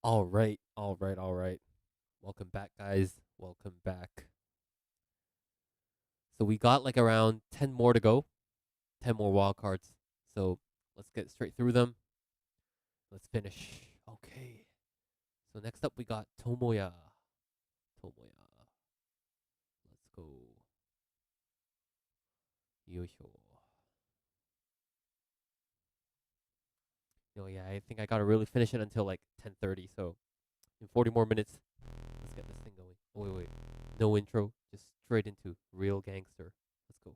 All right. Welcome back, guys. Welcome back. So we got like around 10 more to go. 10 more wild cards. So let's get straight through them. Let's finish. Okay. So next up we got Tomoya. Let's go. Yoisho. Yeah, I think I gotta really finish it until like 10:30. So in 40 more minutes, let's get this thing going. Oh wait. No intro, just straight into real gangster. Let's go.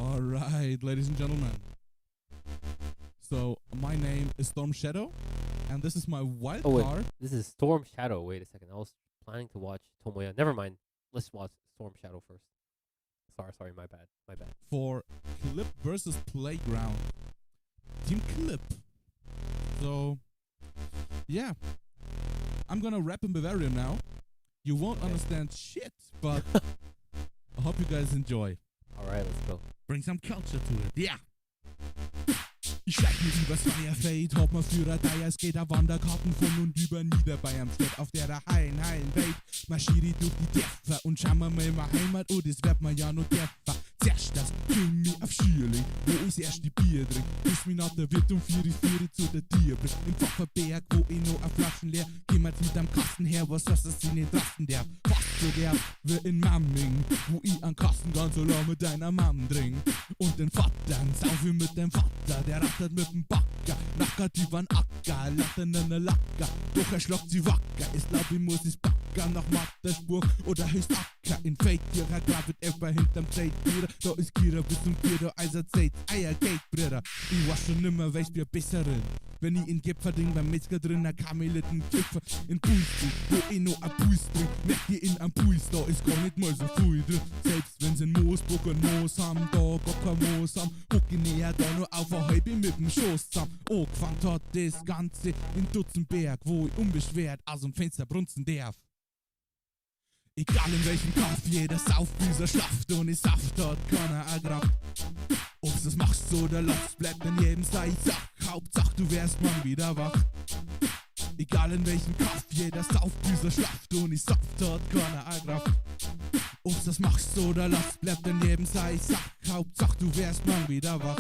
All right, ladies and gentlemen. So my name is Storm Shadow, and this is my wild card. This is Storm Shadow. Wait a second. I was planning to watch Tomoya. Never mind. Let's watch Storm Shadow first. Sorry, my bad. For Clip versus Playground. Team Clip. So, yeah. I'm gonna rap in Bavarian now. You won't understand shit, but I hope you guys enjoy. Alright, let's go. Bring some culture to it, yeah. Ich schleich mir übers Firefade, hab mal für Radeier, Skater, Wanderkarten von und über Niederbayern steht auf der heilen Welt. Marschiere ich durch die Dörfer und schau mir mal meine Heimat, oh, das wird mir ja noch dörfer. Zuerst das ging mir auf Schierling, wo ich das erste Bier trink, bis mich nach der Wirt um 4 Uhr zu der Tier bringt. Im Pfefferberg, wo ich noch auf Flaschen leer, jemand mit am Kasten her, was das sie nicht lassen darf. Fast so derb wie in Mamming, wo ich an Kasten ganz so lang mit deiner Mam trink. Und den Vatern, sauf ich mit dem Vater, der rattert mit dem Backer, nackert übern Acker, lattern in der Lacker, doch er schlagt sie wacker, ist glaub ich muss es backen, nach Matterspur oder höchst Acker, in Fake, hier gravet etwa hinterm Zeit, da ist Kira bis zum Tier, da Eiser Zeit, Eier geht, Bruder, ich weiß schon nimmer, weiß mir besseren. Wenn ich in Gipferding beim Metzger drin, a Kamelitten Kipfer in Pusten, wo ich noch a Puist trink, merkt ihr in am Puist, da ist gar nicht mal so viel drin. Selbst wenn's in Moosburg und Moos haben, da gar kein Moos haben, guck ich näher da nur auf a halbe mit dem Schoß zusammen. Angefangen hat das Ganze in Dutzenberg, wo ich unbeschwert aus dem Fenster brunzen darf. Egal in welchem Kampf, jeder sauft, bis er schlaft und ich Saft hat keiner ergrabt. Ob's das machst oder lässt, bleibt in jedem sei Sack. Hauptsache du wärst morgen wieder wach. Egal in welchem Kampf, jeder sauft, bis er schlaft und ich Saft hat keiner ergrabt. Ob's das machst oder lässt, bleibt in jedem sei Sack. Hauptsache du wärst morgen wieder wach.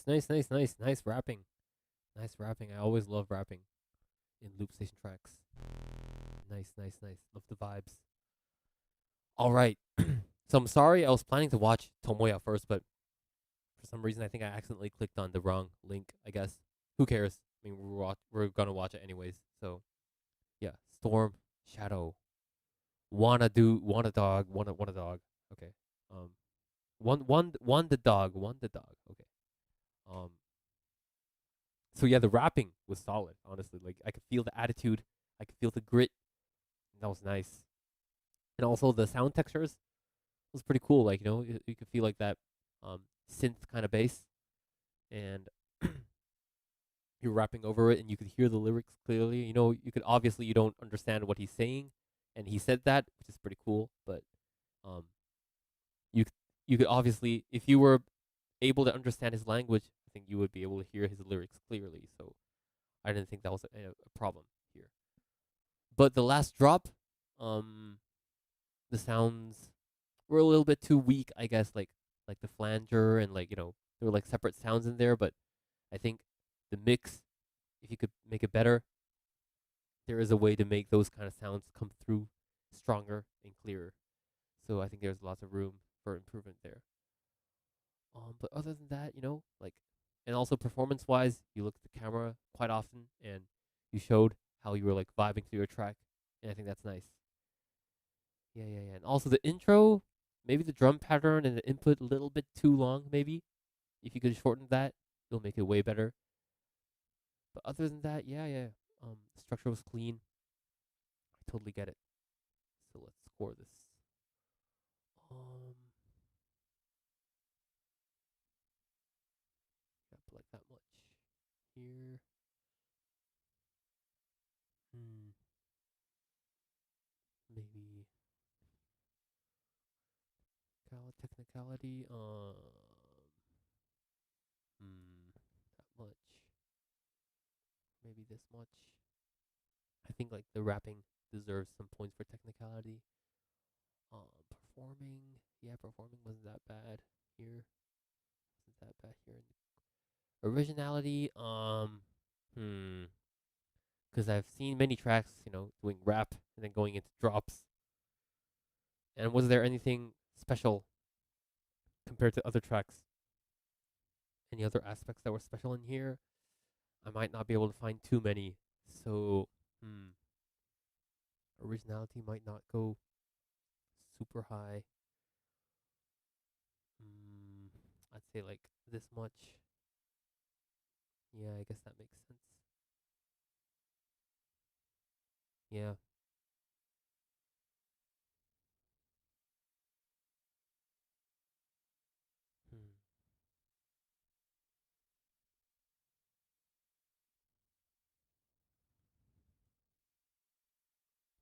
Nice rapping. Nice rapping. I always love rapping in Loop Station tracks. Nice. Love the vibes. All right. So I'm sorry. I was planning to watch Tomoya first, but for some reason I think I accidentally clicked on the wrong link. I guess. Who cares? I mean, we're gonna watch it anyways. So yeah, Storm Shadow. Want a dog. Okay. One the dog. Okay. So yeah, the rapping was solid, honestly. Like I could feel the attitude, I could feel the grit. That was nice. And also the sound textures was pretty cool. Like, you could feel like that synth kind of bass, and you're rapping over it, and you could hear the lyrics clearly. You could obviously you don't understand what he's saying, and he said that, which is pretty cool. But you could obviously, if you were able to understand his language, I think you would be able to hear his lyrics clearly. So I didn't think that was a problem here. But the last drop, the sounds were a little bit too weak, I guess. Like the flanger and there were like separate sounds in there. But I think the mix, if you could make it better, there is a way to make those kind of sounds come through stronger and clearer. So I think there's lots of room for improvement there. But other than that, and also performance-wise, you look at the camera quite often, and you showed how you were like vibing to your track, and I think that's nice. Yeah. And also the intro, maybe the drum pattern and the input a little bit too long, maybe. If you could shorten that, it'll make it way better. But other than that, yeah. The structure was clean. I totally get it. So let's score this. Like that much here. Maybe technicality. That much. Maybe this much. I think like the rapping deserves some points for technicality. Performing wasn't that bad here. Originality, because I've seen many tracks, doing rap and then going into drops. And was there anything special compared to other tracks? Any other aspects that were special in here? I might not be able to find too many. So, originality might not go super high. I'd say like this much. Yeah, I guess that makes sense. Yeah.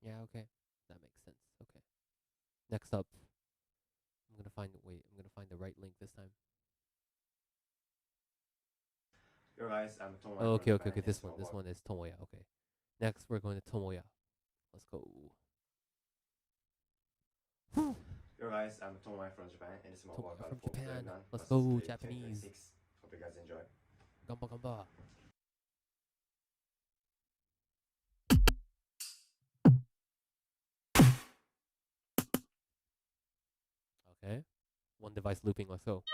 Yeah, okay. That makes sense. Okay. Next up, I'm gonna find the right link this time. Yo guys, I'm Tomoya. Oh, okay. This one is Tomoya. Okay. Next, we're going to Tomoya. Let's go. Yo guys, I'm Tomoya from Japan, and this is my Wildcard from for Japan. Playground Let's versus go, Clip Japanese. 2026. Hope you guys enjoy. Gamba gamba. Okay. One device looping. Let's go.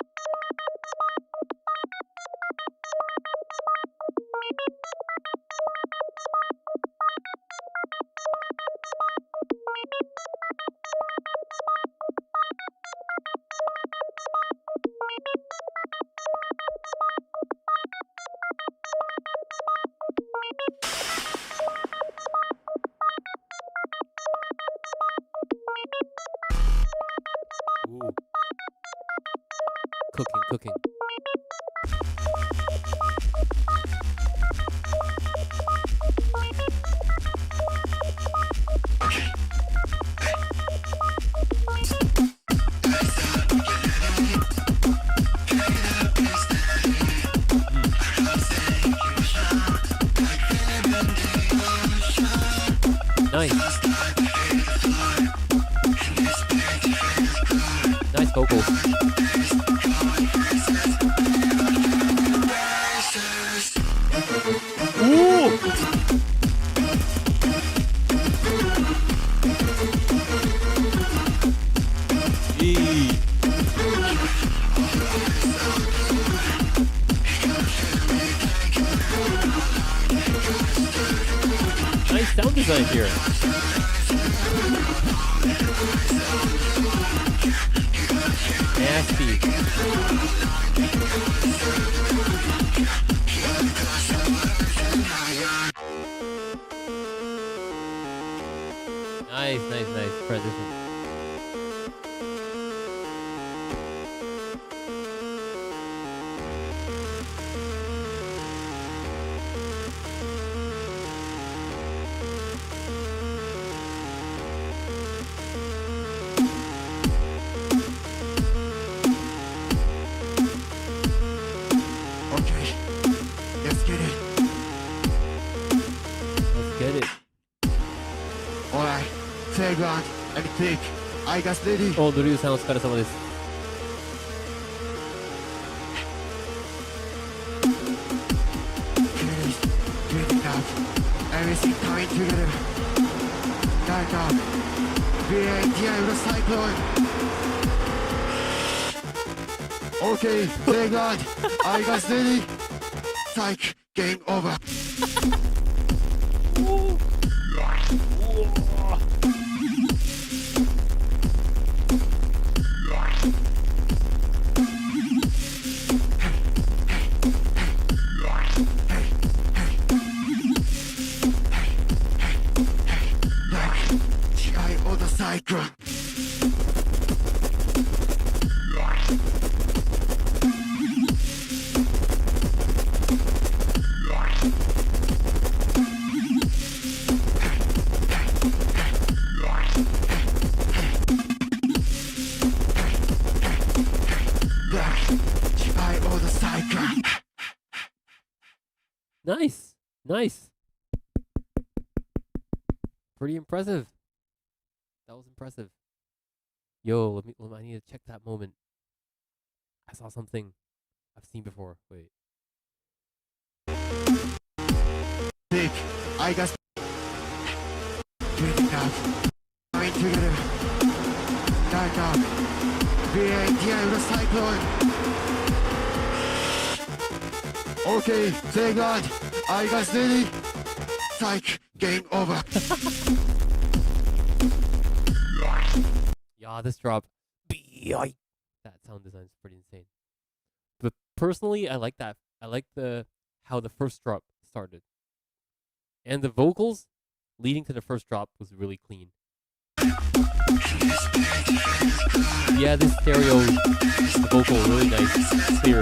Ooh. Cooking. Nice. Nice vocals. Ooh! Gee. Nice sound design here. Nasty. and click. I got ready. お、ドリューさんお疲れ様です。Good enough. Everything coming together. Dark up. VATI with a cyclone. Okay, thank God. I got ready. Psych, game over. TI or the cyclone. TI or the cyclone. Nice. Nice. Pretty impressive. That was impressive. Yo, I need to check that moment. I saw something I've seen before. Wait. Big, I got good enough. Coming together. Dark up. VATI with a cyclone. Okay, thank God. I got ready. Psych, game over. Yeah, this drop. That sound design is pretty insane. But personally, I like that. I like how the first drop started. And the vocals leading to the first drop was really clean. Yeah, this stereo the vocal really nice, clear.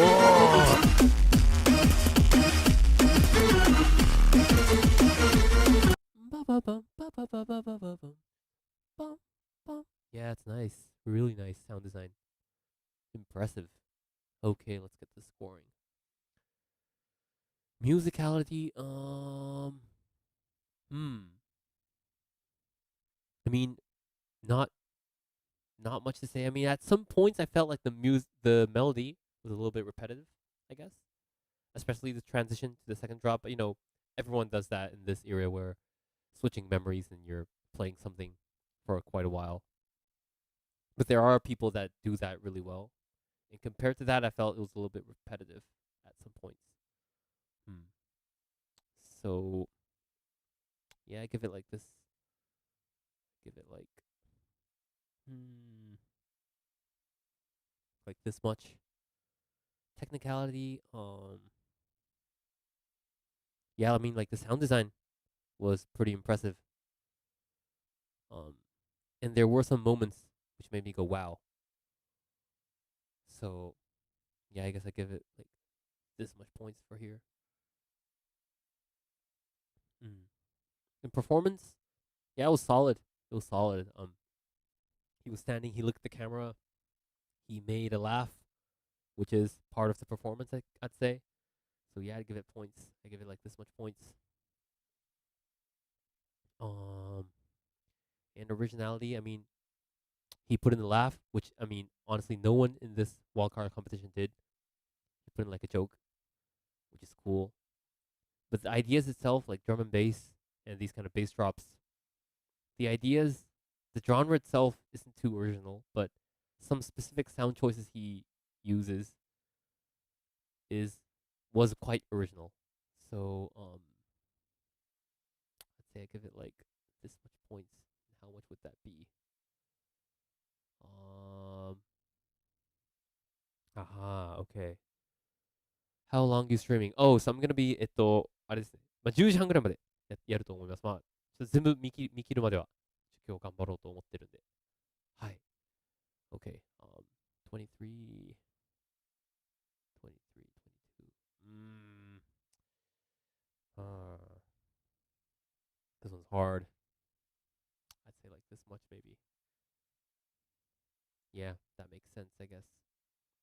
Oh. Yeah, it's nice. Really nice sound design. Impressive. Okay, let's get the scoring. Musicality, I mean, not much to say. I mean, at some points I felt like the melody was a little bit repetitive, I guess. Especially the transition to the second drop. But, everyone does that in this era where switching memories and you're playing something for quite a while. But there are people that do that really well. And compared to that, I felt it was a little bit repetitive at some points. So, yeah, I give it like this. Give it like this much. Technicality, yeah, I mean, like the sound design was pretty impressive. And there were some moments which made me go wow. So, yeah, I guess I give it like this much points for here. In performance, yeah, it was solid. It was solid. He was standing. He looked at the camera. He made a laugh, which is part of the performance, I'd say. So yeah, I'd give it points. I give it like this much points. And originality, I mean, he put in the laugh, which, I mean, honestly, no one in this wildcard competition did. He put in like a joke, which is cool. But the ideas itself, like drum and bass and these kind of bass drops, the ideas, the genre itself isn't too original, but some specific sound choices he uses was quite original. So I'd say I give it like this much points. How much would that be? Okay. How long you streaming? Oh, so I'm gonna be あれですね。まあ10時半ぐらいまでやると思います。まあちょっと全部見切るまでは今日頑張ろうと思ってるんで。はい。Okay. 23, 22. This one's hard. I'd say like this much maybe. Yeah, that makes sense, I guess.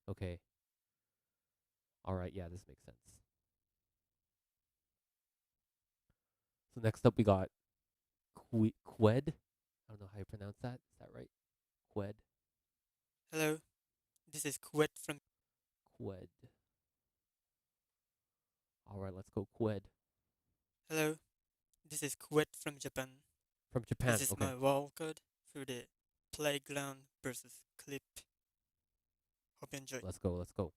Okay. All right, yeah, this makes sense. So next up we got Qued. I don't know how you pronounce that. Is that right? Qued. Hello, this is Qued from Qued. All right, let's go Qued. Hello, this is Qued from Japan. From Japan, This is okay. my wildcard for the Playground versus Clip. Hope you enjoy. Let's go, let's go.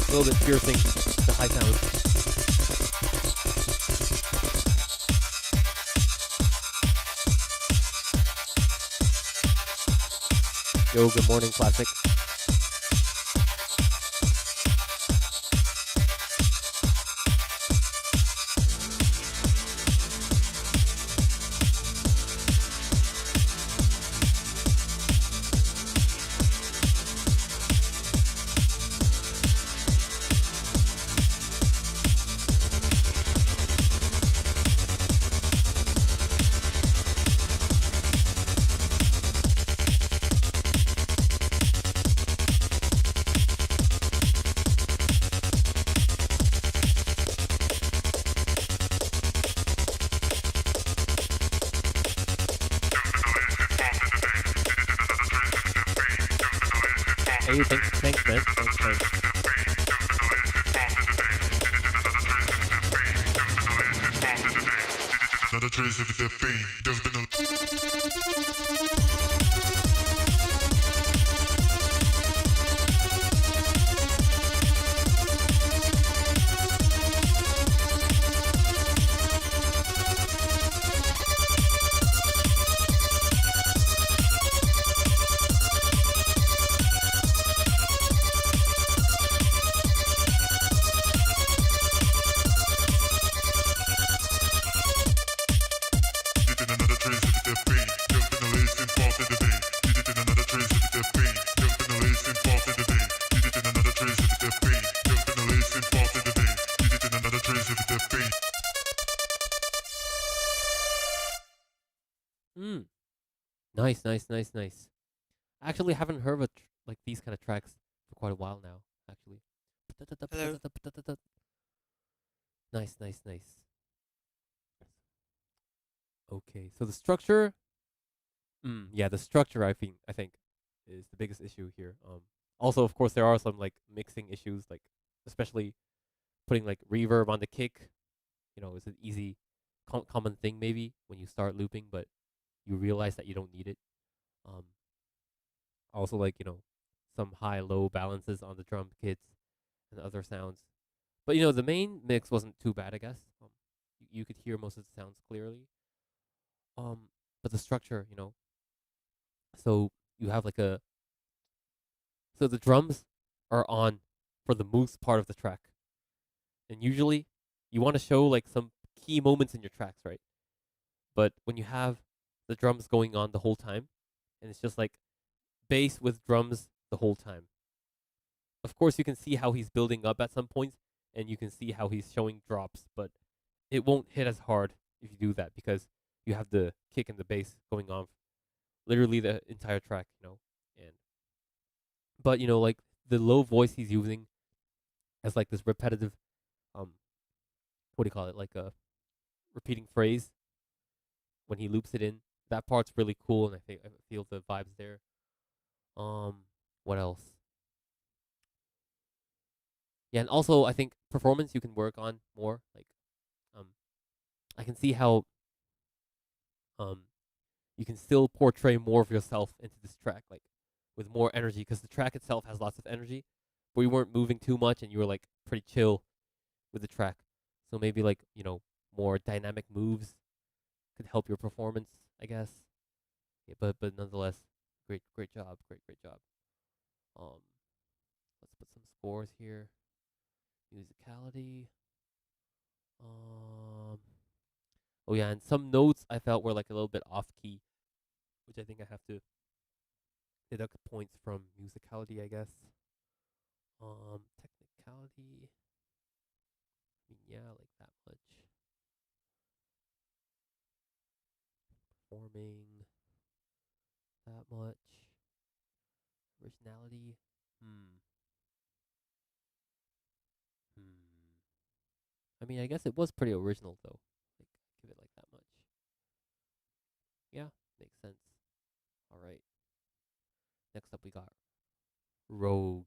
A little bit piercing, the high sound. Yo, good morning, Classic. Hey, thanks, man. Thanks, man. Another trace of their pain. There's been Nice. I actually haven't heard of like these kind of tracks for quite a while now, actually. Hello. Nice. Okay, so the structure, yeah, the structure I think is the biggest issue here. Also, of course, there are some like mixing issues, like especially putting like reverb on the kick. You know, it's an easy, common thing maybe when you start looping, but you realize that you don't need it. Also, like, you know, some high-low balances on the drum kits and other sounds. But, you know, the main mix wasn't too bad, I guess. You could hear most of the sounds clearly. But the structure, you know. So you have like so the drums are on for the moose part of the track. And usually, you want to show like some key moments in your tracks, right? But when you have the drums going on the whole time, and it's just like bass with drums the whole time. Of course, you can see how he's building up at some points, and you can see how he's showing drops, but it won't hit as hard if you do that because you have the kick and the bass going on literally the entire track, And but like the low voice he's using as like this repetitive, what do you call it? Like a repeating phrase when he loops it in. That part's really cool, and I feel the vibes there. What else? Yeah, and also I think performance you can work on more. Like, I can see how you can still portray more of yourself into this track, like with more energy, because the track itself has lots of energy, but you weren't moving too much, and you were like pretty chill with the track. So maybe like more dynamic moves could help your performance, I guess. Yeah, but nonetheless, great job, great job. Let's put some scores here. Musicality. Oh yeah, and some notes I felt were like a little bit off key, which I think I have to deduct points from musicality, I guess. Technicality. I mean, yeah, like that much. Performing. That much. Originality. I mean, I guess it was pretty original though. Like, give it like that much. Yeah, makes sense. All right. Next up, we got Rogue.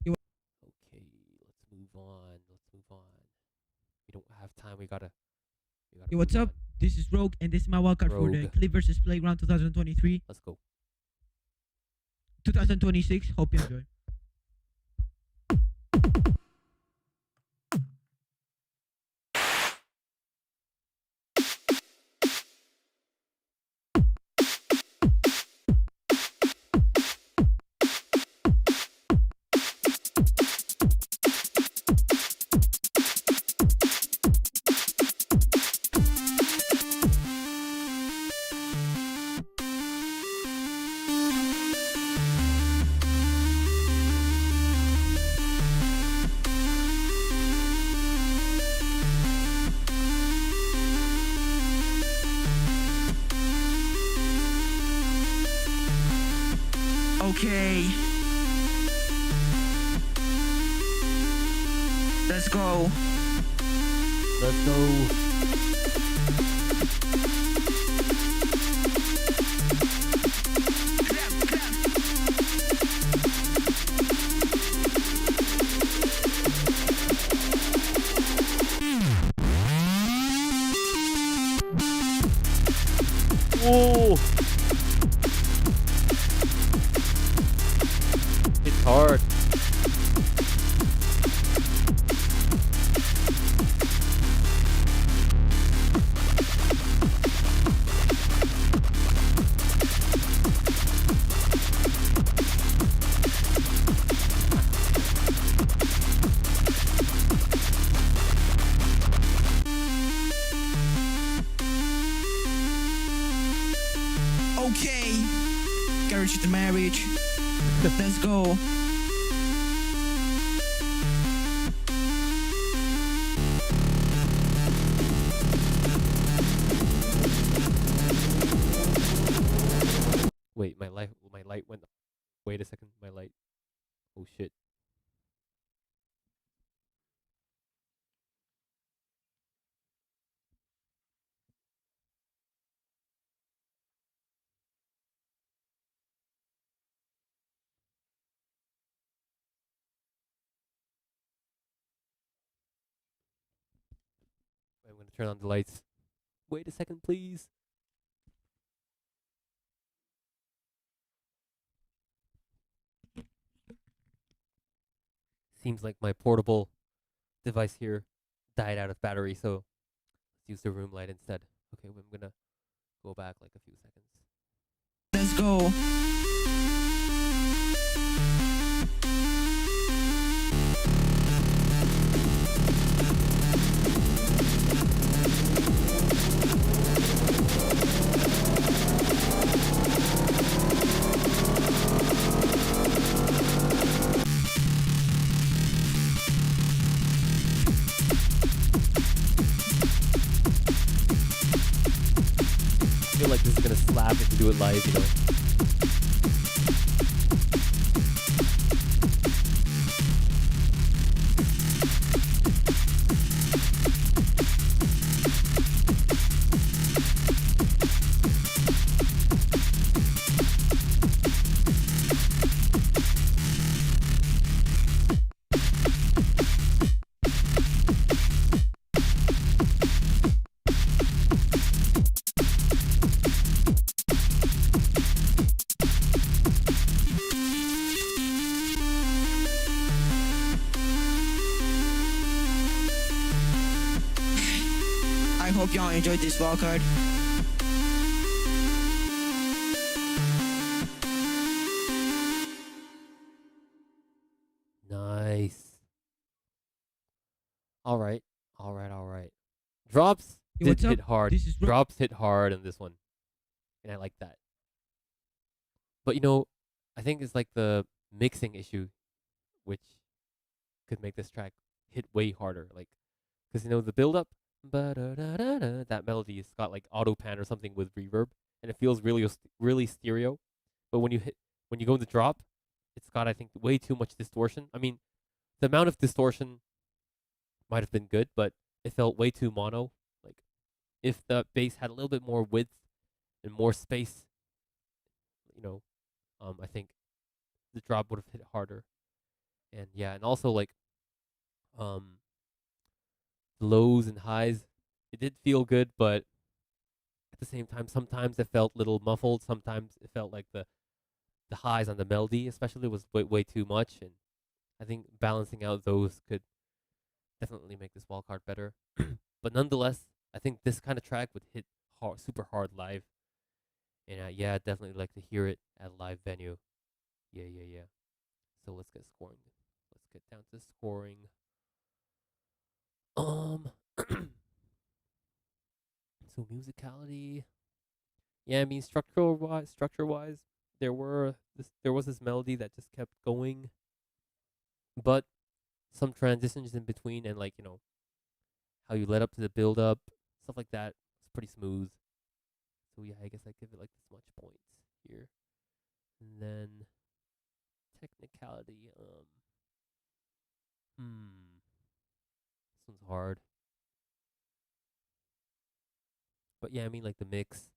Okay, let's move on. We don't have time. We gotta. Hey, what's up? This is Rogue, and this is my wildcard for the Clip versus Playground 2023. Let's go. 2026. Hope you enjoy. Okay. Let's go. Let's go. Whoa. It's hard. Okay. Courage to marriage. Let's go. Wait, my light went. Wait a second, my light. Oh shit. I'm gonna turn on the lights. Wait a second, please. Seems like my portable device here died out of battery, so let's use the room light instead. Okay, I'm gonna go back like a few seconds. Let's go. feel like this is gonna slap if you do it live, you know. I hope y'all enjoyed this wildcard. Nice. All right. Drops did hit hard. Drops hit hard on this one, and I like that. But you know, I think it's like the mixing issue, which could make this track hit way harder. Like, because you know the build up, that melody has got like auto pan or something with reverb, and it feels really stereo. But when you go in the drop, it's got, I think, way too much distortion. I mean, the amount of distortion might have been good, but it felt way too mono. Like, if the bass had a little bit more width and more space, you know, I think the drop would have hit harder. And yeah, and also like, lows and highs, it did feel good, but at the same time, sometimes it felt a little muffled. Sometimes it felt like the highs on the melody, especially, was way too much. And I think balancing out those could definitely make this wildcard better. But nonetheless, I think this kind of track would hit super hard live. And yeah, I'd definitely like to hear it at a live venue. Yeah. So let's get scoring. Let's get down to scoring. So musicality. Yeah, I mean structure wise, there was this melody that just kept going, but some transitions in between, and like, you know, how you led up to the build up, stuff like that. It's pretty smooth. So yeah, I guess I give it like this much points here. And then technicality, this one's hard. But yeah, I mean, like, the mix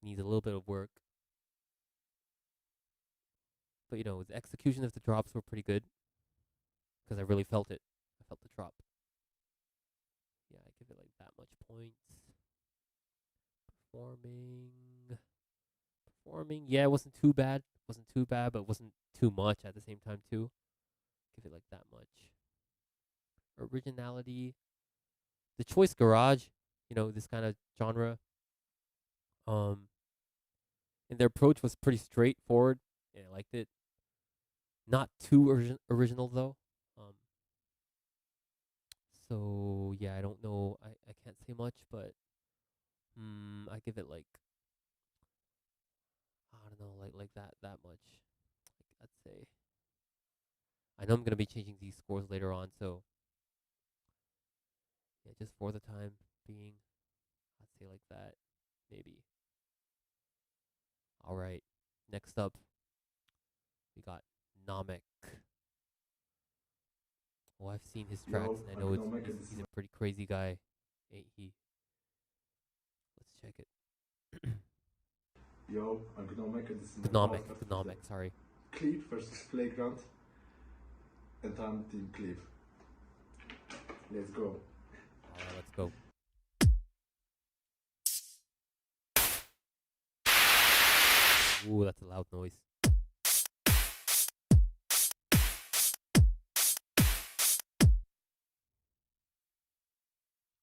needs a little bit of work. But you know, the execution of the drops were pretty good, because I really felt it. I felt the drop. Yeah, I give it like that much points. Performing, yeah, it wasn't too bad. But it wasn't too much at the same time too. Give it like that much. Originality, the choice garage, you know, this kind of genre. And their approach was pretty straightforward, and I liked it. Not too original though. So yeah, I don't know. I can't say much, but I give it like, I don't know, like that much. Like, I'd say. I know I'm gonna be changing these scores later on, so yeah, just for the time being, I'd say like that, maybe. All right, next up, we got Namek. Oh, I've seen his tracks, and I know he's a pretty crazy guy, ain't he? Let's check it. Yo, I'm Gnomec, and this is my Gnomec, sorry. Cleve versus Playground, and I'm Team Cleve. Let's go. Alright, let's go. Ooh, that's a loud noise.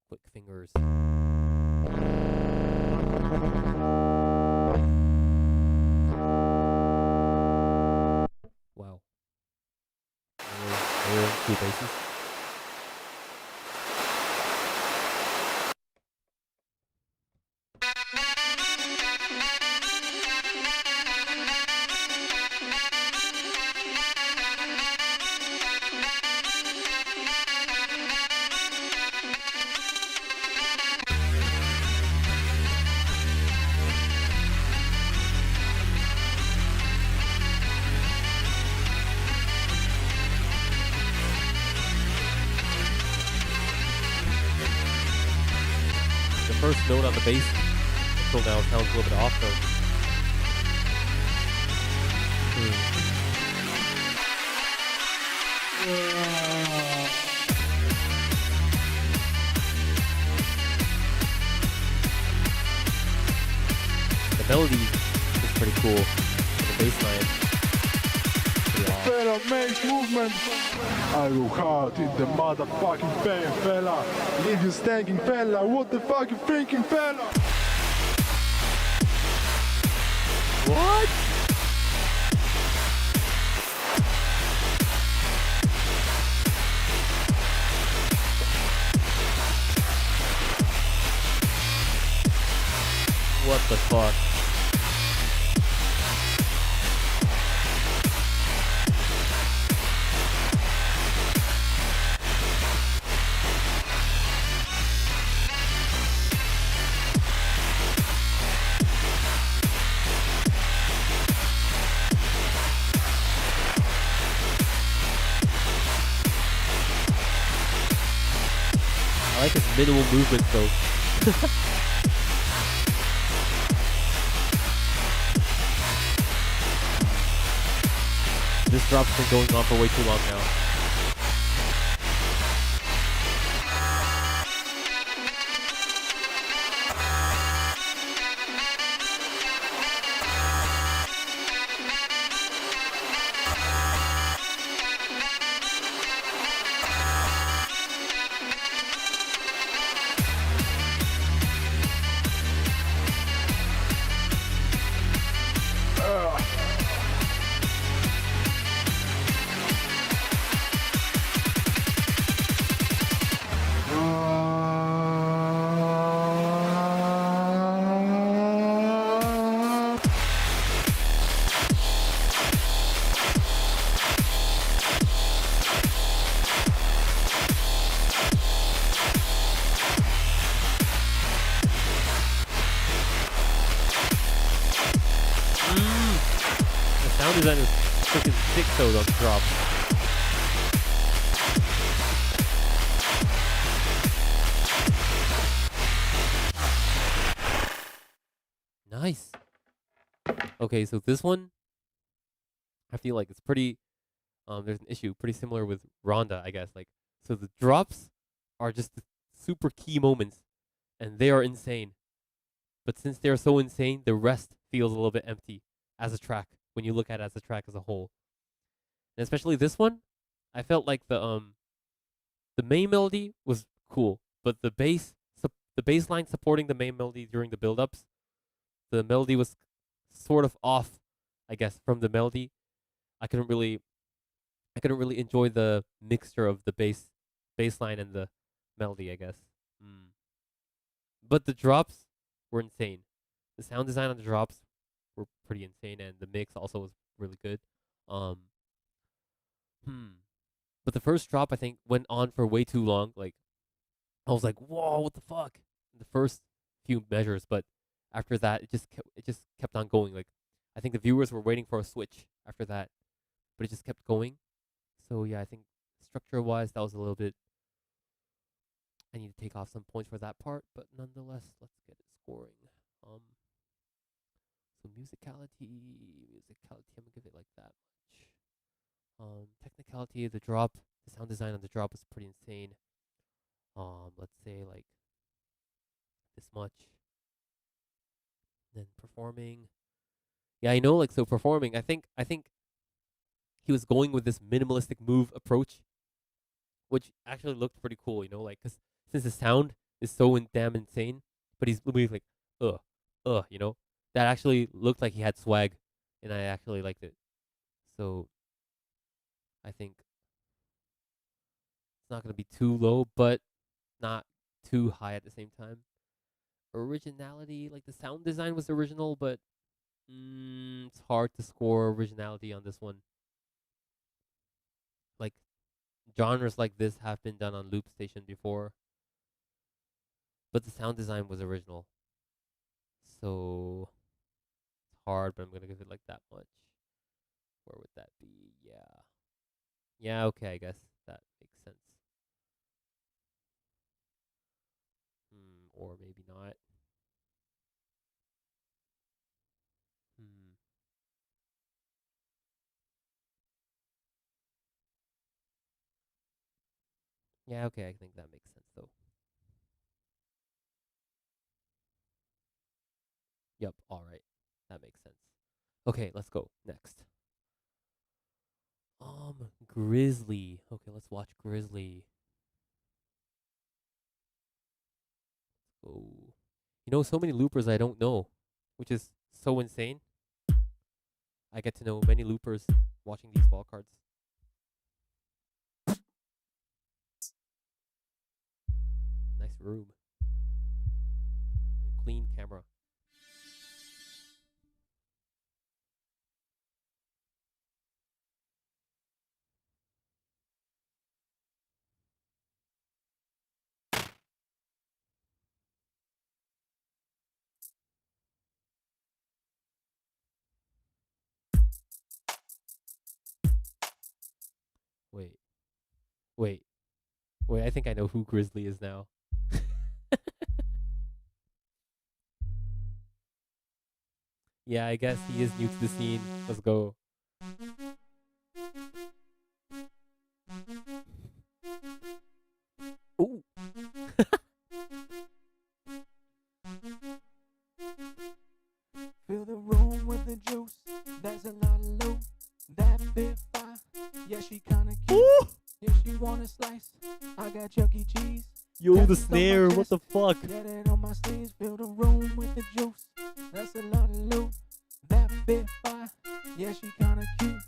Quick fingers. Wow. Two bases. first note on the bass until now sounds a little bit off though. The melody is pretty cool. The bass line. Fella makes movement. I go hard in the motherfucking band, fella. Leave you stanking, fella. What the fuck you thinking, fella? What? What the fuck? I like his minimal movement though. This drop's been going on for way too long now. Sound design is freaking sick though on the drop. Nice. Okay, so this one, I feel like it's pretty. There's an issue pretty similar with Ronda, I guess. Like, so the drops are just the super key moments, and they are insane. But since they're so insane, the rest feels a little bit empty as a track when you look at it as a track as a whole. And especially this one, I felt like the main melody was cool, but the bass line supporting the main melody during the build-ups, the melody was sort of off, I guess, from the melody. I couldn't really enjoy the mixture of the bass line and the melody, I guess. But the drops were insane. The sound design on the drops were pretty insane, and the mix also was really good. But the first drop I think went on for way too long. Like, I was like, "Whoa, what the fuck?" The first few measures, but after that, it just kept on going. Like, I think the viewers were waiting for a switch after that, but it just kept going. So yeah, I think structure-wise, that was a little bit. I need to take off some points for that part, but nonetheless, let's get it scoring. So musicality, I'm gonna give it like that much. Technicality, the drop, the sound design on the drop was pretty insane. Let's say like this much. Then performing, yeah, I know, like, so performing, I think he was going with this minimalistic move approach, which actually looked pretty cool, like, cause since the sound is so damn insane, but he's moving like, that actually looked like he had swag, and I actually liked it. So I think it's not gonna be too low, but not too high at the same time. Originality, like the sound design was original, but it's hard to score originality on this one. Like, genres like this have been done on Loop Station before, but the sound design was original. So it's hard, but I'm gonna give it like that much. Where would that be? Yeah, okay, I guess that makes sense. Or maybe not. Yeah, okay, I think that makes sense though. Yep, alright. That makes sense. Okay, let's go. Next. Grizzly. Okay, let's watch Grizzly. Oh. You know, so many loopers I don't know, which is so insane. I get to know many loopers watching these wildcards. Nice room. And clean camera. Wait. Wait. Wait, I think I know who Grizzly is now. Yeah, I guess he is new to the scene. Let's go. Ooh. Fill the room with the juice. There's a lot of loot. That bit fire. Yeah, she kinda cute. Yeah, she want a slice. I got Chuck E. Cheese. Yo, the snare, what the fuck? Get it on my sleeves. Fill the room with the juice. That's a lot of loot. That bit fire. Yeah, she kinda cute.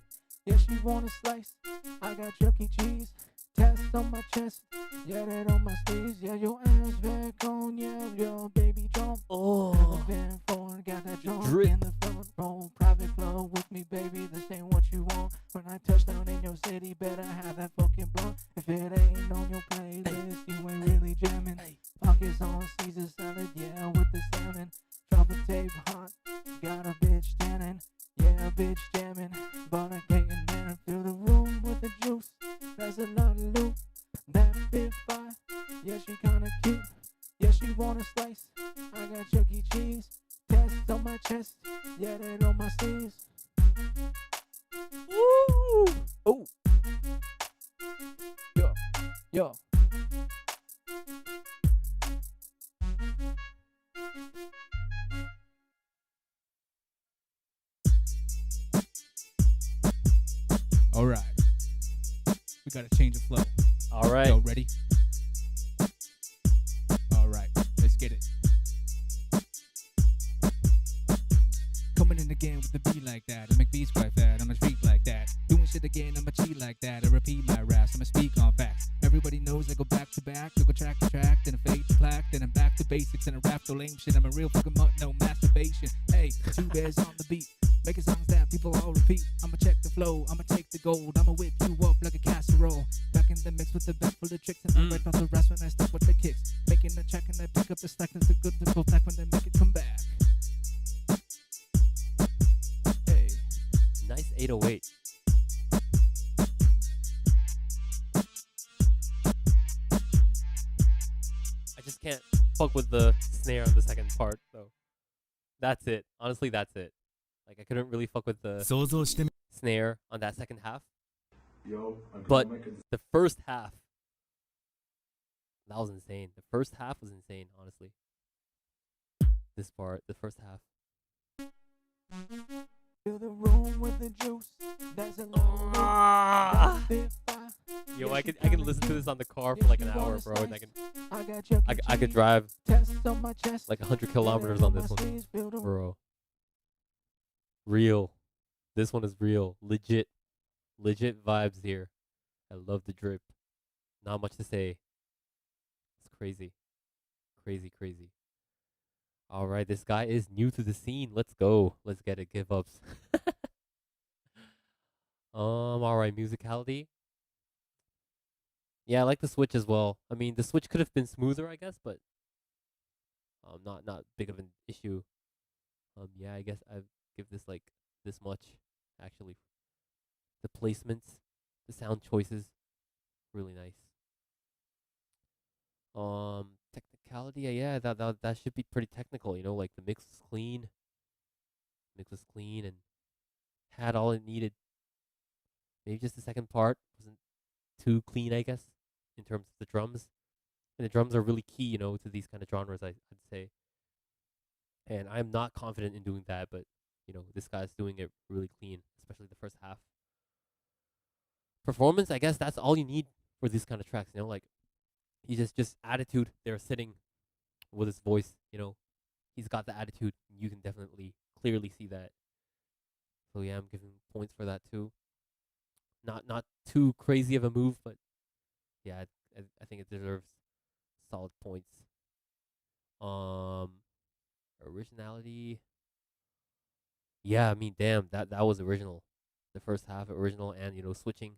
Yeah, she want a slice. I got Chuck E. Cheese. Test on my chest. Yeah, that on my sleeves. Yeah, your ass back on. Yeah, your baby jump. Oh. Van forward, got that jump in the front row. Private club with me, baby. This ain't what you want. When I touch down in your city, better have that fucking blunt. If it ain't on your playlist, you ain't really jamming. Pockets on Caesar salad, yeah, with the salmon. Drop a tape hot, got a bitch tanning. Yeah, a bitch jamming. But I can't man, fill the room with the juice. That's a lot of loot. That bit fire. Yeah, she kinda cute. Yeah, she want a slice. I got Chuck E. Cheese. Test on my chest. Yeah, that on my sleeves. Woo! Oh. Yo, yo. All right. We gotta change the flow. All right. Yo, ready? All right. Let's get it. Coming in again with the beat like that. I make beats quite fat. I'ma speak like that. Doing shit again. I'ma cheat like that. I repeat my raps. I'ma speak on facts. Everybody knows I go back to back. I go track to track. Then I fade to clack. Then I'm back to basics. And I rap the lame shit. I'm a real fucking mutt. No masturbation. Hey, 2 bears on the beat. Making songs that people all repeat. I'ma check the flow, I'ma take the gold. I'ma whip you up like a casserole. Back in the mix with the bag full of tricks. And I write off the rest when I stop with the kicks. Making a check and I pick up the slack. It's a good to go back when they make it come back. Hey. Nice 808. I just can't fuck with the snare on the second part, though. That's it. Honestly, that's it. Like, I couldn't really fuck with the snare on that second half. But the first half, that was insane. The first half was insane, honestly. This part, the first half. Fill the room with the juice. That's a Yo, I could listen to this on the car for like an hour, bro, and I could drive like 100 kilometers on this one, bro. Real. This one is real. Legit vibes here. I love the drip. Not much to say. It's crazy. Crazy. All right, this guy is new to the scene. Let's go. Let's get it. Give ups. All right, musicality. Yeah, I like the switch as well. I mean, the switch could have been smoother, I guess, but not big of an issue. Yeah, I guess I'd give this like this much, actually. The placements, the sound choices, really nice. Technicality, yeah, that should be pretty technical, you know, like the mix was clean. Mix was clean and had all it needed. Maybe just the second part wasn't too clean, I guess. in terms of the drums. And the drums are really key, you know, to these kind of genres, I'd say. And I'm not confident in doing that, but, you know, this guy's doing it really clean, especially the first half. Performance, I guess that's all you need for these kind of tracks, you know, like, he just attitude. They're sitting with his voice, you know, he's got the attitude. You can definitely clearly see that. So yeah, I'm giving points for that too. Not too crazy of a move, but yeah, I think it deserves solid points. Originality. Yeah, I mean, damn, that was original. The first half original, and you know, switching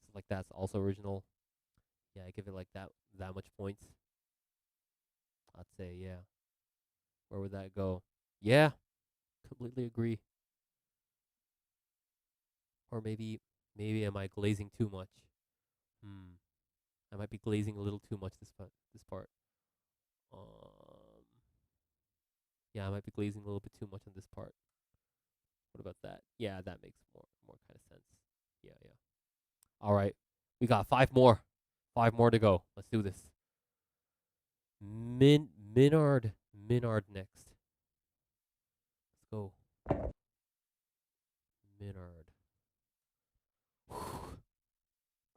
stuff like that's also original. Yeah, I give it like that much points. I'd say, yeah. Where would that go? Yeah, completely agree. Or maybe am I glazing too much? I might be glazing a little too much this part. Yeah, I might be glazing a little bit too much on this part. What about that? Yeah, that makes more kind of sense. Yeah. All right, we got 5 more. 5 more to go. Let's do this. Minard next. Let's go. Minard.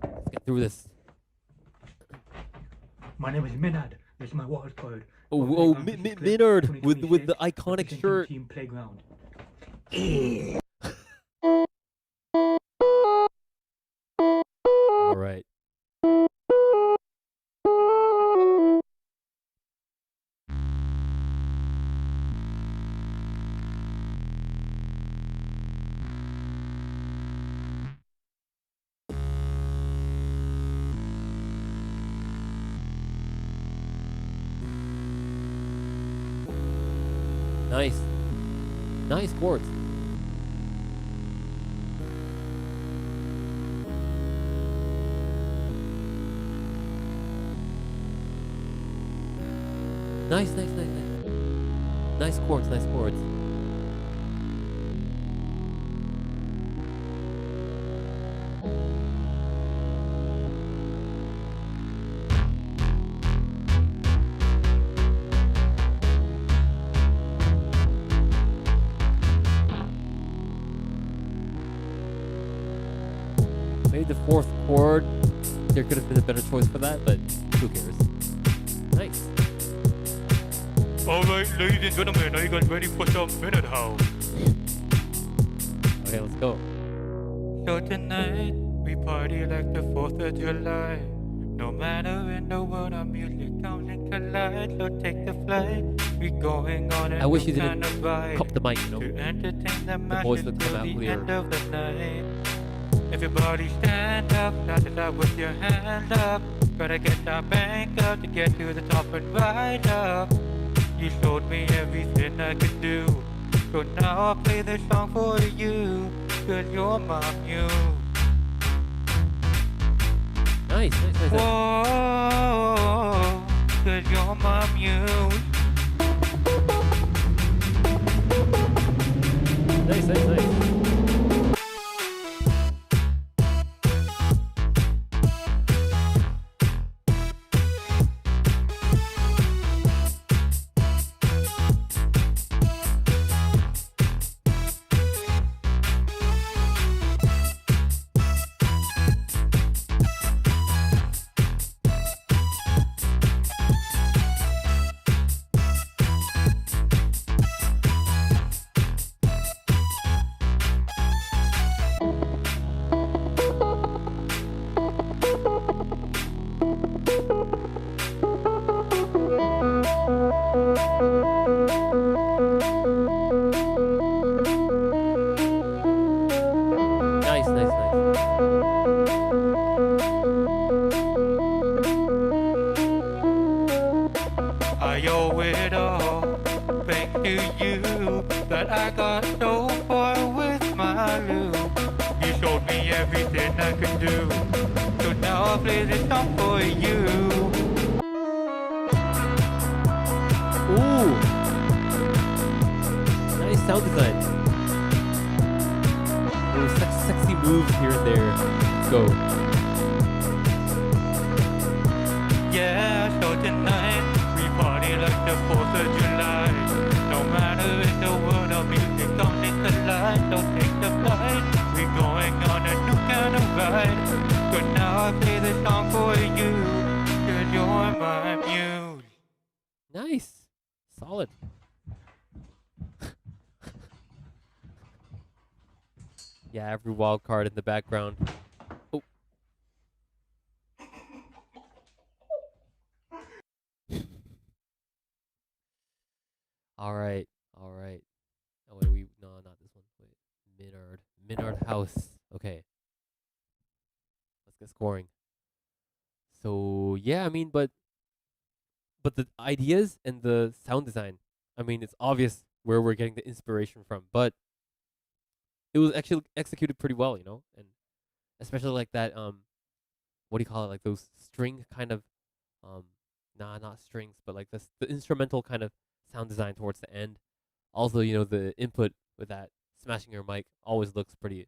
Let's get through this. My name is Minard. This is my wildcard. Minard with the iconic shirt. Team Playground. All right. Nice chords. Nice chords. Maybe the 4th chord, there could have been a better choice for that, but who cares? Nice. Alright, ladies and gentlemen, are you guys ready for some Minute House? Okay, let's go. So tonight, we party like the 4th of July. No matter in the world, our music comes and collide. So take the flight, we going on a I wish you new didn't kind of ride cup the mic, you know. to entertain the voice masses would till come out the clear. end of the night. Everybody stand up, shout it out with your hand up. Gotta get that bank up to get to the top and ride up. You showed me everything I could do, so now I'll play this song for you, cause you're my muse. Nice. Whoa, cause you're my muse. Nice. I owe it all back to you, that I got so far with my loop. You showed me everything I could do, so now I'll play this song for you. Ooh, nice sound design. Little sexy moves here and there. Let's go. the night. We party like the 4th of July. No matter if the world of music comes to light, don't take the flight. We're going on a new kind of ride. But now I play this song for you, 'cause you're my muse. Nice. Solid. Yeah, every wild card in the background. Oh. All right. All right. Oh, wait, no, not this one. Wait. Minard House. Okay. Let's get scoring. So, yeah, I mean, but the ideas and the sound design, I mean, it's obvious where we're getting the inspiration from, but it was actually executed pretty well, and especially like that what do you call it, like those string kind of um not strings, but like the instrumental kind of sound design towards the end. Also, the input with that smashing your mic always looks pretty,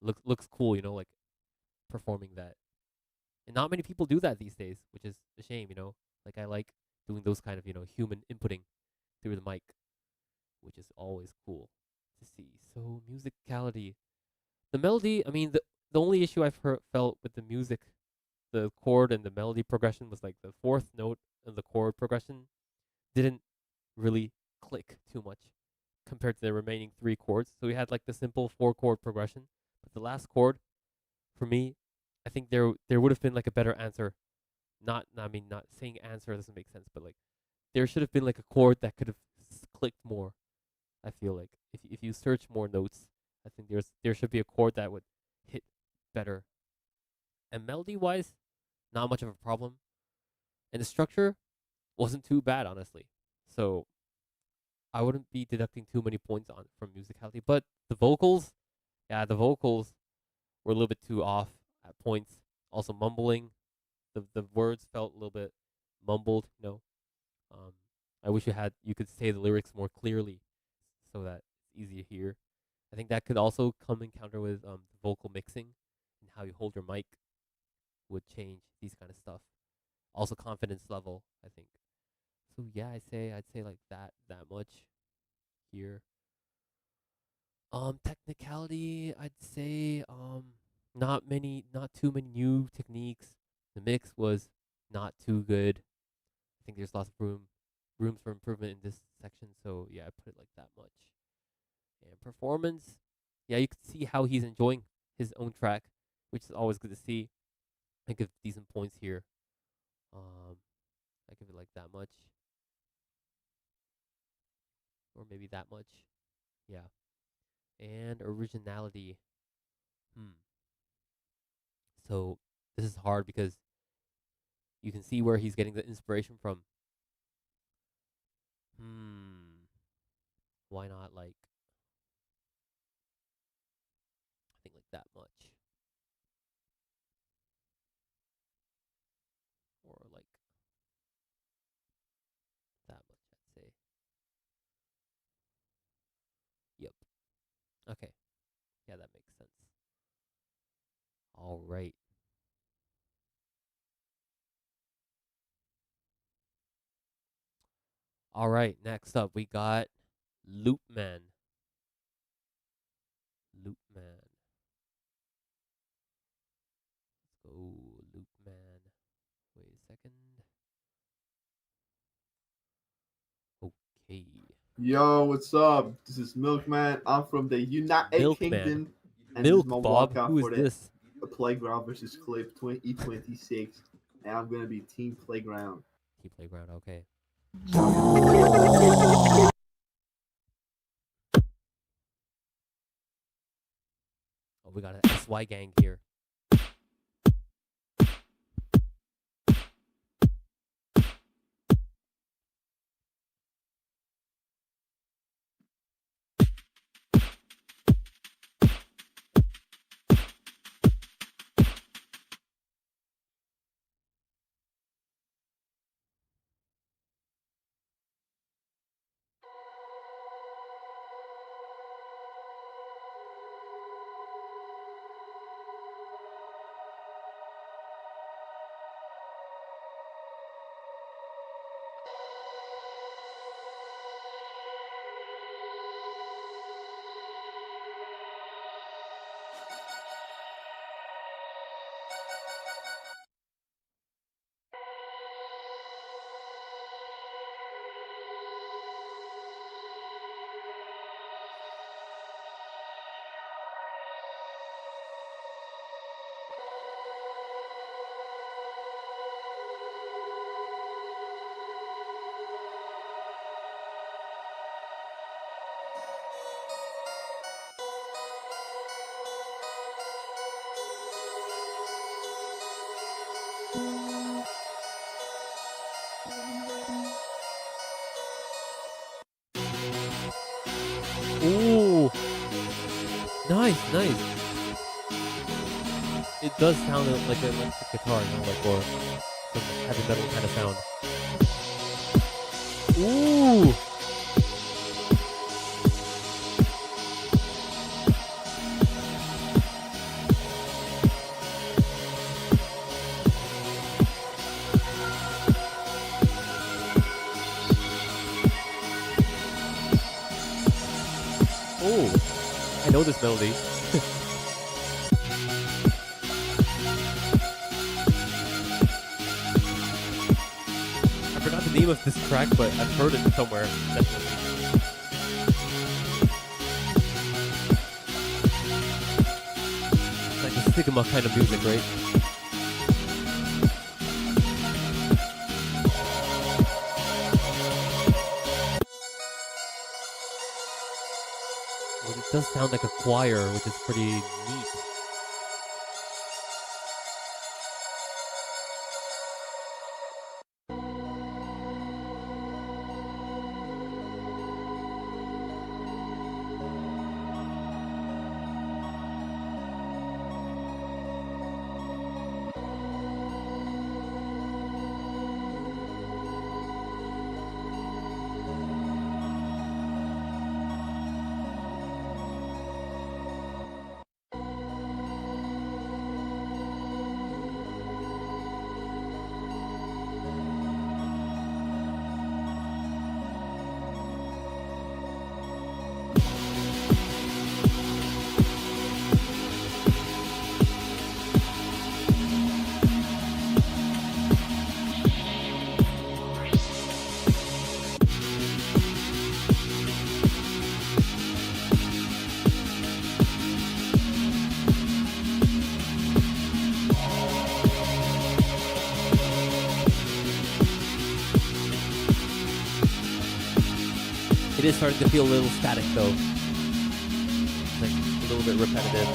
looks cool, like performing that. And not many people do that these days, which is a shame, Like I like doing those kind of, human inputting through the mic, which is always cool to see. So musicality. The melody, I mean, the only issue I've felt with the music, the chord and the melody progression, was like the fourth note of the chord progression didn't really click too much compared to the remaining three chords. So we had like the simple 4-chord progression, but the last chord, for me, I think there would have been like a better answer. I mean, not saying answer doesn't make sense, but like there should have been like a chord that could have clicked more. I feel like if you search more notes, I think there should be a chord that would hit better. And melody wise, not much of a problem. And the structure wasn't too bad, honestly. So I wouldn't be deducting too many points on from musicality. But the vocals, yeah, the vocals were a little bit too off at points. Also mumbling. The words felt a little bit mumbled, Um I wish you could say the lyrics more clearly so that it's easy to hear. I think that could also come in counter with vocal mixing and how you hold your mic would change these kind of stuff. Also confidence level, I think. So yeah, I'd say like that much here. Technicality, I'd say not too many new techniques. The mix was not too good. I think there's lots of rooms for improvement in this section. So yeah, I put it like that much. And performance, yeah, you can see how he's enjoying his own track, which is always good to see. I give decent points here. I give it like that much, or maybe that much. Yeah. And originality. So this is hard because you can see where he's getting the inspiration from. Why not like I think like that much, or like that much? I'd say. Yep. Okay. Yeah, that makes sense. All right. All right. Next up, we got Loopman. Loopman. Let's go, Loopman. Wait a second. Okay. Yo, what's up? This is Milkman. I'm from the United Kingdom, and Milk this is my Bob. walkout Who is for this? the Playground versus Clip 2026, and I'm gonna be Team Playground. Team Playground. Okay. Oh, we got an SY gang here. Nice, nice. It does sound like a electric guitar, you know, like, or some heavy metal kind of sound. Ooh! Oh, I know this melody. I forgot the name of this track, but I've heard it somewhere. Definitely. It's like a Sigma kind of music, right? Well, it does sound like a choir, which is pretty neat. It is starting to feel a little static though. It's like a little bit repetitive.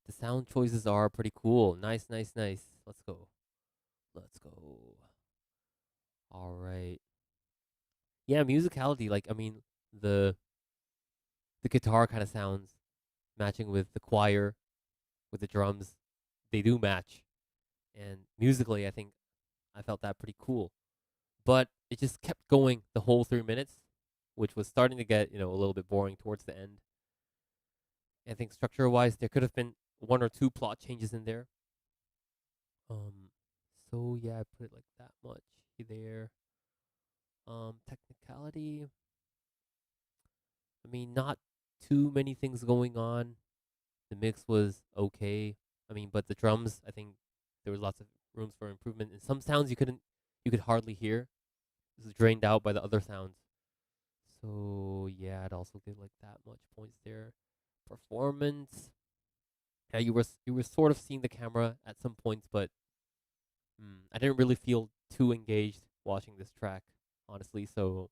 The sound choices are pretty cool. Nice, nice, nice. Let's go. Let's go. All right. Yeah, musicality. Like, I mean, the guitar kind of sounds matching with the choir, with the drums. They do match. And musically, I think I felt that pretty cool. But it just kept going the whole 3 minutes, which was starting to get, a little bit boring towards the end. I think structure-wise, there could have been 1 or 2 plot changes in there. So yeah, I put it like that much there. Technicality. I mean, not too many things going on. The mix was okay. I mean, but the drums, I think there was lots of rooms for improvement. And some sounds you could hardly hear. This is drained out by the other sounds. So yeah, I'd also give like that much points there. Performance. Yeah, you were sort of seeing the camera at some points, but I didn't really feel too engaged watching this track, honestly. So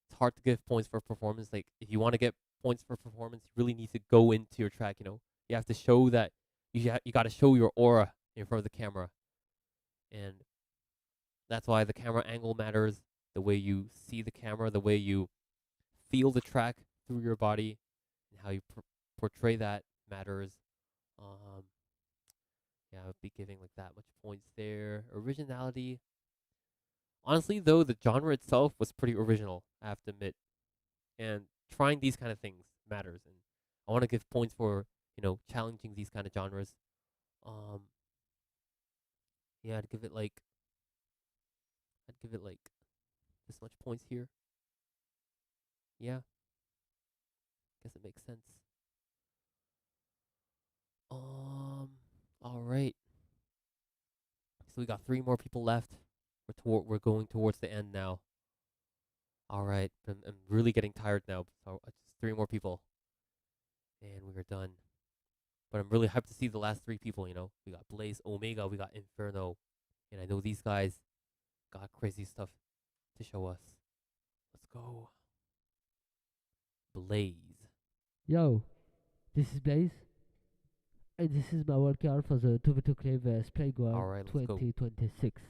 it's hard to give points for performance. Like, if you want to get points for performance, you really need to go into your track. You have to show that you got to show your aura in front of the camera, and that's why the camera angle matters. The way you see the camera, the way you feel the track through your body, and how you portray that matters. Yeah, I would be giving like that much points there. Originality. Honestly, though, the genre itself was pretty original, I have to admit. And trying these kind of things matters. And I want to give points for, challenging these kind of genres. Yeah, I'd give it like this much points here. Yeah. Guess it makes sense. All right. So we got 3 more people left. We're going towards the end now. All right. I'm really getting tired now. So just 3 more people, and we are done. But I'm really hyped to see the last 3 people. We got Blaze, Omega, we got Inferno, and I know these guys got crazy stuff to show us. Let's go. Blaze. Yo, this is Blaze. And this is my workout for the 2v2 Clavers Playground All right, let's 2026. Go.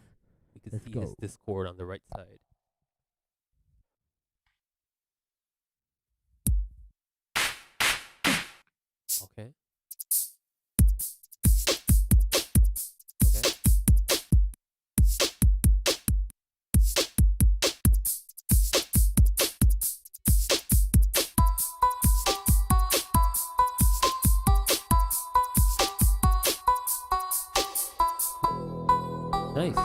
We can see his Discord on the right side. Nice.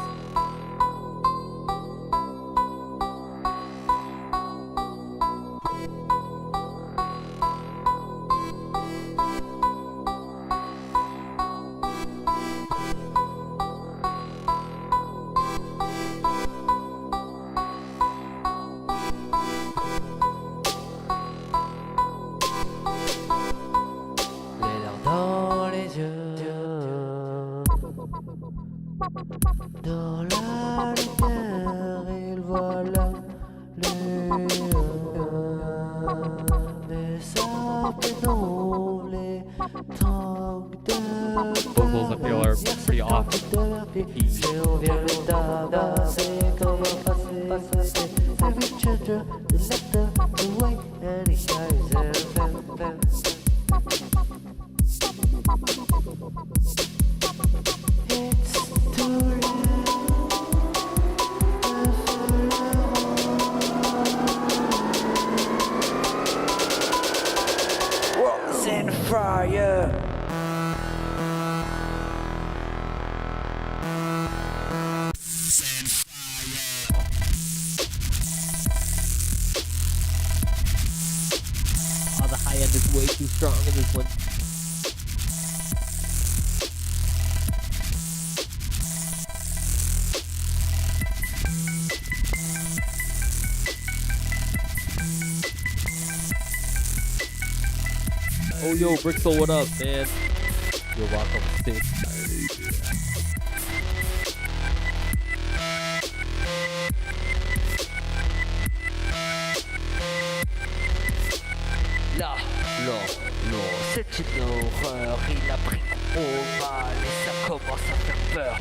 Les larmes dans les yeux, dans la lumière, il voit la lueur. Mais sa pénombre, les tanks de Vocals I feel are pretty off. Si on vient le tabasser, comment passer? Every children, they let the way, and he carries them. World's in fire. Oh, the high end is way too strong in this one. Oh, yo, Brixel, what up, man? You're welcome, sick. Là, c'est une horreur. Il a pris au mal et ça commence à faire peur.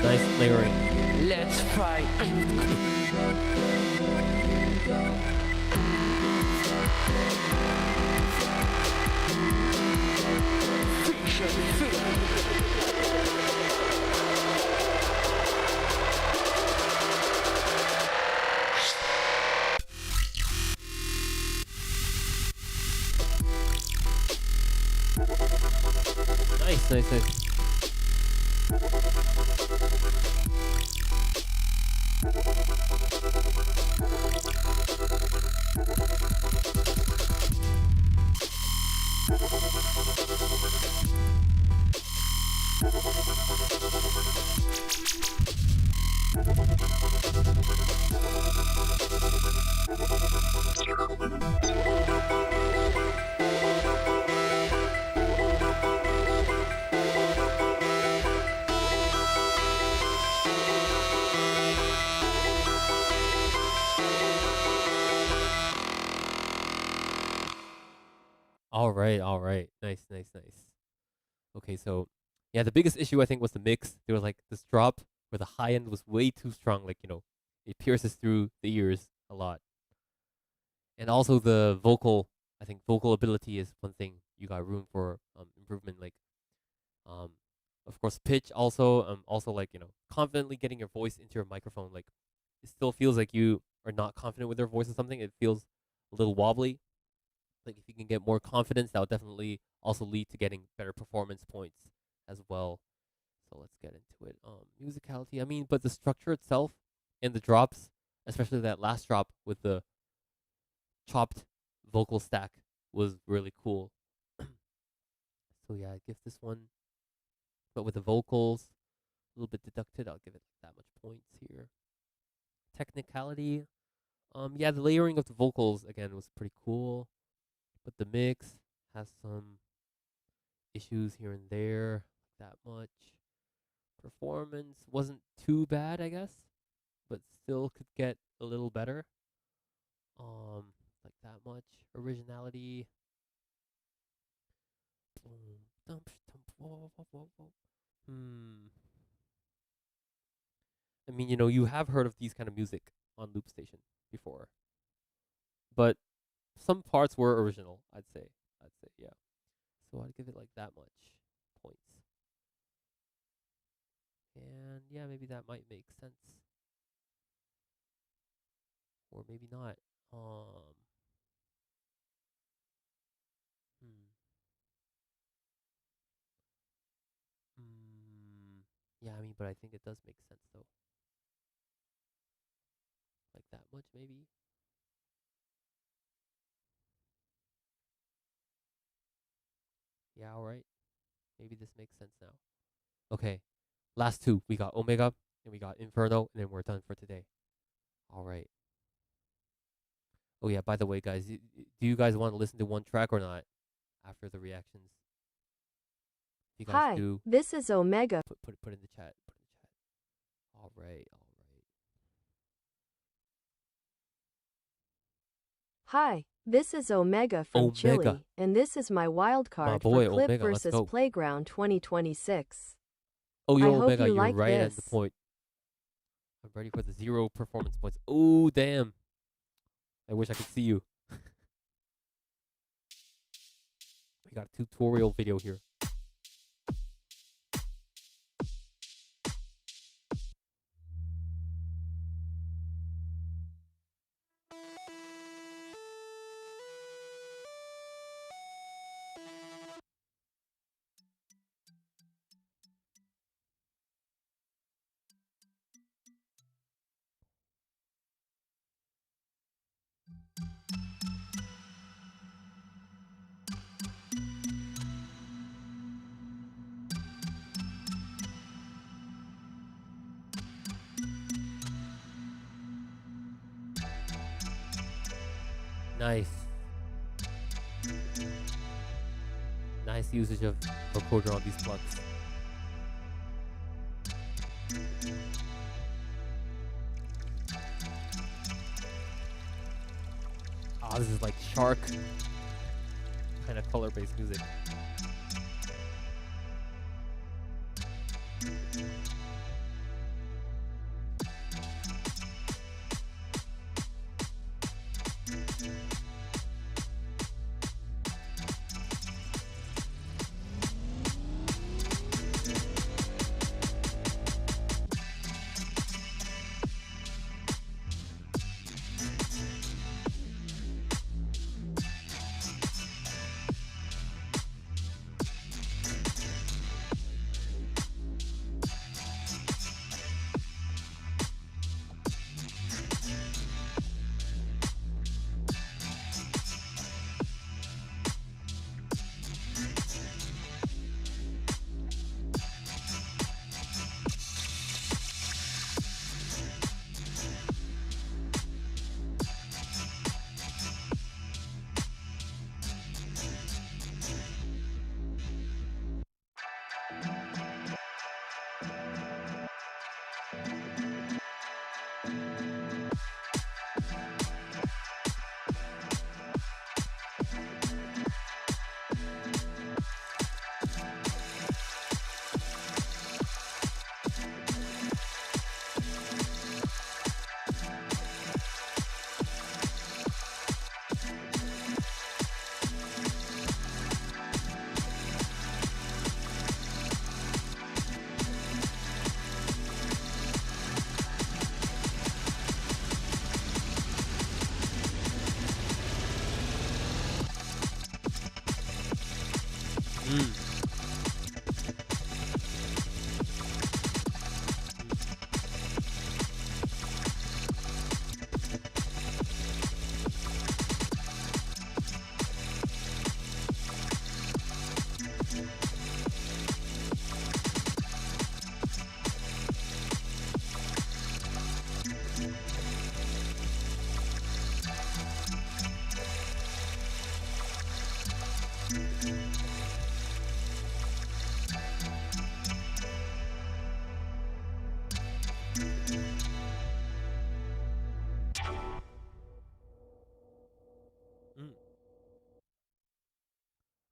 Nice layering. Let's fight. Nice. All right. Nice. Okay, so yeah, the biggest issue I think was the mix. There was like this drop where the high end was way too strong, like, it pierces through the ears a lot. And also the vocal, I think vocal ability is one thing you got room for improvement, like um of course pitch also like, confidently getting your voice into your microphone, like it still feels like you are not confident with your voice or something. It feels a little wobbly. Like if you can get more confidence, that will definitely also lead to getting better performance points as well. So let's get into it. Musicality, I mean, but the structure itself and the drops, especially that last drop with the chopped vocal stack, was really cool. So yeah, I give this one, but with the vocals a little bit deducted, I'll give it that much points here. Technicality, yeah, the layering of the vocals again was pretty cool, but the mix has some issues here and there. That much. Performance wasn't too bad, I guess, but still could get a little better. Like that much. Originality. I mean, you have heard of these kind of music on Loop Station before, but some parts were original. I'd say yeah. So I'd give it like that much points. And yeah, maybe that might make sense, or maybe not. Hmm. Yeah, I mean, but I think it does make sense though. Like that much, maybe. Yeah, all right. Maybe this makes sense now. Okay, last two. We got Omega and we got Inferno, and then we're done for today. All right. Oh yeah, by the way, guys, do you guys want to listen to one track or not after the reactions? If you guys Hi, do, this is Omega. Put in the chat. Put in the chat. All right, all right. Hi, this is Omega from Omega. Chile, and this is my wild My card boy, for Clip Omega, let's versus go. Playground 2026. Oh, I yo, hope Omega, you you're like right at the this. point. I'm ready for the 0 performance points. Oh, damn. I wish I could see you. We got a tutorial video here. Nice. Nice usage of vocoder on these plugs. Ah, this is like shark kind of color-based music.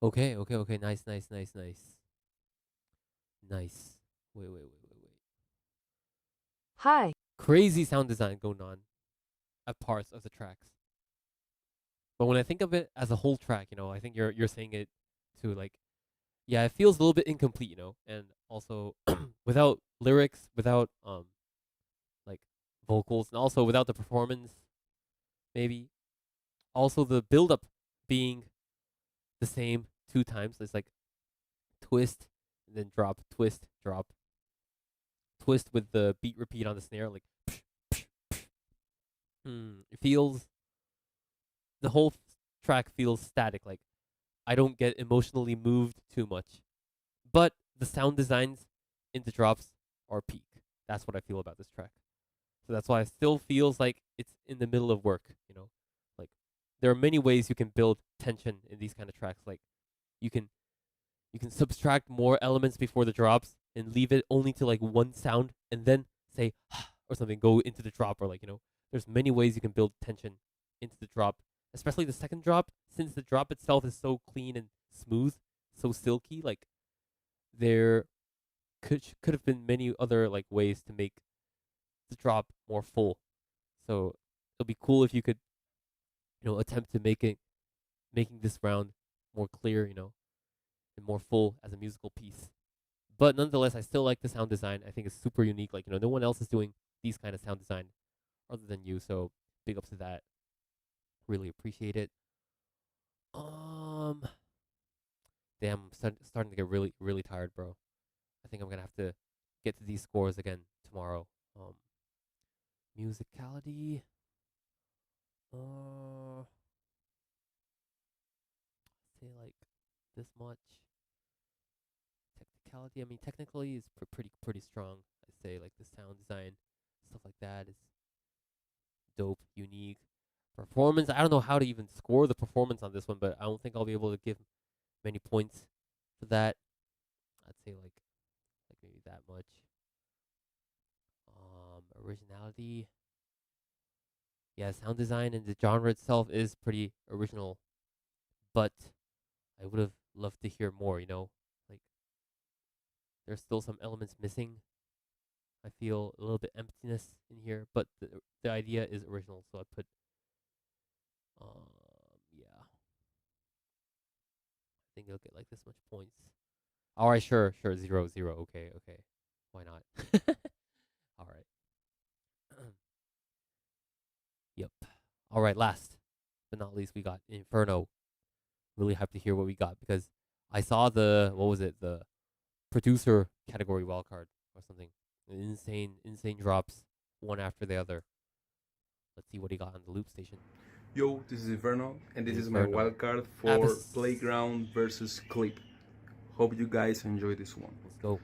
Okay, okay, okay. Nice, nice, nice, nice. Nice. Wait. Hi. Crazy sound design going on at parts of the tracks. But when I think of it as a whole track, I think you're saying it to like, yeah, it feels a little bit incomplete, and also without lyrics, without like vocals, and also without the performance, maybe. Also the build up being the same 2 times. It's like twist and then drop, twist, drop, twist with the beat repeat on the snare, like it feels, the whole track feels static, like I don't get emotionally moved too much. But the sound designs in the drops are peak. That's what I feel about this track. So that's why it still feels like it's in the middle of work, Like there are many ways you can build tension in these kind of tracks. Like you can subtract more elements before the drops and leave it only to like one sound and then say or something, go into the drop, or like, there's many ways you can build tension into the drop, especially the second drop, since the drop itself is so clean and smooth, so silky. Like there could have been many other like ways to make the drop more full. So it'll be cool if you could, attempt to making this round more clear, and more full as a musical piece. But nonetheless, I still like the sound design. I think it's super unique. Like, no one else is doing these kind of sound design other than you. So big ups to that. Really appreciate it. Damn, I'm starting to get really, really tired, bro. I think I'm gonna have to get to these scores again tomorrow. Musicality. Say like this much. Technicality. I mean, technically is pretty strong. I say like the sound design, stuff like that is dope, unique. Performance. I don't know how to even score the performance on this one, but I don't think I'll be able to give many points for that. I'd say like maybe that much. Originality. Yeah, sound design and the genre itself is pretty original, but I would have loved to hear more, like there's still some elements missing. I feel a little bit emptiness in here, but the idea is original, so I put yeah. I think it'll get like this much points. Alright, sure, 0, 0, okay. Why not? Alright. Yep. Alright, last but not least, we got Inferno. Really happy to hear what we got, because I saw the producer category wildcard or something. Insane drops, one after the other. Let's see what he got on the loop station. Yo, this is Inferno, and this is my wildcard for Playground versus Clip. Hope you guys enjoy this one. Let's go.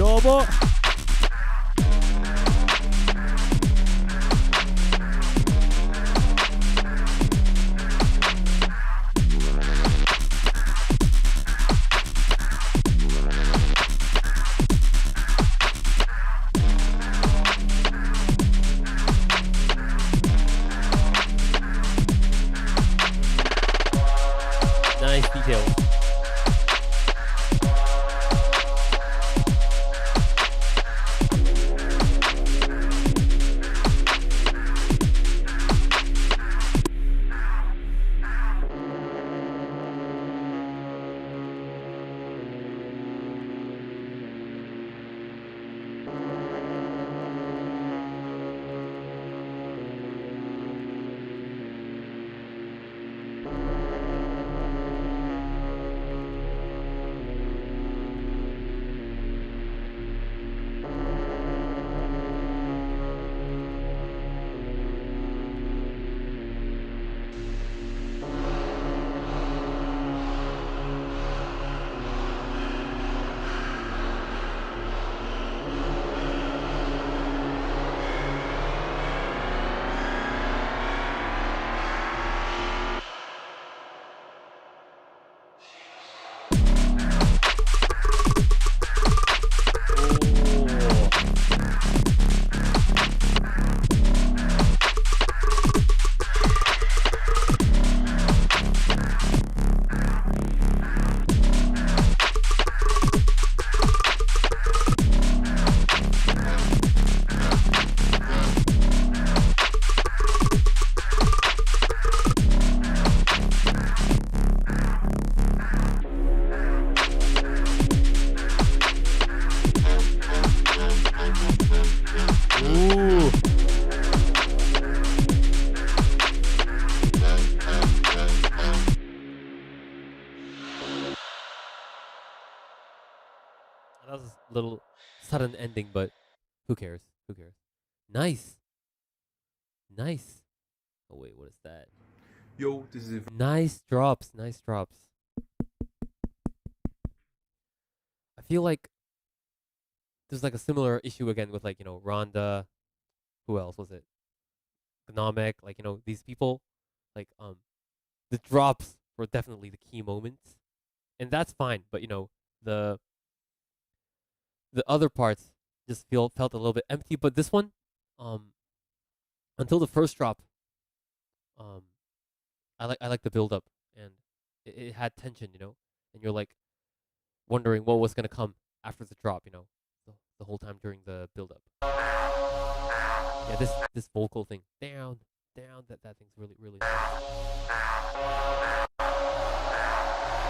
여보. Nice details. was a little sudden ending, but who cares? Who cares? Nice. Nice. Oh wait, what is that? Yo, this is Nice drops. Nice drops. I feel like there's like a similar issue again with like, you know, Rhonda. Who else was it? Gnomic, like, you know, these people, like, the drops were definitely the key moments, and that's fine. But you know, the other parts just felt a little bit empty. But this one, until the first drop, um, I like the build up, and it had tension, you know, and you're like wondering what was gonna come after the drop, you know, the whole time during the build up. Yeah, this vocal thing, down, that thing's really nice.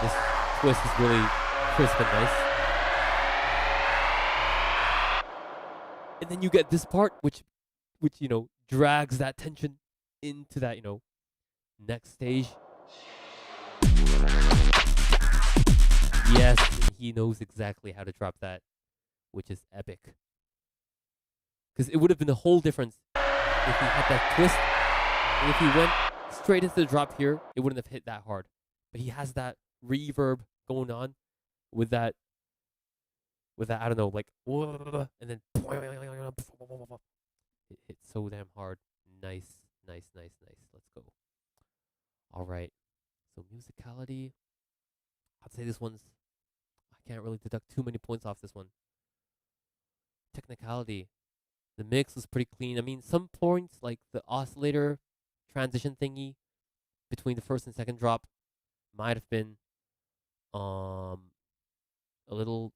This twist is really crisp and nice. And then you get this part, which you know drags that tension into that, you know, next stage. Yes, and he knows exactly how to drop that, which is epic. Because it would have been a whole difference if he had that twist, and if he went straight into the drop here, it wouldn't have hit that hard. But he has that reverb going on with that I don't know, like, and then it hits so damn hard. Nice. Let's go. All right. So musicality, I'd say this one's, I can't really deduct too many points off this one. Technicality, the mix was pretty clean. I mean, some points like the oscillator transition thingy between the first and second drop might have been a little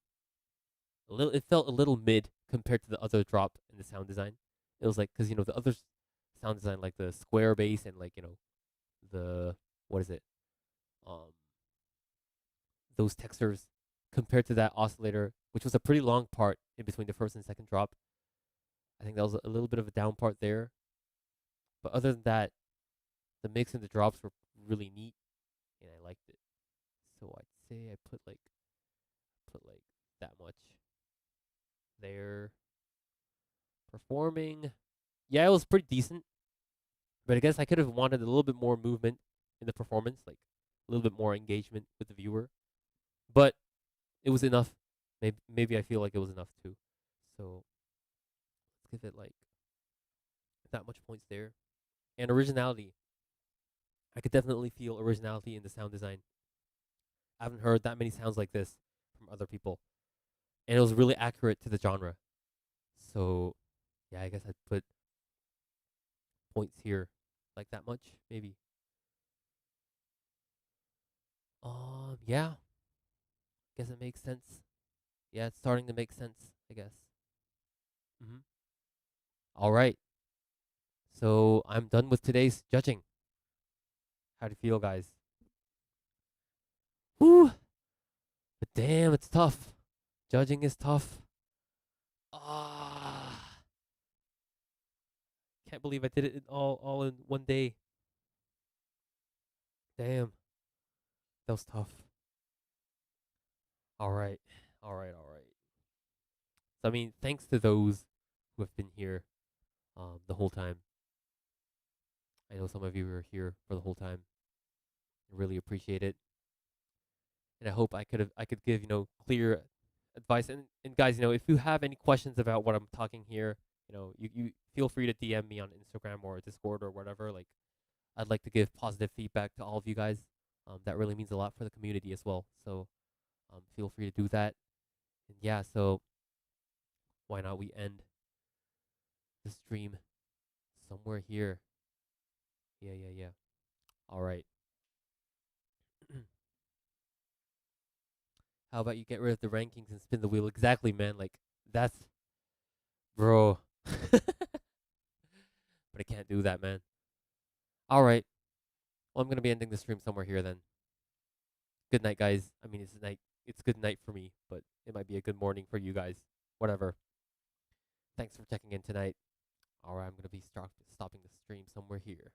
it felt a little mid compared to the other drop in the sound design. It was like, cuz you know the other sound design, like the square bass and like, you know, the, what is it? Those textures compared to that oscillator, which was a pretty long part in between the first and second drop. I think that was a little bit of a down part there. But other than that, the mix and the drops were really neat, and I liked it. So I'd say I put like that much there. Performing, yeah, it was pretty decent, but I guess I could have wanted a little bit more movement in the performance, like a little bit more engagement with the viewer. But it was enough. Maybe I feel like it was enough too. So let's give it like that much points there. And originality, I could definitely feel originality in the sound design. I haven't heard that many sounds like this from other people, and it was really accurate to the genre. So yeah, I guess I'd put points here, like that much, maybe. Yeah. Guess it makes sense. Yeah, it's starting to make sense, I guess. All right. So I'm done with today's judging. How do you feel, guys? Whew. But damn, it's tough. Judging is tough. Can't believe I did it all in one day. Damn. That was tough. All right. So I mean, thanks to those who have been here the whole time. I know some of you were here for the whole time. I really appreciate it. And I hope I could give, you know, clear advice. And guys, you know, if you have any questions about what I'm talking here, you know, you feel free to DM me on Instagram or Discord or whatever. Like, I'd like to give positive feedback to all of you guys. That really means a lot for the community as well. So feel free to do that. And yeah, so why not we end the stream somewhere here? Yeah. All right. How about you get rid of the rankings and spin the wheel? Exactly, man. Like, that's, bro. But I can't do that, man. All right. Well, I'm gonna be ending the stream somewhere here then. Good night, guys. I mean, it's night. It's good night for me, but it might be a good morning for you guys. Whatever. Thanks for checking in tonight. All right, I'm gonna be stopping the stream somewhere here.